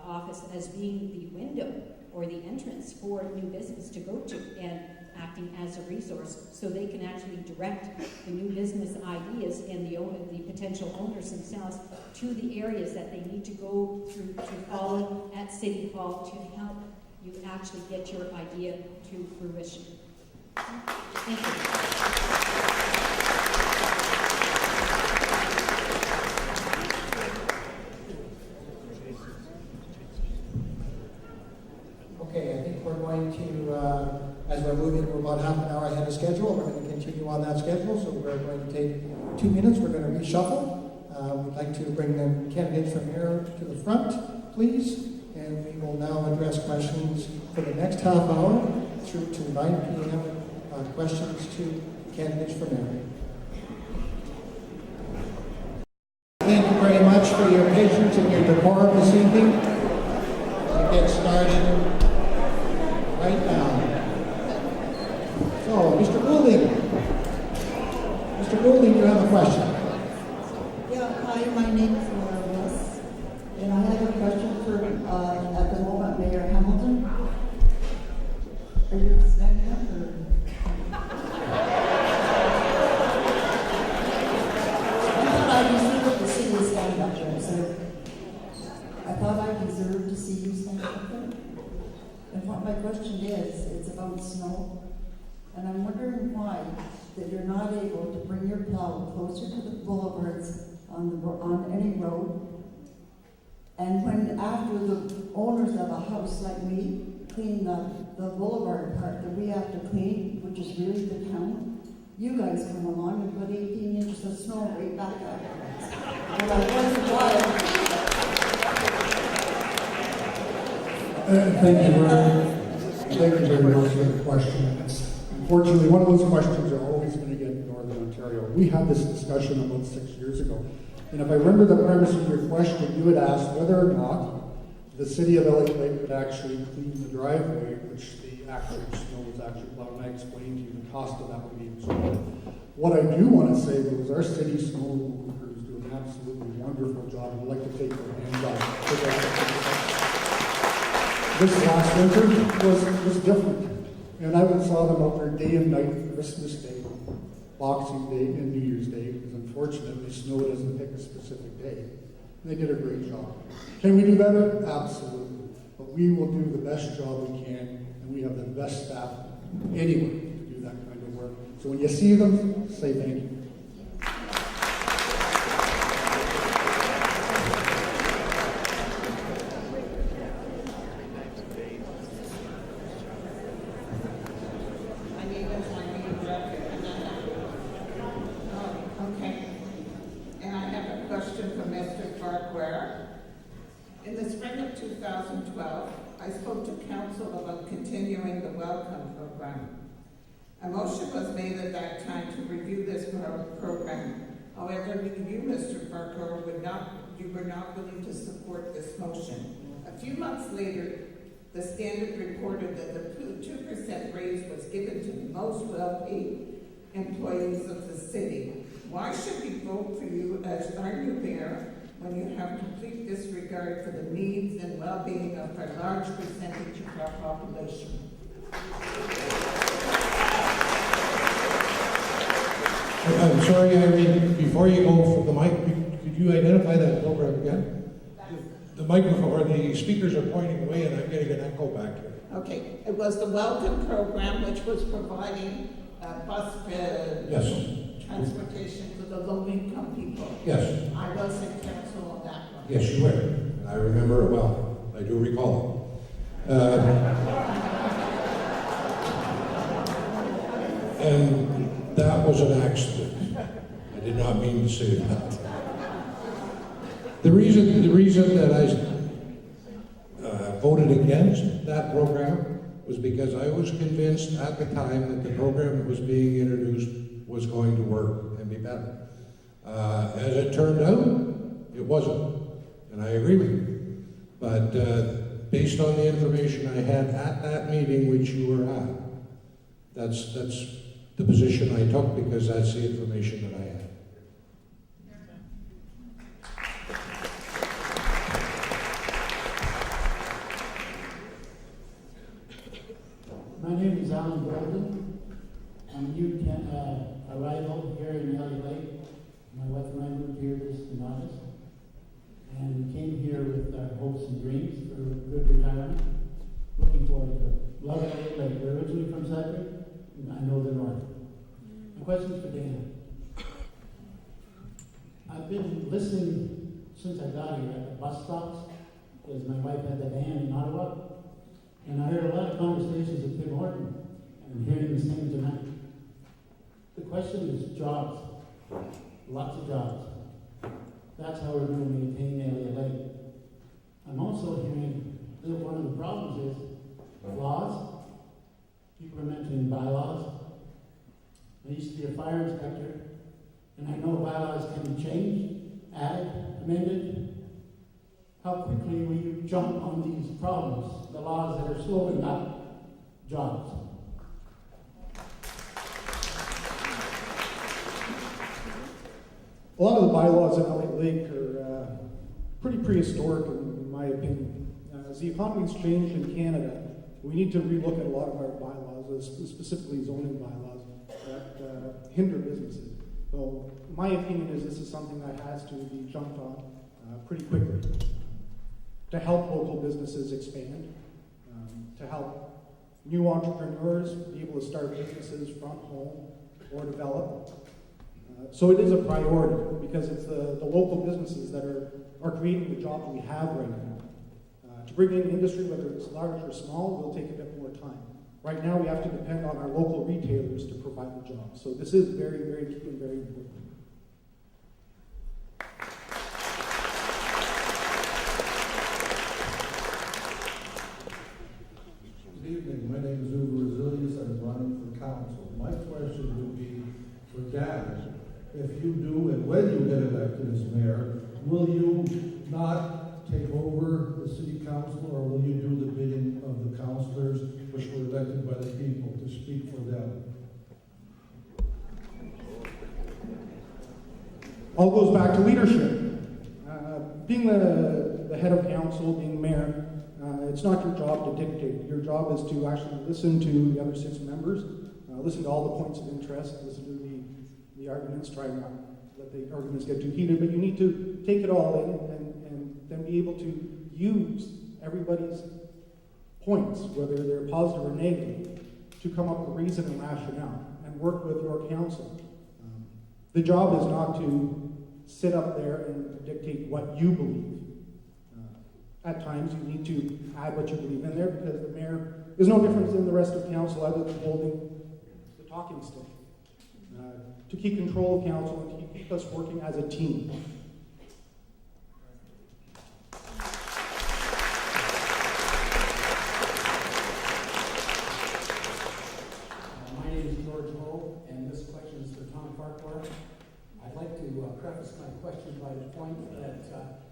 office as being the window or the entrance for new business to go to, and acting as a resource so they can actually direct the new business ideas and the potential owners themselves to the areas that they need to go through to follow at City Hall to help you actually get your idea to fruition. Thank you. Okay, I think we're going to, as we're moving, we're about half an hour ahead of schedule. We're going to continue on that schedule, so we're going to take 2 minutes. We're going to reshuffle. We'd like to bring the candidates from here to the front, please. And we will now address questions for the next half hour through to 9 p.m. Questions to candidates for mayor. Thank you very much for your patience and your decorum this evening. We'll get started right now. So, Mr. Goulding. Mr. Goulding, you have a question. Yeah, hi, my name is Laura Russ, and I have a question for, at the moment, Mayor Hamilton. Are you standing up, or? I deserve to see you stand up there, so I thought I deserved to see you stand up there. And what my question is, it's about snow, and I'm wondering why that you're not able to bring your plow closer to the boulevards on any road. And when after the owners of a house like me clean the boulevard part that we have to clean, which is really the town, you guys come along and put 18 inches of snow right back at us. And I wonder why. Thank you very much for the question. Unfortunately, one of those questions are always going to get in Northern Ontario. We had this discussion about 6 years ago. And if I remember the premise of your question, you had asked whether or not the city of Elliot Lake could actually clean the driveway, which the actual snow was actually plowed. And I explained to you the cost of that would be absorbed. What I do want to say, though, is our city snow removal crews do an absolutely wonderful job. I'd like to take their hands off. This last winter was different. And I went and saw them out there day and night, Christmas Day, Boxing Day, and New Year's Day, because unfortunately snow doesn't pick a specific day. And they did a great job. Can we do better? Absolutely. But we will do the best job we can, and we have the best staff anywhere to do that kind of work. So when you see them, say thank you. In the spring of 2012, I spoke to council about continuing the Welcome program. A motion was made at that time to review this program. However, you, Mr. Farquhar, you were not willing to support this motion. A few months later, the Standard reported that the 2% raise was given to the most well-paid employees of the city. Why should we vote for you as our new mayor when you have complete disregard for the needs and well-being of a large percentage of our population? I'm sorry, Irene, before you go for the mic, could you identify that program again? The microphone, or the speakers are pointing away and I'm getting an echo back here. Okay, it was the Welcome program, which was providing bus transportation for the low-income people. Yes. I was in council on that one. Yes, you were. I remember it well. I do recall it. And that was an accident. I did not mean to say that. The reason that I voted against that program was because I was convinced at the time that the program that was being introduced was going to work and be better. As it turned out, it wasn't, and I agree with you. But based on the information I had at that meeting which you were at, that's the position I took because that's the information that I had. My name is Alan Golden. I'm a new arrival here in Elliot Lake. My wife and I moved here this August. And we came here with our hopes and dreams for a good retirement. Looking forward to love Elliot Lake. We're originally from Sudbury, and I know the north. My question is for Dan. I've been listening since I got here at the bus stops, because my wife had the van in Ottawa. And I heard a lot of conversations with Tim Horton, and hearing the same tonight. The question is jobs. Lots of jobs. That's how we're going to maintain Elliot Lake. I'm also hearing that one of the problems is laws. People are mentioning bylaws. I used to be a fire inspector, and I know bylaws can be changed, added, amended. How quickly will you jump on these problems, the laws that are slowing up jobs? A lot of the bylaws in Elliot Lake are pretty prehistoric, in my opinion. As the economy's changed in Canada, we need to relook at a lot of our bylaws, specifically zoning bylaws, that hinder businesses. So my opinion is this is something that has to be jumped on pretty quickly to help local businesses expand, to help new entrepreneurs be able to start businesses from home or develop. So it is a priority because it's the local businesses that are creating the jobs we have right now. To bring in industry, whether it's large or small, will take a bit more time. Right now, we have to depend on our local retailers to provide the jobs. So this is very, very key and very important. Good evening. My name is Uwe Resilius. I'm running for council. My question would be for Dan. If you do, and when you get elected as mayor, will you not take over the city council, or will you do the bidding of the councilors, which were elected by the people, to speak for them? All goes back to leadership. Being the head of council, being mayor, it's not your job to dictate. Your job is to actually listen to the other 6 members, listen to all the points of interest, listen to the arguments, try not to let the arguments get too heated, but you need to take it all in and then be able to use everybody's points, whether they're positive or negative, to come up with reason and rationale and work with your council. The job is not to sit up there and dictate what you believe. At times you need to add what you believe in there because the mayor is no different than the rest of council other than holding the talking stick. To keep control of council and to keep us working as a team. My name is George Ho, and this question is for Tom Farquhar. I'd like to preface my question by the point that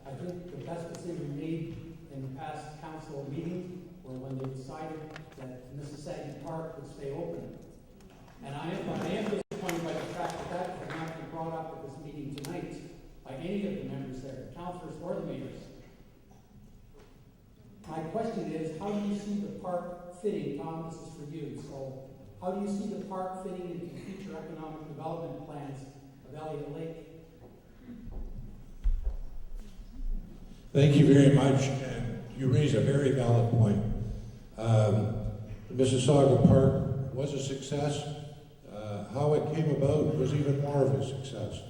I think the best decision made in the past council meeting were when they decided that Mississauga Park would stay open. And I am disappointed by the fact that that has not been brought up at this meeting tonight by any of the members there, councillors or the mayors. My question is, how do you see the park fitting? Tom, this is for you. So, how do you see the park fitting into future economic development plans of Elliot Lake? Thank you very much, and you raise a very valid point. Mississauga Park was a success. How it came about was even more of a success.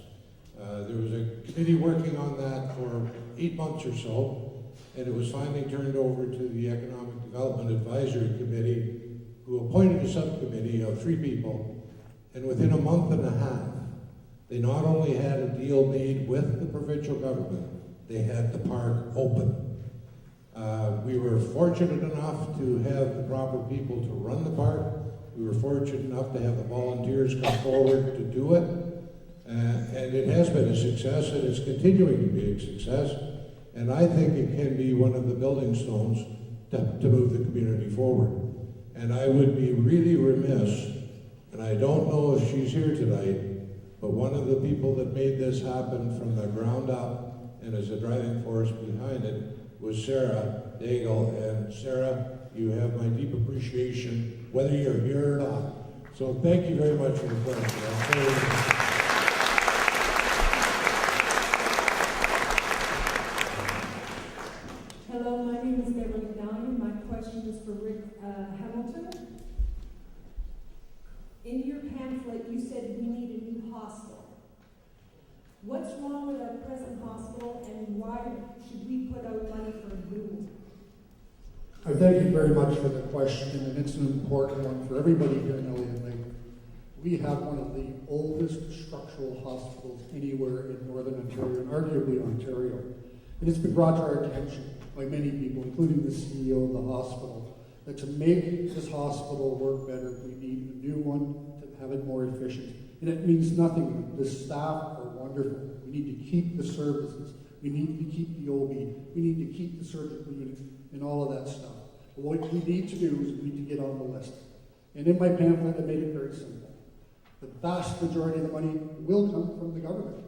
There was a committee working on that for 8 months or so, and it was finally turned over to the Economic Development Advisory Committee, who appointed a subcommittee of 3 people, and within a month and a half, they not only had a deal made with the provincial government, they had the park open. We were fortunate enough to have the proper people to run the park. We were fortunate enough to have the volunteers come forward to do it. And it has been a success, and it's continuing to be a success. And I think it can be one of the building stones to move the community forward. And I would be really remiss, and I don't know if she's here tonight, but one of the people that made this happen from the ground up and is a driving force behind it was Sarah Daigle. And Sarah, you have my deep appreciation, whether you're here or not. So thank you very much for the question. Hello, my name is Beverly Downing. My question is for Rick Hamilton. In your pamphlet, you said we need a new hospital. What's wrong with our present hospital, and why should we put out money for a new one? I thank you very much for the question, and it's an important one for everybody here in Elliot Lake. We have one of the oldest structural hospitals anywhere in Northern Ontario, and arguably Ontario. And it's been brought to our attention by many people, including the CEO of the hospital, that to make this hospital work better, we need a new one to have it more efficient. And it means nothing. The staff are wonderful. We need to keep the services. We need to keep the OB. We need to keep the surgical unit and all of that stuff. But what we need to do is we need to get on the list. And in my pamphlet, I made it very simple. The vast majority of the money will come from the government.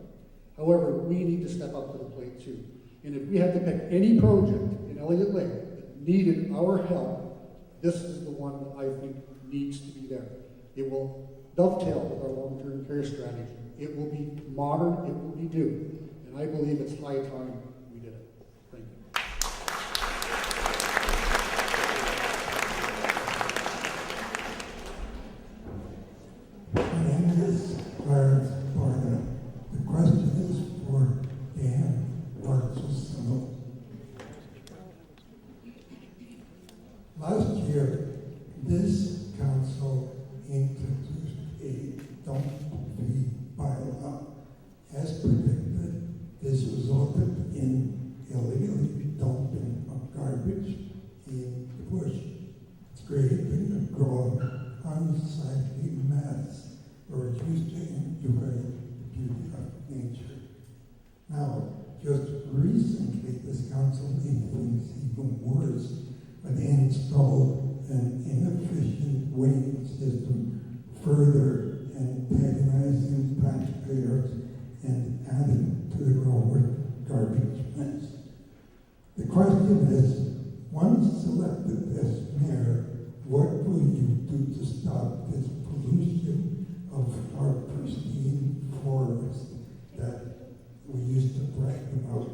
However, we need to step up to the plate too. And if we had to pick any project in Elliot Lake that needed our help, this is the one that I think needs to be there. It will dovetail with our long-term care strategy. It will be modern, it will be new. And I believe it's high time we did it. Thank you. My name is Clarence Barna. The question is for Dan Bartelsino. Last year, this council introduced a dump fee bylaw. As predicted, this resulted in illegally dumping of garbage in the bush. It's creating a growing unsightly mess where it used to enjoy the beauty of nature. Now, just recently, this council made things even worse when they installed an inefficient weighing system, further antagonizing taxpayers and adding to the growing garbage mess. The question is, once selected as mayor, what will you do to stop this pollution of our pristine forest that we used to brag about?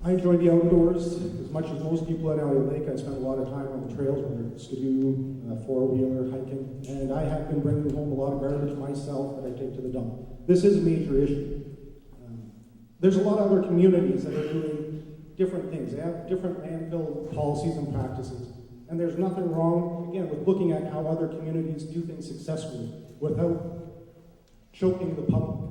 I enjoy the outdoors as much as most people at Elliot Lake. I spend a lot of time on the trails, whether it's skidoo, four-wheeler, hiking, and I have been bringing home a lot of garbage myself that I take to the dump. This is a major issue. There's a lot of other communities that are doing different things. They have different landfill policies and practices. And there's nothing wrong, again, with looking at how other communities do things successfully without choking the public.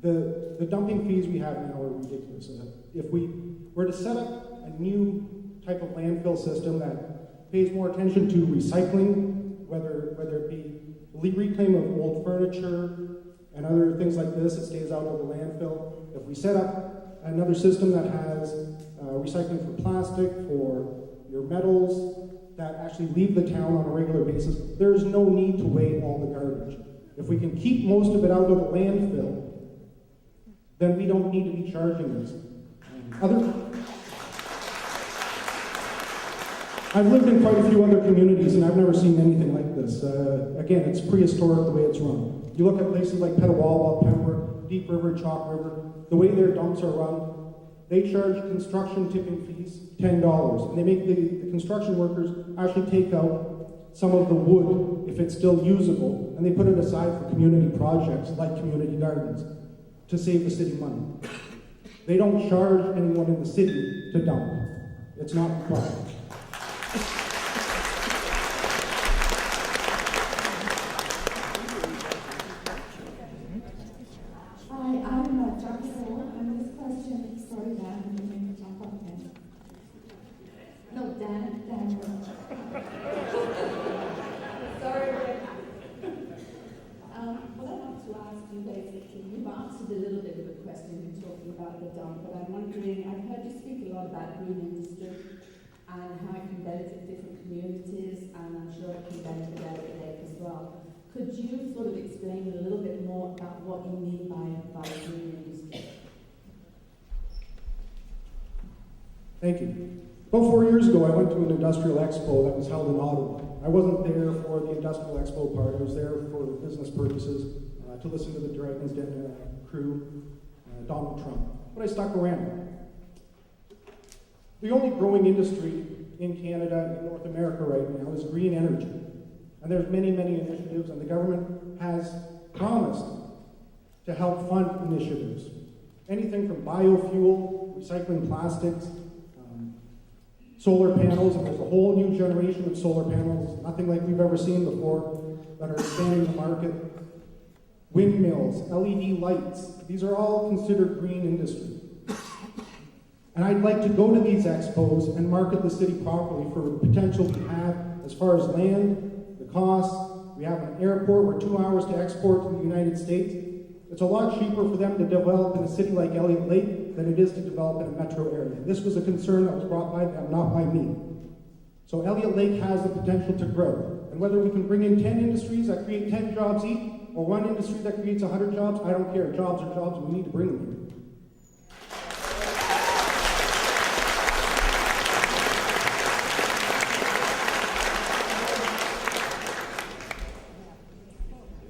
The dumping fees we have now are ridiculous. If we were to set up a new type of landfill system that pays more attention to recycling, whether it be reclaim of old furniture and other things like this, it stays out of the landfill. If we set up another system that has recycling for plastic, for your metals, that actually leave the town on a regular basis, there's no need to weigh all the garbage. If we can keep most of it out of the landfill, then we don't need to be charging this. I've lived in quite a few other communities and I've never seen anything like this. Again, it's prehistoric the way it's run. You look at places like Petawawa, Pembroke, Deep River, Chalk River, the way their dumps are run, they charge construction tipping fees $10. And they make the construction workers actually take out some of the wood, if it's still usable, and they put it aside for community projects like community gardens to save the city money. They don't charge anyone in the city to dump. It's not required. Hi, I'm Jocelyn, and this question, sorry, Dan, I'm going to jump up again. No, Dan. Sorry, Rebecca. What I want to ask you basically, you've answered a little bit of a question in talking about the dump, but I'm wondering, I've heard you speak a lot about green industry and how it can benefit different communities, and I'm sure it can benefit Elliot Lake as well. Could you sort of explain a little bit more about what you mean by green industry? Thank you. About 4 years ago, I went to an industrial expo that was held in Ottawa. I wasn't there for the industrial expo part. I was there for business purposes, to listen to the Dragon's Den crew, Donald Trump. But I stuck around. The only growing industry in Canada and North America right now is green energy. And there's many, many initiatives, and the government has promised to help fund initiatives. Anything from biofuel, recycling plastics, solar panels, and there's a whole new generation of solar panels, nothing like we've ever seen before, that are expanding the market. Windmills, LED lights, these are all considered green industry. And I'd like to go to these expos and market the city properly for the potential we have as far as land, the costs. We have an airport, we're 2 hours to export to the United States. It's a lot cheaper for them to develop in a city like Elliot Lake than it is to develop in a metro area. This was a concern that was brought by them, not by me. So Elliot Lake has the potential to grow. And whether we can bring in 10 industries that create 10 jobs each, or one industry that creates 100 jobs, I don't care. Jobs are jobs, and we need to bring them here.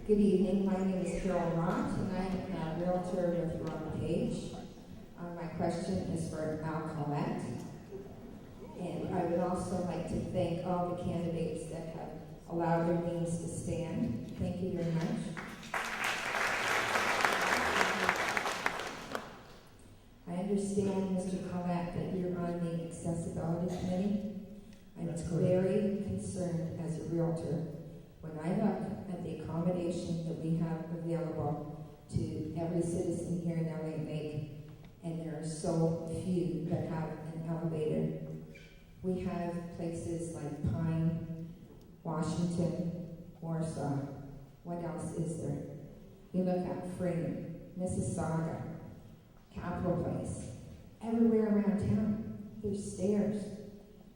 Good evening, my name is Carol Roth, and I'm a realtor with Ron Page. My question is for Al Collette. And I would also like to thank all the candidates that have allowed their names to stand. Thank you very much. I understand, Mr. Collette, that you're on the Accessibility Committee. I'm very concerned as a realtor when I look at the accommodation that we have available to every citizen here in Elliot Lake, and there are so few that have an elevator. We have places like Pine, Washington, Warsaw. What else is there? You look at Freeman, Mississauga, Capitol Place. Everywhere around town, there's stairs.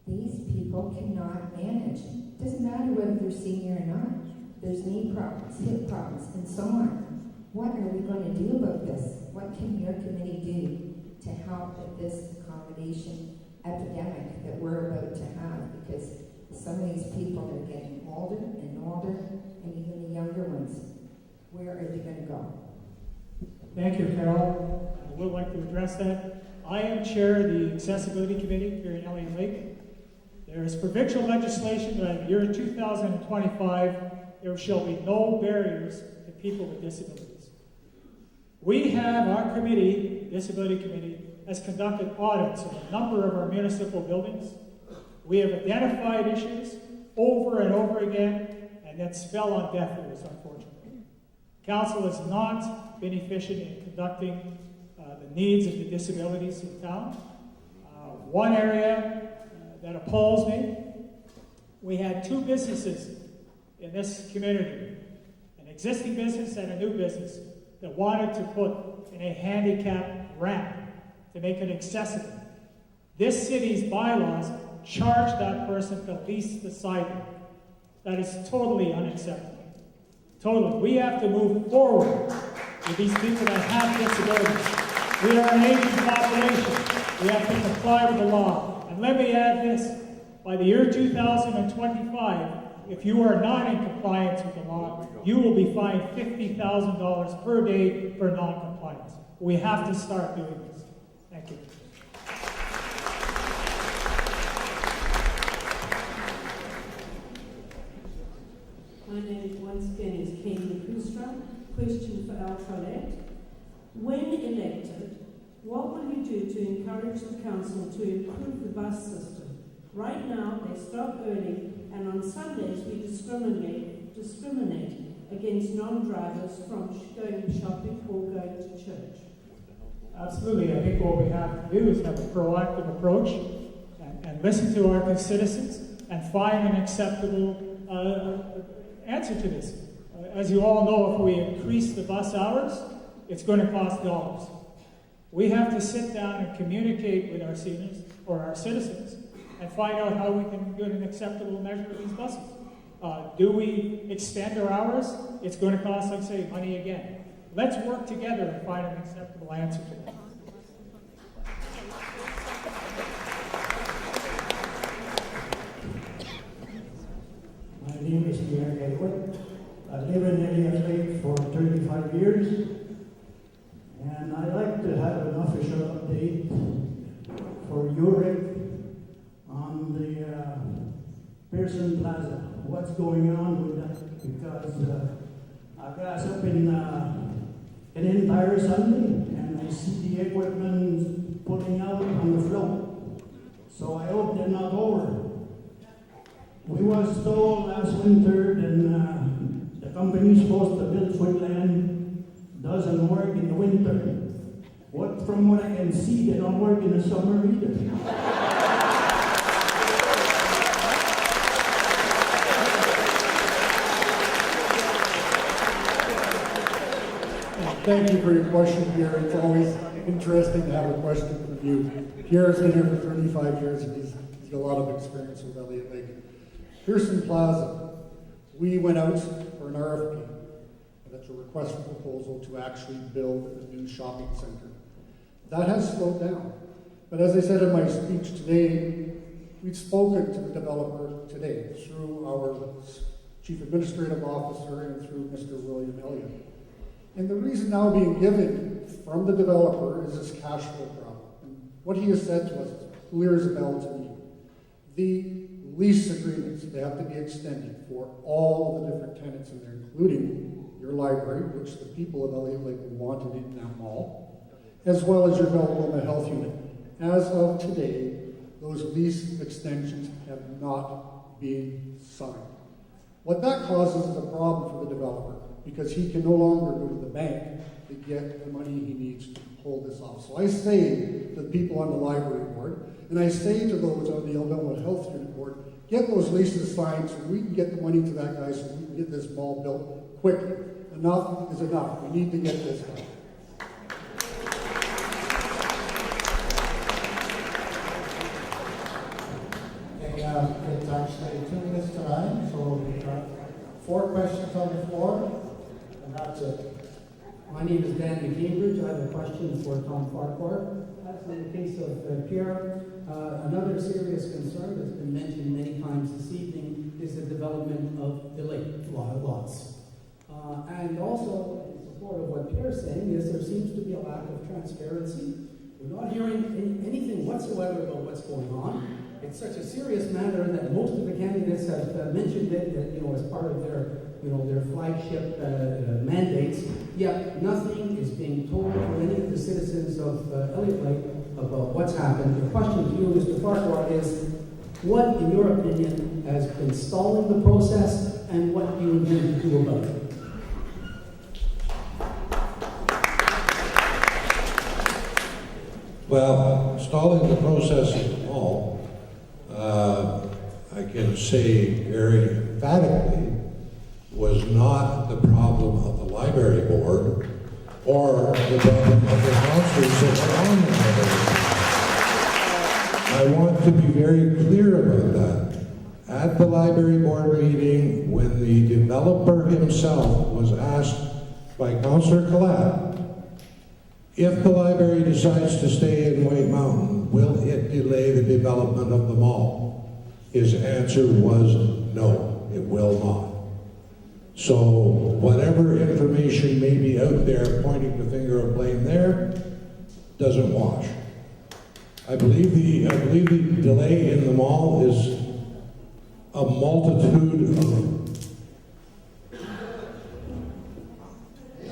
These people cannot manage. It doesn't matter whether they're senior or not. There's knee problems, hip problems, and so on. What are we going to do about this? What can your committee do to help with this accommodation epidemic that we're about to have? Because some of these people are getting older and older, and even the younger ones. Where are they going to go? Thank you, Carol. I would like to address that. I am chair of the Accessibility Committee here in Elliot Lake. There is provincial legislation that in the year 2025, there shall be no barriers to people with disabilities. We have our committee, Disability Committee, has conducted audits of a number of our municipal buildings. We have identified issues over and over again, and that's fell on deaf ears, unfortunately. Council has not been efficient in conducting the needs of the disabilities in town. One area that appalls me, we had two businesses in this community, an existing business and a new business, that wanted to put in a handicap ramp to make it accessible. This city's bylaws charge that person to lease the sidewalk. That is totally unacceptable. Totally. We have to move forward with these people that have disabilities. We are an aging population. We have to comply with the law. And let me add this. By the year 2025, if you are not in compliance with the law, you will be fined $50,000 per day for non-compliance. We have to start doing this. Thank you. My name once again is Kane Kustra. Question for Al Collette. When elected, what will you do to encourage the council to improve the bus system? Right now, they stop early, and on Sundays we discriminate against non-drivers from going shopping or going to church. Absolutely. I think what we have to do is have a proactive approach and listen to our citizens and find an acceptable answer to this. As you all know, if we increase the bus hours, it's going to cost dollars. We have to sit down and communicate with our seniors or our citizens and find out how we can get an acceptable measure of these buses. Do we extend our hours? It's going to cost, like I say, money again. Let's work together and find an acceptable answer to that. My name is Pierre Edward. I live in Elliot Lake for 35 years, and I'd like to have an official update for URIC on the Pearson Plaza. What's going on with that? Because I was up in an entire Sunday, and I see the equipment pulling out on the float. So I hope they're not over. We was told last winter that the company supposed to build Footland doesn't work in the winter. From what I can see, they don't work in the summer either. Thank you for your question, Pierre. It's always interesting to have a question from you. Pierre's been here for 35 years and he's got a lot of experience with Elliot Lake. Pearson Plaza, we went out for an RFP. That's a request for proposal to actually build a new shopping center. That has slowed down. But as I said in my speech today, we've spoken to the developer today through our Chief Administrative Officer and through Mr. William Elliott. And the reason now being given from the developer is this cash flow problem. And what he has said to us is clear as a bell to me. The lease agreements, they have to be extended for all of the different tenants in there, including your library, which the people of Elliot Lake wanted in that mall, as well as your Beltwoma Health Unit. As of today, those lease extensions have not been signed. What that causes is a problem for the developer, because he can no longer go to the bank to get the money he needs to pull this off. So I say to the people on the library board, and I say to those on the Beltwoma Health Unit board, get those leases signed so we can get the money to that guy so we can get this mall built quickly. Enough is enough. We need to get this done. Okay, it's actually 2 minutes to 9, so we've got 4 questions on the floor. And that's it. My name is Dan McCambridge. I have a question for Tom Farquhar. As in the case of Pierre, another serious concern that's been mentioned many times this evening is the development of the lake lots. And also, in support of what Pierre's saying, is there seems to be a lack of transparency. We're not hearing anything whatsoever about what's going on. It's such a serious matter that most of the candidates have mentioned it, as part of their flagship mandates, yet nothing is being told to any of the citizens of Elliot Lake about what's happened. The question to you, Mr. Farquhar, is what, in your opinion, has been stalling the process, and what do you intend to do about it? Well, stalling the process at all, I can say very emphatically, was not the problem of the library board or the problem of the councillors that were on the library. I want to be very clear about that. At the library board meeting, when the developer himself was asked by Councillor Collette, if the library decides to stay in White Mountain, will it delay the development of the mall? His answer was no, it will not. So whatever information may be out there pointing the finger of blame there doesn't wash. I believe the delay in the mall is a multitude of,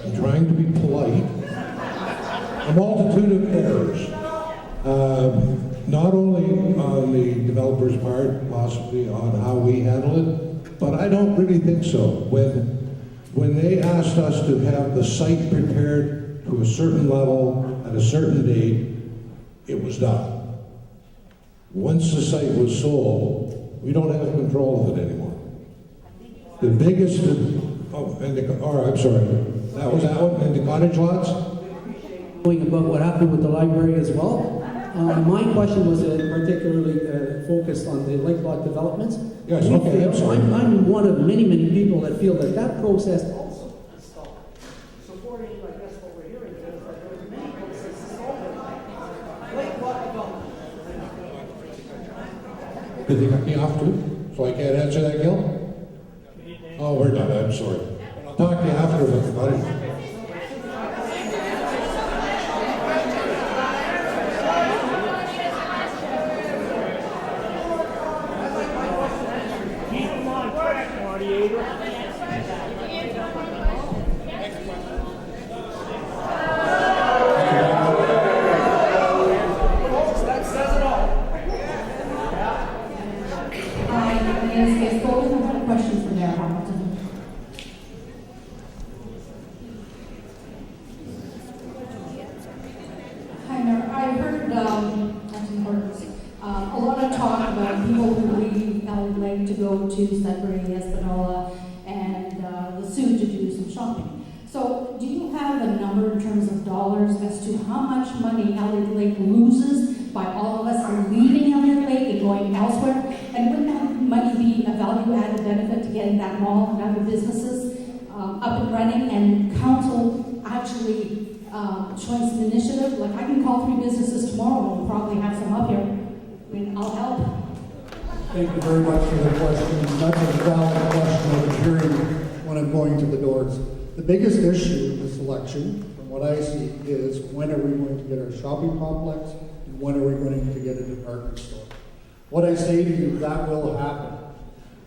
I'm trying to be polite, a multitude of errors. Not only on the developer's part, possibly on how we handle it, but I don't really think so. When they asked us to have the site prepared to a certain level at a certain date, it was done. Once the site was sold, we don't have control of it anymore. The biggest, I'm sorry, that was that one, and the cottage lots? About what happened with the library as well. My question was particularly focused on the lake lot developments. Yes, okay, I'm sorry. I'm one of many people that feel that process also is stalled. Supporting, I guess, what we're hearing is that there's many processes stalled. Lake lot development. Did they cut me off too? So I can't answer that, Gil? Oh, we're done, I'm sorry. I'll talk to you after about the cottage. people who leave Elliot Lake to go to Sudbury, Espanola, and the Sioux to do some shopping. So do you have a number in terms of dollars as to how much money Elliot Lake loses by all of us leaving Elliot Lake and going elsewhere? And wouldn't that money be a value-added benefit to getting that mall and other businesses up and running, and council actually showing some initiative? Like, I can call 3 businesses tomorrow and probably have some up here. I mean, I'll help. Thank you very much for the question. That's a valid question I'm hearing when I'm going to the doors. The biggest issue in this election, from what I see, is when are we going to get our shopping complex, and when are we going to get a department store? What I say to you, that will happen.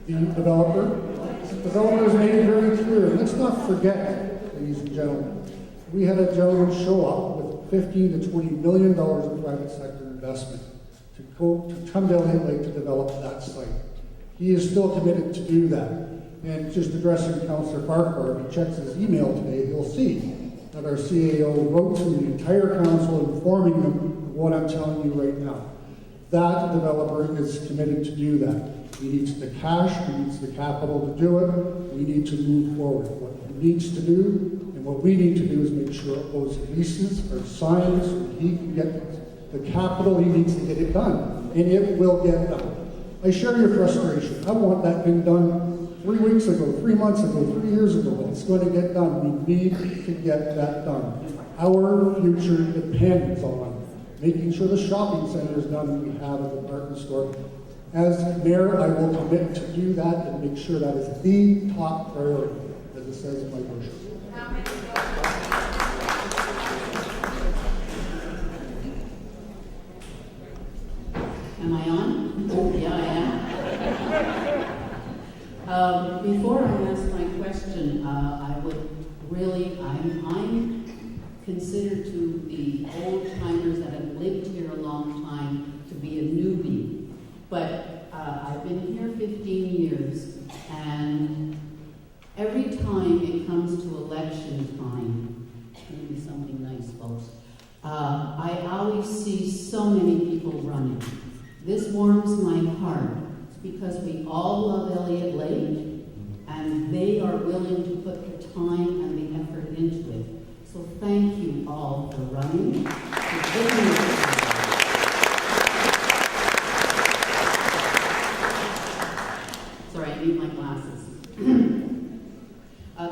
The developer has made it very clear. Let's not forget, ladies and gentlemen, we had a gentleman show up with $15 to $20 million of private sector investment to come down Elliot Lake to develop that site. He is still committed to do that. And just addressing Councillor Farquhar, if he checks his email today, he'll see that our CAO wrote to the entire council informing them of what I'm telling you right now. That developer is committed to do that. He needs the cash, he needs the capital to do it. We need to move forward. What he needs to do and what we need to do is make sure those leases are signed so he can get the capital he needs to get it done. And it will get done. I share your frustration. I want that thing done 3 weeks ago, 3 months ago, 3 years ago, but it's going to get done. We need to get that done. Our future depends on making sure the shopping center is done and we have a department store. As mayor, I will commit to do that and make sure that is the top priority, as it says in my motion. Am I on? Yeah, I am. Before I ask my question, I would really, I'm considered to the old timers that have lived here a long time to be a newbie. But I've been here 15 years, and every time it comes to election time, maybe something nice, folks, I always see so many people running. This warms my heart. It's because we all love Elliot Lake, and they are willing to put the time and the effort into it. So thank you all for running, for giving me the time. Sorry, I need my glasses.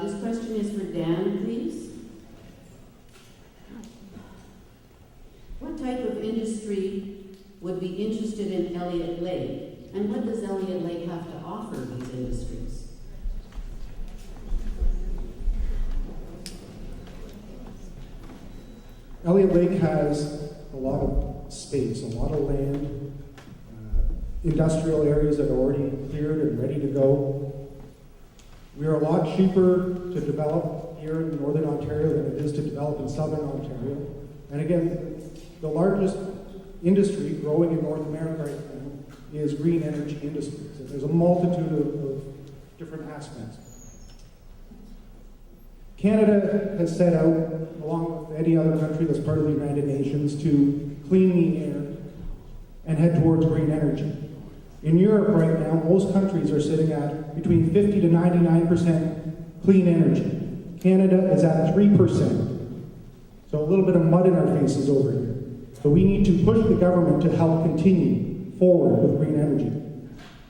This question is for Dan, please. What type of industry would be interested in Elliot Lake, and what does Elliot Lake have to offer these industries? Elliot Lake has a lot of space, a lot of land, industrial areas that are already cleared and ready to go. We are a lot cheaper to develop here in northern Ontario than it is to develop in southern Ontario. And again, the largest industry growing in North America right now is green energy industries. And there's a multitude of different aspects. Canada has set out, along with any other country that's part of the United Nations, to clean the air and head towards green energy. In Europe right now, most countries are sitting at between 50 to 99% clean energy. Canada is at 3%. So a little bit of mud in our faces over here. So we need to push the government to help continue forward with green energy.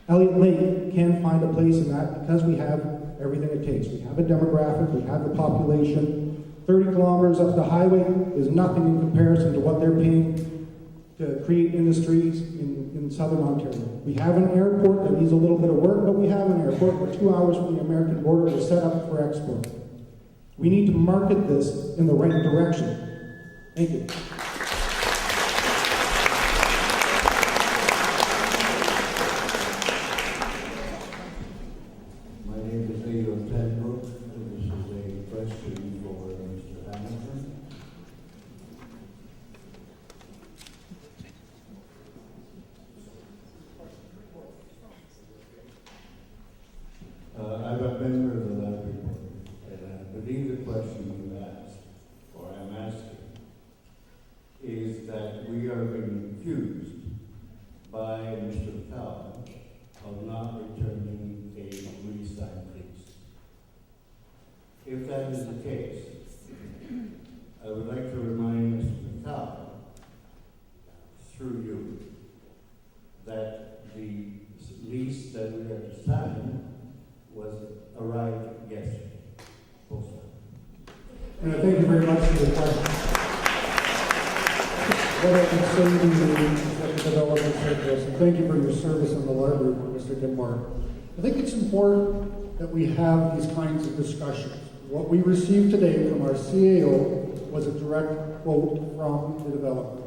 Elliot Lake can find a place in that because we have everything it takes. We have a demographic, we have the population. 30 kilometers up the highway is nothing in comparison to what they're paying to create industries in southern Ontario. We have an airport that needs a little bit of work, but we have an airport. We're 2 hours from the American border. We're set up for export. We need to market this in the right direction. Thank you. My name is Elliot Lake. This is a question for Mr. Hamilton. I'm a member of the Library Board, and I believe the question you asked, or I'm asking, what I can say to you is that the development said this, and thank you for your service on the library board, Mr. Denmark. I think it's important that we have these kinds of discussions. What we received today from our CAO was a direct quote from the developer.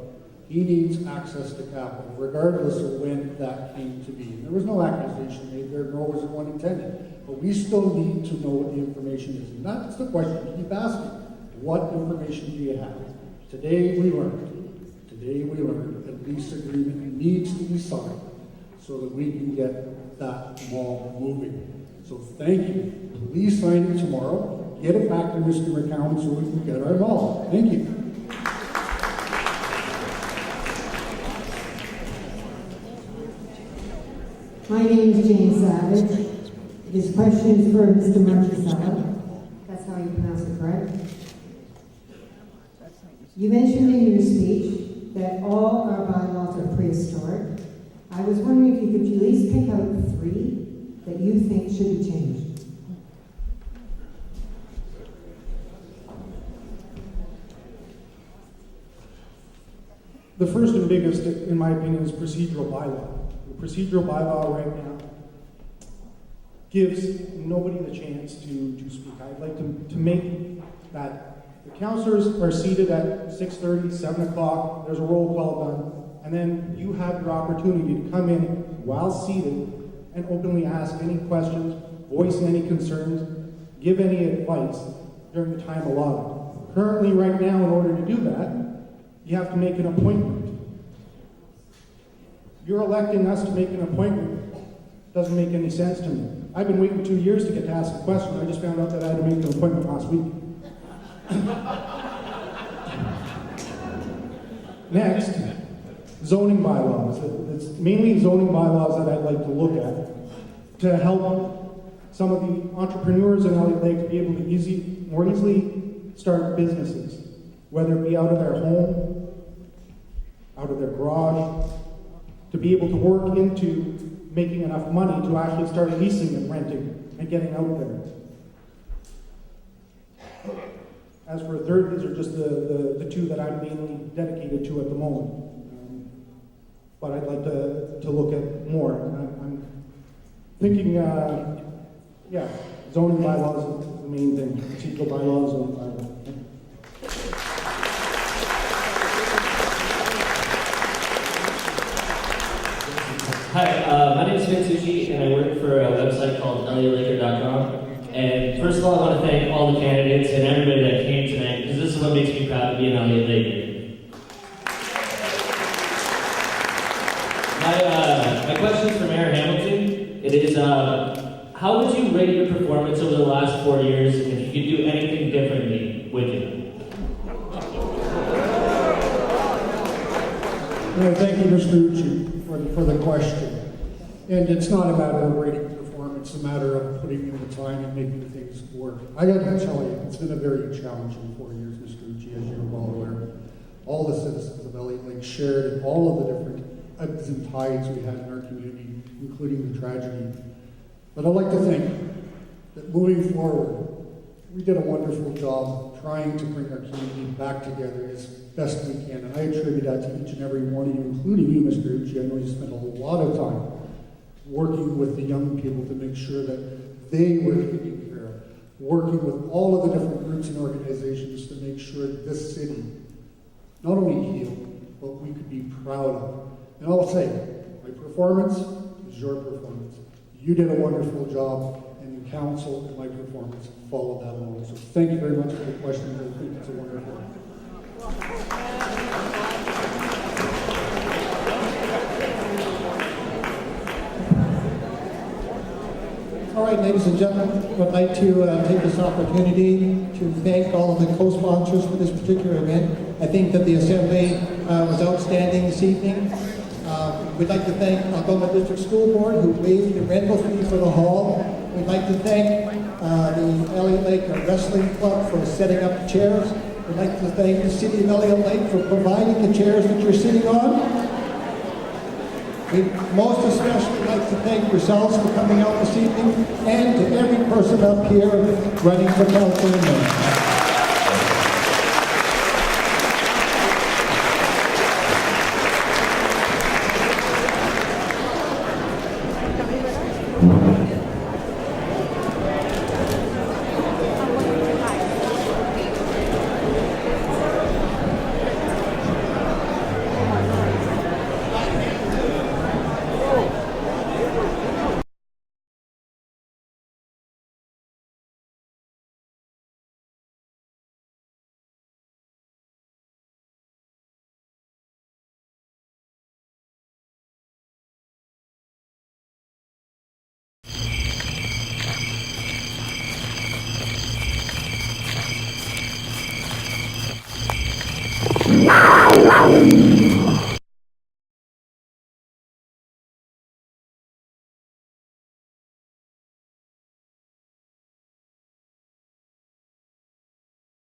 He needs access to capital, regardless of when that came to be. There was no accusation made there, nor was one intended. But we still need to know what the information is. And that's the question we keep asking. What information do you have? Today we learned a lease agreement needs to be signed so that we can get that mall moving. So thank you. Please sign it tomorrow. Get it back to Mr. McCown so we can get our mall. Thank you. My name is Jane Savage. This question is for Mr. Marchisella. That's how you pronounce it, correct? You mentioned in your speech that all our bylaws are prehistoric. I was wondering if you could at least pick out 3 that you think should be changed. The first and biggest, in my opinion, is procedural bylaw. The procedural bylaw right now gives nobody the chance to speak. I'd like to make that the councillors are seated at 6:30, 7 o'clock, there's a roll call done, and then you have your opportunity to come in while seated and openly ask any questions, voice any concerns, give any advice during the time allotted. Currently, right now, in order to do that, you have to make an appointment. You're electing us to make an appointment. Doesn't make any sense to me. I've been waiting 2 years to get to ask a question. I just found out that I had to make an appointment last week. Next, zoning bylaws. It's mainly zoning bylaws that I'd like to look at to help some of the entrepreneurs in Elliot Lake to be able to more easily start businesses, whether it be out of their home, out of their garage, to be able to work into making enough money to actually start leasing and renting and getting out there. As for a third, these are just the 2 that I'm mainly dedicated to at the moment. But I'd like to look at more. I'm thinking, zoning bylaws is the main thing. Procedural bylaws, zoning bylaws. Hi, my name is Vince Sushi, and I work for a website called ElliotLaker.com. And first of all, I want to thank all the candidates and everybody that came tonight, because this is what makes me proud to be an Elliot Laker. My question is for Mayor Hamilton. It is, how would you rate your performance over the last 4 years, and if you could do anything differently, would you? Thank you, Mr. Ucci, for the question. And it's not a matter of rating performance, it's a matter of putting in the time and making things work. I got to tell you, it's been a very challenging 4 years, Mr. Ucci, as you're well aware. All the citizens of Elliot Lake shared in all of the different ebbs and tides we had in our community, including the tragedy. But I'd like to think that moving forward, we did a wonderful job trying to bring our community back together as best we can. And I attribute that to each and every one of you, including you, Mr. Ucci. I know you spent a lot of time working with the young people to make sure that they were taken care of, working with all of the different groups and organizations to make sure that this city not only healed, but we could be proud of. And I'll say, my performance is your performance. You did a wonderful job, and the council and my performance followed that along. So thank you very much for the question. I think it's a wonderful one. All right, ladies and gentlemen, I'd like to take this opportunity to thank all of the co-sponsors for this particular event. I think that the Assembly was outstanding this evening. We'd like to thank Algoma District School Board, who waived the rental fee for the hall. We'd like to thank the Elliot Lake Wrestling Club for setting up the chairs. We'd like to thank the City of Elliot Lake for providing the chairs that you're sitting on. We'd most especially like to thank yourselves for coming out this evening, and to every person up here running for council and mayor.